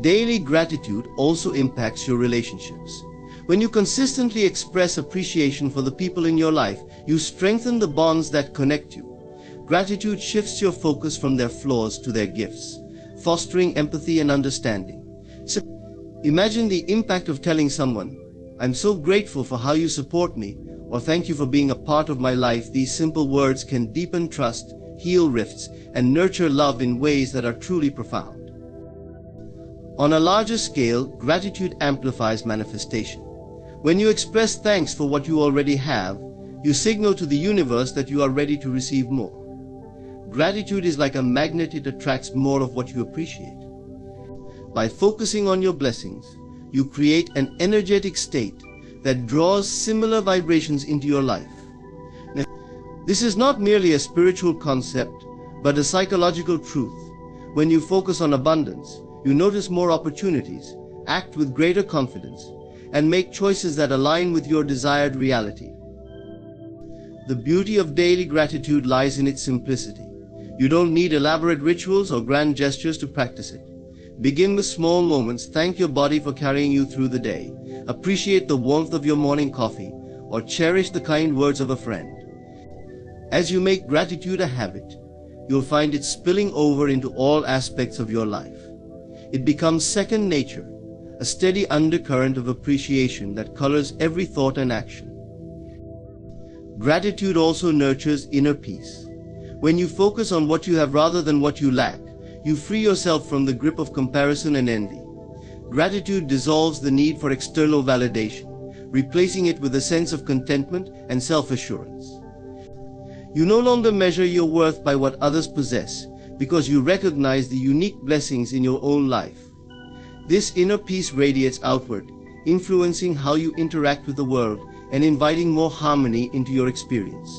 Daily gratitude also impacts your relationships. When you consistently express appreciation for the people in your life, you strengthen the bonds that connect you. Gratitude shifts your focus from their flaws to their gifts, fostering empathy and understanding. So, imagine the impact of telling someone, I'm so grateful for how you support me, or thank you for being a part of my life. These simple words can deepen trust, heal rifts, and nurture love in ways that are truly profound. On a larger scale, gratitude amplifies manifestation. When you express thanks for what you already have, you signal to the universe that you are ready to receive more. Gratitude is like a magnet, it attracts more of what you appreciate. By focusing on your blessings, you create an energetic state that draws similar vibrations into your life. Now, this is not merely a spiritual concept, but a psychological truth. When you focus on abundance, you notice more opportunities, act with greater confidence, and make choices that align with your desired reality. The beauty of daily gratitude lies in its simplicity. You don't need elaborate rituals or grand gestures to practice it. Begin with small moments. Thank your body for carrying you through the day. Appreciate the warmth of your morning coffee, or cherish the kind words of a friend. As you make gratitude a habit, you'll find it spilling over into all aspects of your life. It becomes second nature, a steady undercurrent of appreciation that colors every thought and action. Gratitude also nurtures inner peace. When you focus on what you have rather than what you lack, you free yourself from the grip of comparison and envy. Gratitude dissolves the need for external validation, replacing it with a sense of contentment and self-assurance. You no longer measure your worth by what others possess, because you recognize the unique blessings in your own life. This inner peace radiates outward, influencing how you interact with the world and inviting more harmony into your experience.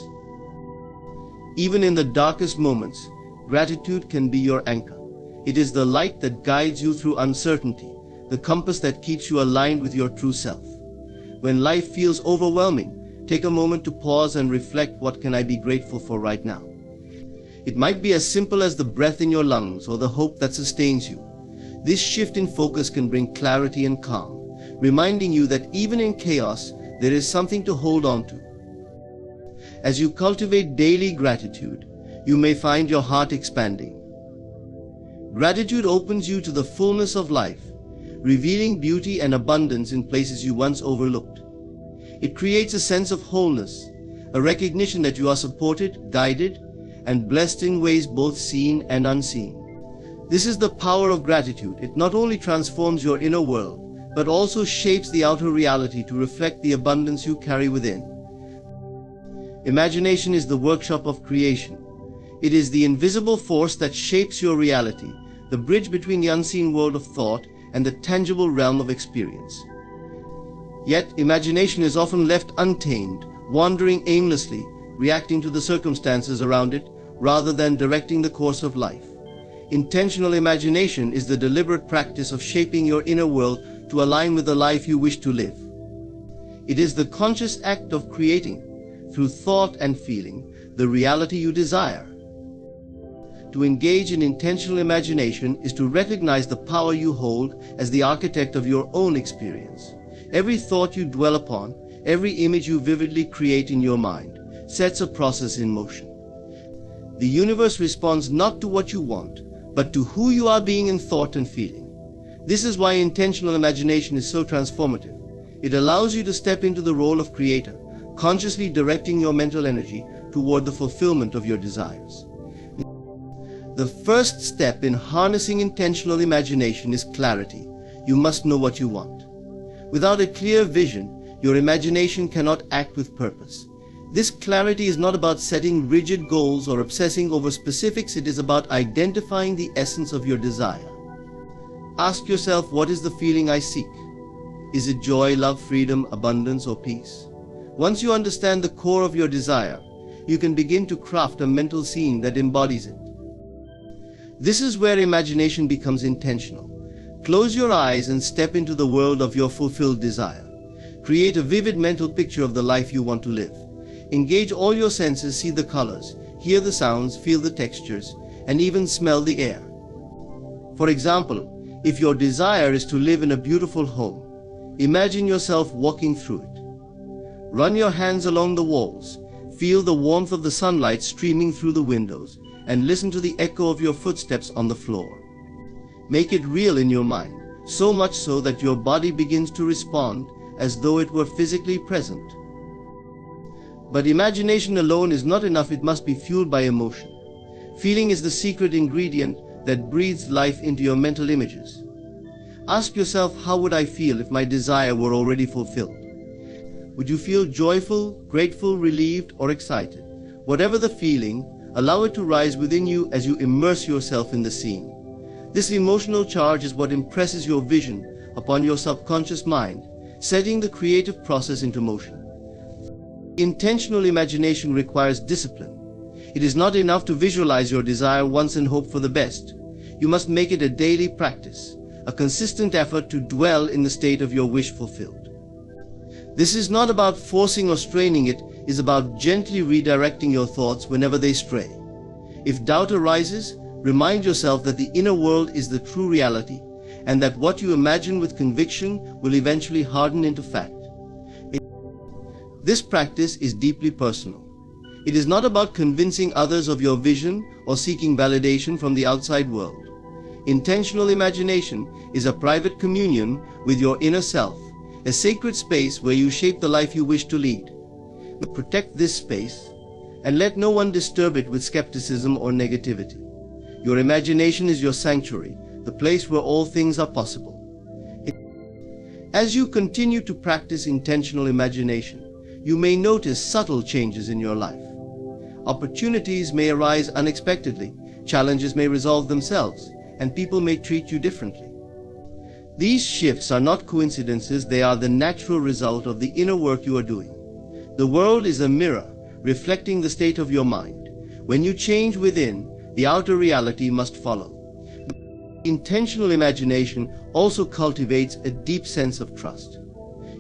Even in the darkest moments, gratitude can be your anchor. It is the light that guides you through uncertainty, the compass that keeps you aligned with your true self. When life feels overwhelming, take a moment to pause and reflect, what can I be grateful for right now? It might be as simple as the breath in your lungs or the hope that sustains you. This shift in focus can bring clarity and calm, reminding you that even in chaos, there is something to hold on to. As you cultivate daily gratitude, you may find your heart expanding. Gratitude opens you to the fullness of life, revealing beauty and abundance in places you once overlooked. It creates a sense of wholeness, a recognition that you are supported, guided, and blessed in ways both seen and unseen. This is the power of gratitude. It not only transforms your inner world, but also shapes the outer reality to reflect the abundance you carry within. Imagination is the workshop of creation. It is the invisible force that shapes your reality, the bridge between the unseen world of thought and the tangible realm of experience. Yet, imagination is often left untamed, wandering aimlessly, reacting to the circumstances around it, rather than directing the course of life. Intentional imagination is the deliberate practice of shaping your inner world to align with the life you wish to live. It is the conscious act of creating, through thought and feeling, the reality you desire. To engage in intentional imagination is to recognize the power you hold as the architect of your own experience. Every thought you dwell upon, every image you vividly create in your mind, sets a process in motion. The universe responds not to what you want, but to who you are being in thought and feeling. This is why intentional imagination is so transformative. It allows you to step into the role of creator, consciously directing your mental energy toward the fulfillment of your desires. The first step in harnessing intentional imagination is clarity. You must know what you want. Without a clear vision, your imagination cannot act with purpose. This clarity is not about setting rigid goals or obsessing over specifics. It is about identifying the essence of your desire. Ask yourself, what is the feeling I seek? Is it joy, love, freedom, abundance, or peace? Once you understand the core of your desire, you can begin to craft a mental scene that embodies it. This is where imagination becomes intentional. Close your eyes and step into the world of your fulfilled desire. Create a vivid mental picture of the life you want to live. Engage all your senses, see the colors, hear the sounds, feel the textures, and even smell the air. For example, if your desire is to live in a beautiful home, imagine yourself walking through it. Run your hands along the walls, feel the warmth of the sunlight streaming through the windows, and listen to the echo of your footsteps on the floor. Make it real in your mind, so much so that your body begins to respond as though it were physically present. But imagination alone is not enough. It must be fueled by emotion. Feeling is the secret ingredient that breathes life into your mental images. Ask yourself, how would I feel if my desire were already fulfilled? Would you feel joyful, grateful, relieved, or excited? Whatever the feeling, allow it to rise within you as you immerse yourself in the scene. This emotional charge is what impresses your vision upon your subconscious mind, setting the creative process into motion. Intentional imagination requires discipline. It is not enough to visualize your desire once and hope for the best. You must make it a daily practice, a consistent effort to dwell in the state of your wish fulfilled. This is not about forcing or straining. It is about gently redirecting your thoughts whenever they stray. If doubt arises, remind yourself that the inner world is the true reality, and that what you imagine with conviction will eventually harden into fact. This practice is deeply personal. It is not about convincing others of your vision or seeking validation from the outside world. Intentional imagination is a private communion with your inner self, a sacred space where you shape the life you wish to lead. Protect this space and let no one disturb it with skepticism or negativity. Your imagination is your sanctuary, the place where all things are possible. As you continue to practice intentional imagination, you may notice subtle changes in your life. Opportunities may arise unexpectedly, challenges may resolve themselves, and people may treat you differently. These shifts are not coincidences. They are the natural result of the inner work you are doing. The world is a mirror, reflecting the state of your mind. When you change within, the outer reality must follow. Intentional imagination also cultivates a deep sense of trust.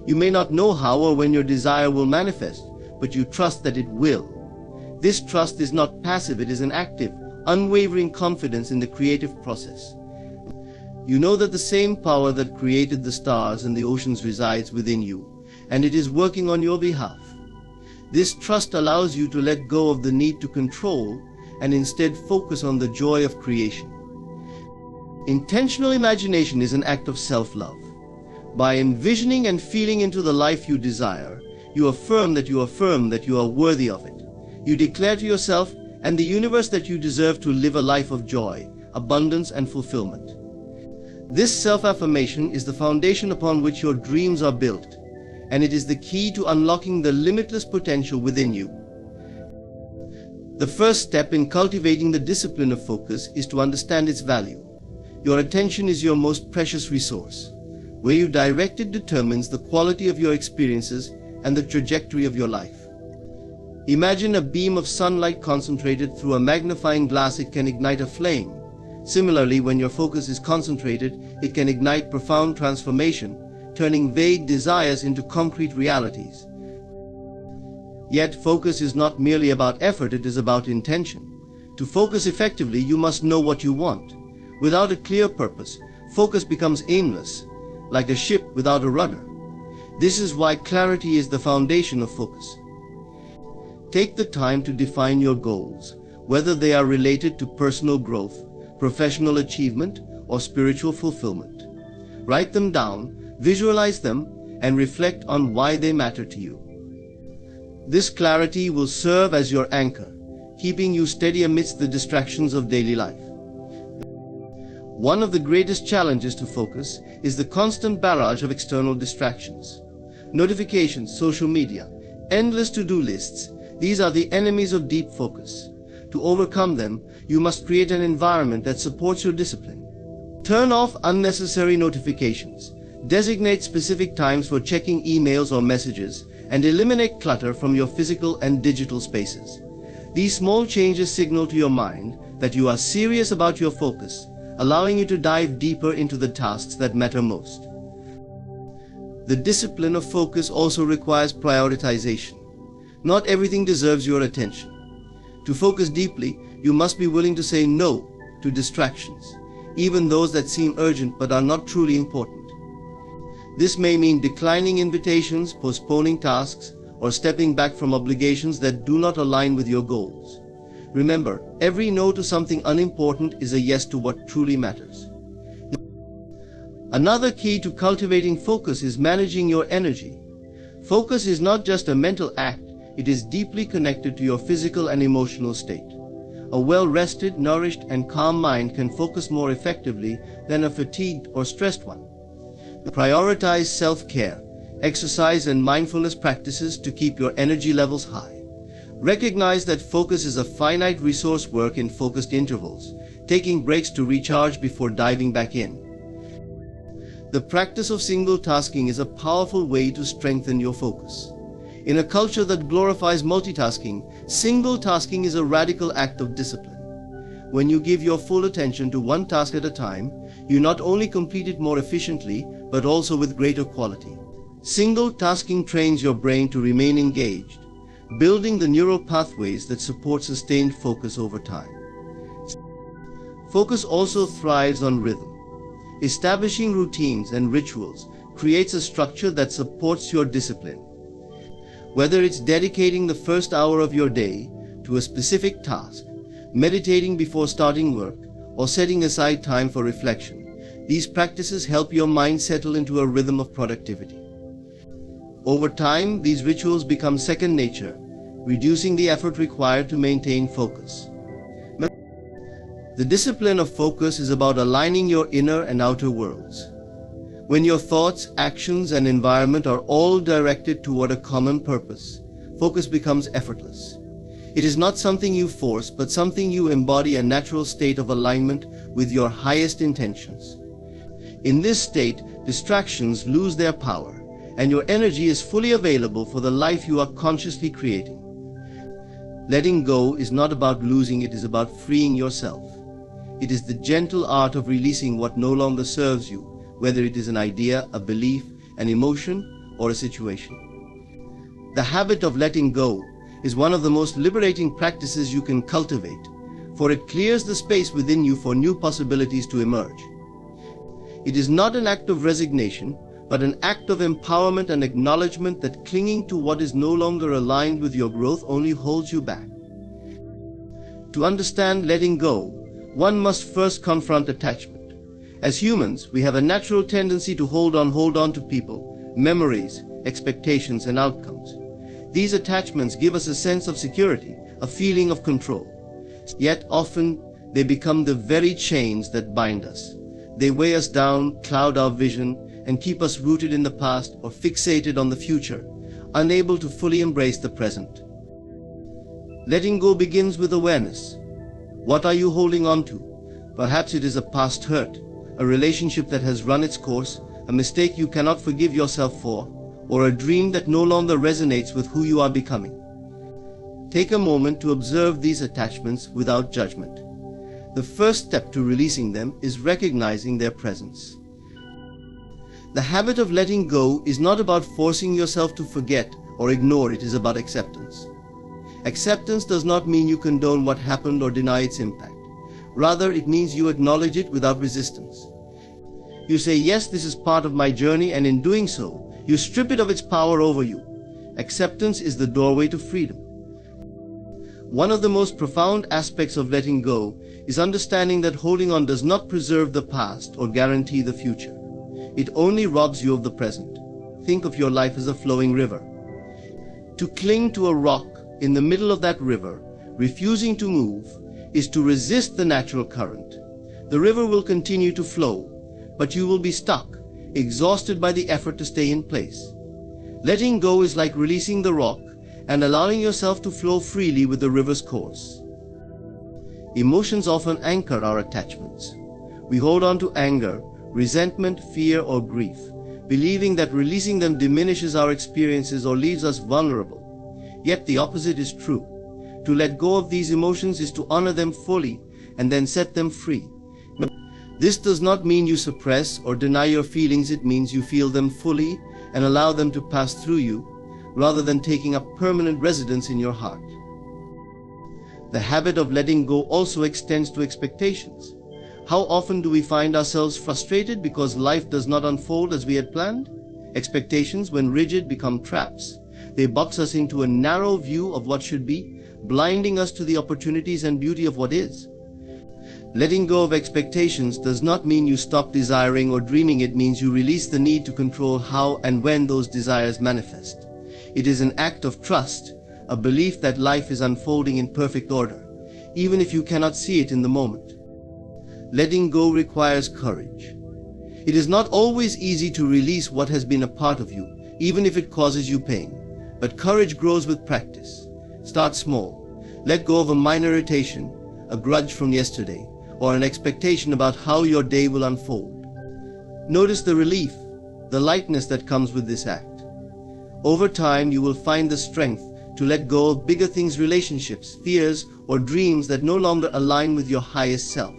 You may not know how or when your desire will manifest, but you trust that it will. This trust is not passive. It is an active, unwavering confidence in the creative process. You know that the same power that created the stars and the oceans resides within you, and it is working on your behalf. This trust allows you to let go of the need to control and instead focus on the joy of creation. Intentional imagination is an act of self-love. By envisioning and feeling into the life you desire, you affirm that you are worthy of it. You declare to yourself and the universe that you deserve to live a life of joy, abundance, and fulfillment. This self-affirmation is the foundation upon which your dreams are built, and it is the key to unlocking the limitless potential within you. The first step in cultivating the discipline of focus is to understand its value. Your attention is your most precious resource. Where you direct it determines the quality of your experiences and the trajectory of your life. Imagine a beam of sunlight concentrated through a magnifying glass. It can ignite a flame. Similarly, when your focus is concentrated, it can ignite profound transformation, turning vague desires into concrete realities. Yet, focus is not merely about effort, it is about intention. To focus effectively, you must know what you want. Without a clear purpose, focus becomes aimless, like a ship without a rudder. This is why clarity is the foundation of focus. Take the time to define your goals, whether they are related to personal growth, professional achievement, or spiritual fulfillment. Write them down, visualize them, and reflect on why they matter to you. This clarity will serve as your anchor, keeping you steady amidst the distractions of daily life. One of the greatest challenges to focus is the constant barrage of external distractions. Notifications, social media, endless to-do lists, these are the enemies of deep focus. To overcome them, you must create an environment that supports your discipline. Turn off unnecessary notifications, designate specific times for checking emails or messages, and eliminate clutter from your physical and digital spaces. These small changes signal to your mind that you are serious about your focus, allowing you to dive deeper into the tasks that matter most. The discipline of focus also requires prioritization. Not everything deserves your attention. To focus deeply, you must be willing to say no to distractions, even those that seem urgent but are not truly important. This may mean declining invitations, postponing tasks, or stepping back from obligations that do not align with your goals. Remember, every no to something unimportant is a yes to what truly matters. Another key to cultivating focus is managing your energy. Focus is not just a mental act, it is deeply connected to your physical and emotional state. A well-rested, nourished, and calm mind can focus more effectively than a fatigued or stressed one. Prioritize self-care, exercise, and mindfulness practices to keep your energy levels high. Recognize that focus is a finite resource. Work in focused intervals, taking breaks to recharge before diving back in. The practice of single tasking is a powerful way to strengthen your focus. In a culture that glorifies multitasking, single tasking is a radical act of discipline. When you give your full attention to one task at a time, you not only complete it more efficiently, but also with greater quality. Single tasking trains your brain to remain engaged, building the neural pathways that support sustained focus over time. Focus also thrives on rhythm. Establishing routines and rituals creates a structure that supports your discipline. Whether it's dedicating the first hour of your day to a specific task, meditating before starting work, or setting aside time for reflection, these practices help your mind settle into a rhythm of productivity. Over time, these rituals become second nature, reducing the effort required to maintain focus. The discipline of focus is about aligning your inner and outer worlds. When your thoughts, actions, and environment are all directed toward a common purpose, focus becomes effortless. It is not something you force, but something you embody, a natural state of alignment with your highest intentions. In this state, distractions lose their power, and your energy is fully available for the life you are consciously creating. Letting go is not about losing, it is about freeing yourself. It is the gentle art of releasing what no longer serves you, whether it is an idea, a belief, an emotion, or a situation. The habit of letting go is one of the most liberating practices you can cultivate, for it clears the space within you for new possibilities to emerge. It is not an act of resignation, but an act of empowerment and acknowledgement that clinging to what is no longer aligned with your growth only holds you back. To understand letting go, one must first confront attachment. As humans, we have a natural tendency to hold on to people, memories, expectations, and outcomes. These attachments give us a sense of security, a feeling of control. Yet often, they become the very chains that bind us. They weigh us down, cloud our vision, and keep us rooted in the past or fixated on the future, unable to fully embrace the present. Letting go begins with awareness. What are you holding on to? Perhaps it is a past hurt, a relationship that has run its course, a mistake you cannot forgive yourself for, or a dream that no longer resonates with who you are becoming. Take a moment to observe these attachments without judgment. The first step to releasing them is recognizing their presence. The habit of letting go is not about forcing yourself to forget or ignore, it is about acceptance. Acceptance does not mean you condone what happened or deny its impact. Rather, it means you acknowledge it without resistance. You say, yes, this is part of my journey, and in doing so, you strip it of its power over you. Acceptance is the doorway to freedom. One of the most profound aspects of letting go is understanding that holding on does not preserve the past or guarantee the future. It only robs you of the present. Think of your life as a flowing river. To cling to a rock in the middle of that river, refusing to move, is to resist the natural current. The river will continue to flow, but you will be stuck, exhausted by the effort to stay in place. Letting go is like releasing the rock and allowing yourself to flow freely with the river's course. Emotions often anchor our attachments. We hold on to anger, resentment, fear, or grief, believing that releasing them diminishes our experiences or leaves us vulnerable. Yet the opposite is true. To let go of these emotions is to honor them fully and then set them free. This does not mean you suppress or deny your feelings. It means you feel them fully and allow them to pass through you, rather than taking up permanent residence in your heart. The habit of letting go also extends to expectations. How often do we find ourselves frustrated because life does not unfold as we had planned? Expectations, when rigid, become traps. They box us into a narrow view of what should be, blinding us to the opportunities and beauty of what is. Letting go of expectations does not mean you stop desiring or dreaming. It means you release the need to control how and when those desires manifest. It is an act of trust, a belief that life is unfolding in perfect order, even if you cannot see it in the moment. Letting go requires courage. It is not always easy to release what has been a part of you, even if it causes you pain. But courage grows with practice. Start small. Let go of a minor irritation, a grudge from yesterday, or an expectation about how your day will unfold. Notice the relief, the lightness that comes with this act. Over time, you will find the strength to let go of bigger things, relationships, fears, or dreams that no longer align with your highest self.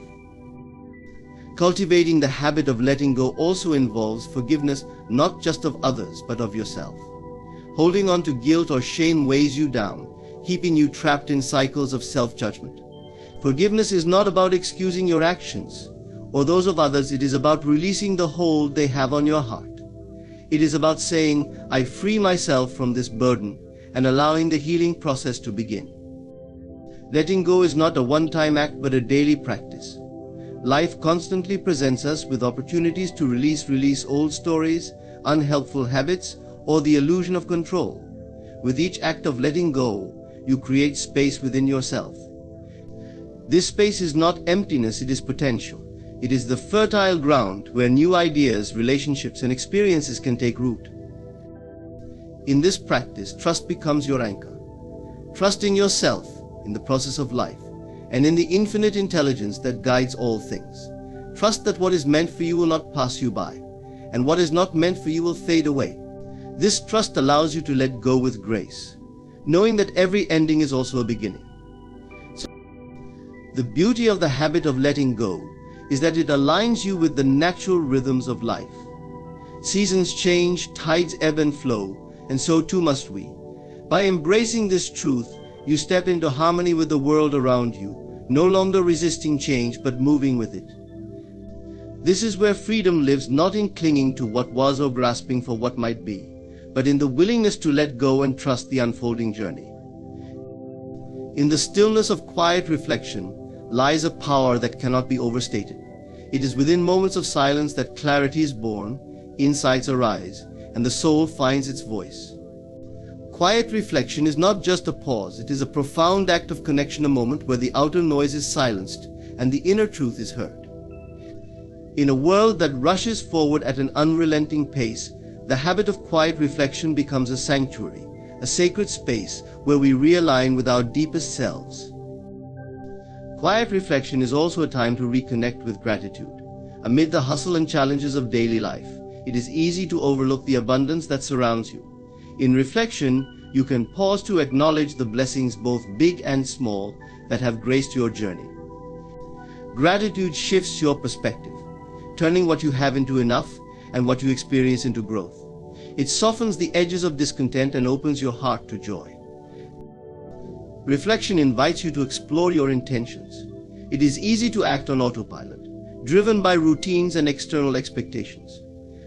Cultivating the habit of letting go also involves forgiveness, not just of others, but of yourself. Holding on to guilt or shame weighs you down, keeping you trapped in cycles of self-judgment. Forgiveness is not about excusing your actions or those of others. It is about releasing the hold they have on your heart. It is about saying, I free myself from this burden, and allowing the healing process to begin. Letting go is not a one-time act, but a daily practice. Life constantly presents us with opportunities to release old stories, unhelpful habits, or the illusion of control. With each act of letting go, you create space within yourself. This space is not emptiness, it is potential. It is the fertile ground where new ideas, relationships, and experiences can take root. In this practice, trust becomes your anchor. Trust in yourself, in the process of life, and in the infinite intelligence that guides all things. Trust that what is meant for you will not pass you by, and what is not meant for you will fade away. This trust allows you to let go with grace, knowing that every ending is also a beginning. So, the beauty of the habit of letting go is that it aligns you with the natural rhythms of life. Seasons change, tides ebb and flow, and so too must we. By embracing this truth, you step into harmony with the world around you, no longer resisting change but moving with it. This is where freedom lives, not in clinging to what was or grasping for what might be, but in the willingness to let go and trust the unfolding journey. In the stillness of quiet reflection lies a power that cannot be overstated. It is within moments of silence that clarity is born, insights arise, and the soul finds its voice. Quiet reflection is not just a pause, it is a profound act of connection, a moment where the outer noise is silenced and the inner truth is heard. In a world that rushes forward at an unrelenting pace, the habit of quiet reflection becomes a sanctuary, a sacred space where we realign with our deepest selves. Quiet reflection is also a time to reconnect with gratitude. Amid the hustle and challenges of daily life, it is easy to overlook the abundance that surrounds you. In reflection, you can pause to acknowledge the blessings, both big and small, that have graced your journey. Gratitude shifts your perspective, turning what you have into enough and what you experience into growth. It softens the edges of discontent and opens your heart to joy. Reflection invites you to explore your intentions. It is easy to act on autopilot, driven by routines and external expectations.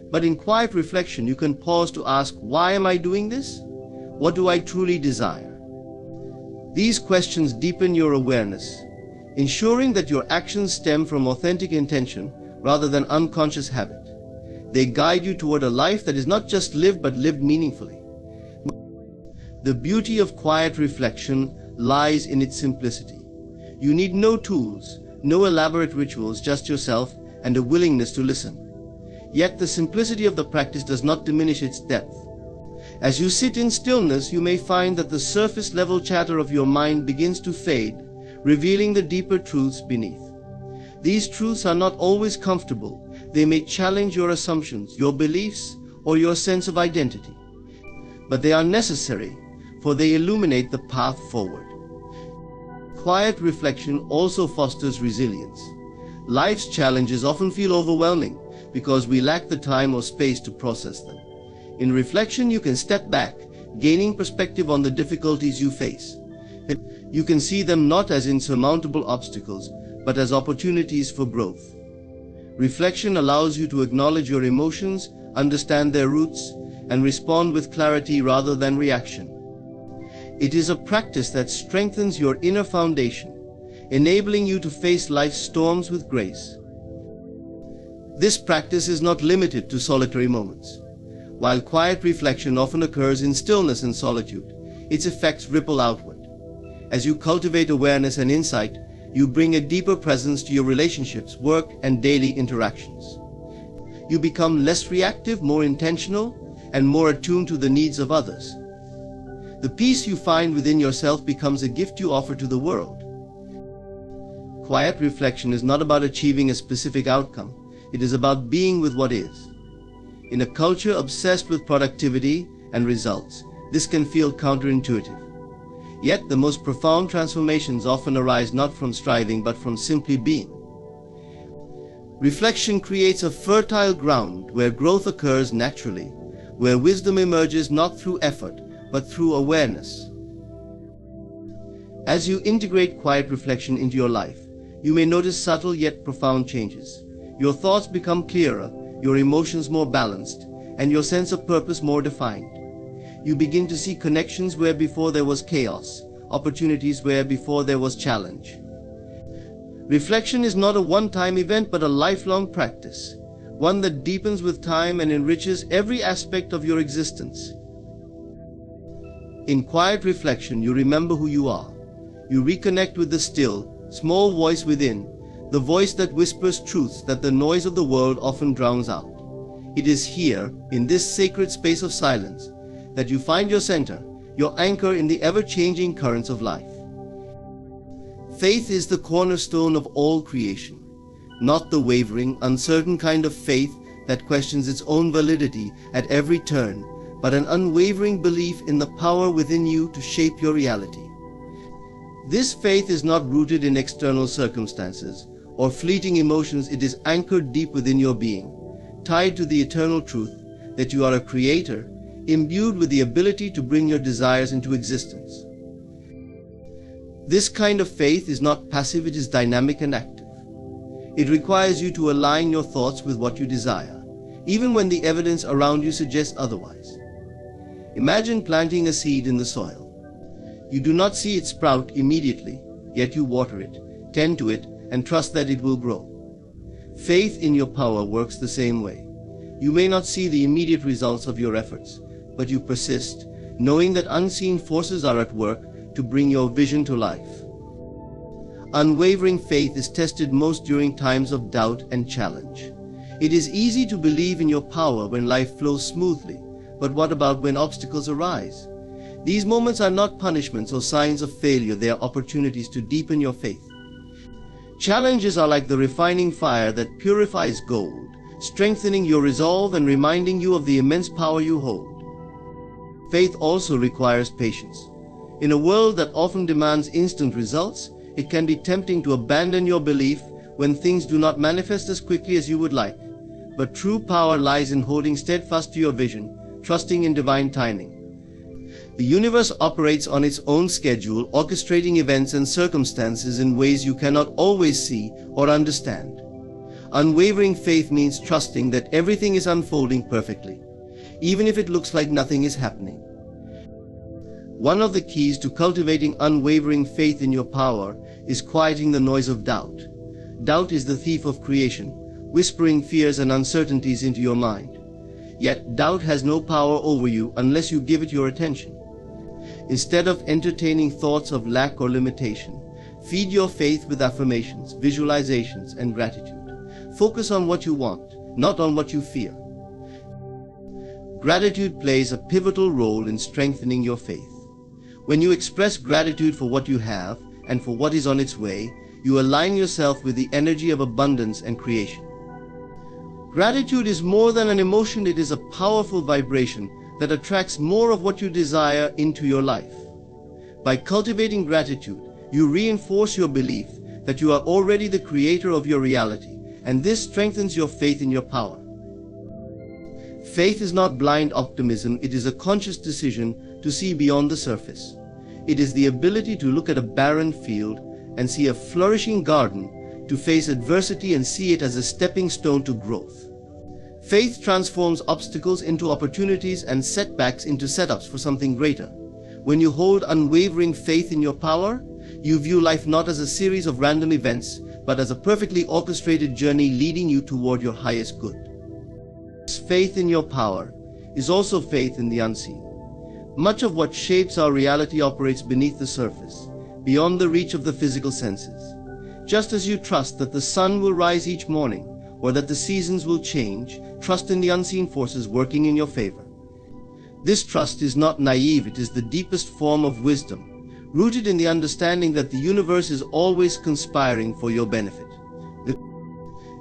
But in quiet reflection, you can pause to ask, why am I doing this? What do I truly desire? These questions deepen your awareness, ensuring that your actions stem from authentic intention rather than unconscious habit. They guide you toward a life that is not just lived but lived meaningfully. The beauty of quiet reflection lies in its simplicity. You need no tools, no elaborate rituals, just yourself and a willingness to listen. Yet the simplicity of the practice does not diminish its depth. As you sit in stillness, you may find that the surface-level chatter of your mind begins to fade, revealing the deeper truths beneath. These truths are not always comfortable. They may challenge your assumptions, your beliefs, or your sense of identity. But they are necessary, for they illuminate the path forward. Quiet reflection also fosters resilience. Life's challenges often feel overwhelming because we lack the time or space to process them. In reflection, you can step back, gaining perspective on the difficulties you face. You can see them not as insurmountable obstacles, but as opportunities for growth. Reflection allows you to acknowledge your emotions, understand their roots, and respond with clarity rather than reaction. It is a practice that strengthens your inner foundation, enabling you to face life's storms with grace. This practice is not limited to solitary moments. While quiet reflection often occurs in stillness and solitude, its effects ripple outward. As you cultivate awareness and insight, you bring a deeper presence to your relationships, work, and daily interactions. You become less reactive, more intentional, and more attuned to the needs of others. The peace you find within yourself becomes a gift you offer to the world. Quiet reflection is not about achieving a specific outcome. It is about being with what is. In a culture obsessed with productivity and results, this can feel counterintuitive. Yet the most profound transformations often arise not from striving but from simply being. Reflection creates a fertile ground where growth occurs naturally, where wisdom emerges not through effort but through awareness. As you integrate quiet reflection into your life, you may notice subtle yet profound changes. Your thoughts become clearer, your emotions more balanced, and your sense of purpose more defined. You begin to see connections where before there was chaos, opportunities where before there was challenge. Reflection is not a one-time event but a lifelong practice, one that deepens with time and enriches every aspect of your existence. In quiet reflection, you remember who you are. You reconnect with the still, small voice within, the voice that whispers truths that the noise of the world often drowns out. It is here, in this sacred space of silence, that you find your center, your anchor in the ever-changing currents of life. Faith is the cornerstone of all creation, not the wavering, uncertain kind of faith that questions its own validity at every turn, but an unwavering belief in the power within you to shape your reality. This faith is not rooted in external circumstances or fleeting emotions. It is anchored deep within your being, tied to the eternal truth that you are a creator, imbued with the ability to bring your desires into existence. This kind of faith is not passive, it is dynamic and active. It requires you to align your thoughts with what you desire, even when the evidence around you suggests otherwise. Imagine planting a seed in the soil. You do not see it sprout immediately, yet you water it, tend to it, and trust that it will grow. Faith in your power works the same way. You may not see the immediate results of your efforts, but you persist, knowing that unseen forces are at work to bring your vision to life. Unwavering faith is tested most during times of doubt and challenge. It is easy to believe in your power when life flows smoothly, but what about when obstacles arise? These moments are not punishments or signs of failure, they are opportunities to deepen your faith. Challenges are like the refining fire that purifies gold, strengthening your resolve and reminding you of the immense power you hold. Faith also requires patience. In a world that often demands instant results, it can be tempting to abandon your belief when things do not manifest as quickly as you would like. But true power lies in holding steadfast to your vision, trusting in divine timing. The universe operates on its own schedule, orchestrating events and circumstances in ways you cannot always see or understand. Unwavering faith means trusting that everything is unfolding perfectly, even if it looks like nothing is happening. One of the keys to cultivating unwavering faith in your power is quieting the noise of doubt. Doubt is the thief of creation, whispering fears and uncertainties into your mind. Yet doubt has no power over you unless you give it your attention. Instead of entertaining thoughts of lack or limitation, feed your faith with affirmations, visualizations, and gratitude. Focus on what you want, not on what you fear. Gratitude plays a pivotal role in strengthening your faith. When you express gratitude for what you have and for what is on its way, you align yourself with the energy of abundance and creation. Gratitude is more than an emotion, it is a powerful vibration that attracts more of what you desire into your life. By cultivating gratitude, you reinforce your belief that you are already the creator of your reality, and this strengthens your faith in your power. Faith is not blind optimism, it is a conscious decision to see beyond the surface. It is the ability to look at a barren field and see a flourishing garden, to face adversity and see it as a stepping stone to growth. Faith transforms obstacles into opportunities and setbacks into setups for something greater. When you hold unwavering faith in your power, you view life not as a series of random events, but as a perfectly orchestrated journey leading you toward your highest good. Faith in your power is also faith in the unseen. Much of what shapes our reality operates beneath the surface, beyond the reach of the physical senses. Just as you trust that the sun will rise each morning, or that the seasons will change, trust in the unseen forces working in your favor. This trust is not naive, it is the deepest form of wisdom, rooted in the understanding that the universe is always conspiring for your benefit.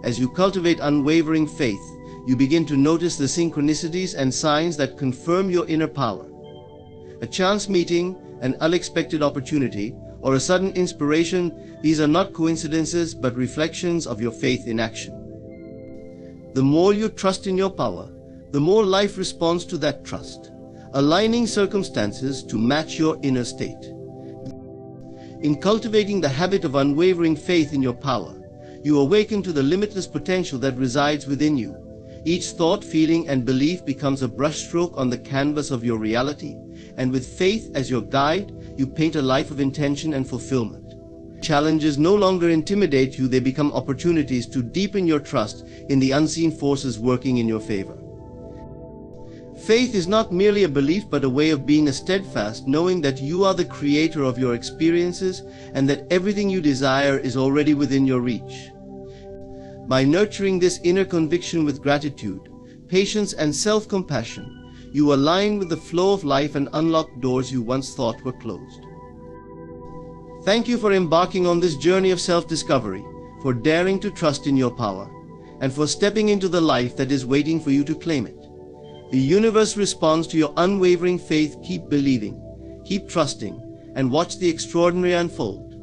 As you cultivate unwavering faith, you begin to notice the synchronicities and signs that confirm your inner power. A chance meeting, an unexpected opportunity, or a sudden inspiration, these are not coincidences but reflections of your faith in action. The more you trust in your power, the more life responds to that trust, aligning circumstances to match your inner state. In cultivating the habit of unwavering faith in your power, you awaken to the limitless potential that resides within you. Each thought, feeling, and belief becomes a brushstroke on the canvas of your reality, and with faith as your guide, you paint a life of intention and fulfillment. Challenges no longer intimidate you, they become opportunities to deepen your trust in the unseen forces working in your favor. Faith is not merely a belief but a way of being steadfast, knowing that you are the creator of your experiences and that everything you desire is already within your reach. By nurturing this inner conviction with gratitude, patience, and self-compassion, you align with the flow of life and unlock doors you once thought were closed. Thank you for embarking on this journey of self-discovery, for daring to trust in your power, and for stepping into the life that is waiting for you to claim it. The universe responds to your unwavering faith. Keep believing, keep trusting, and watch the extraordinary unfold.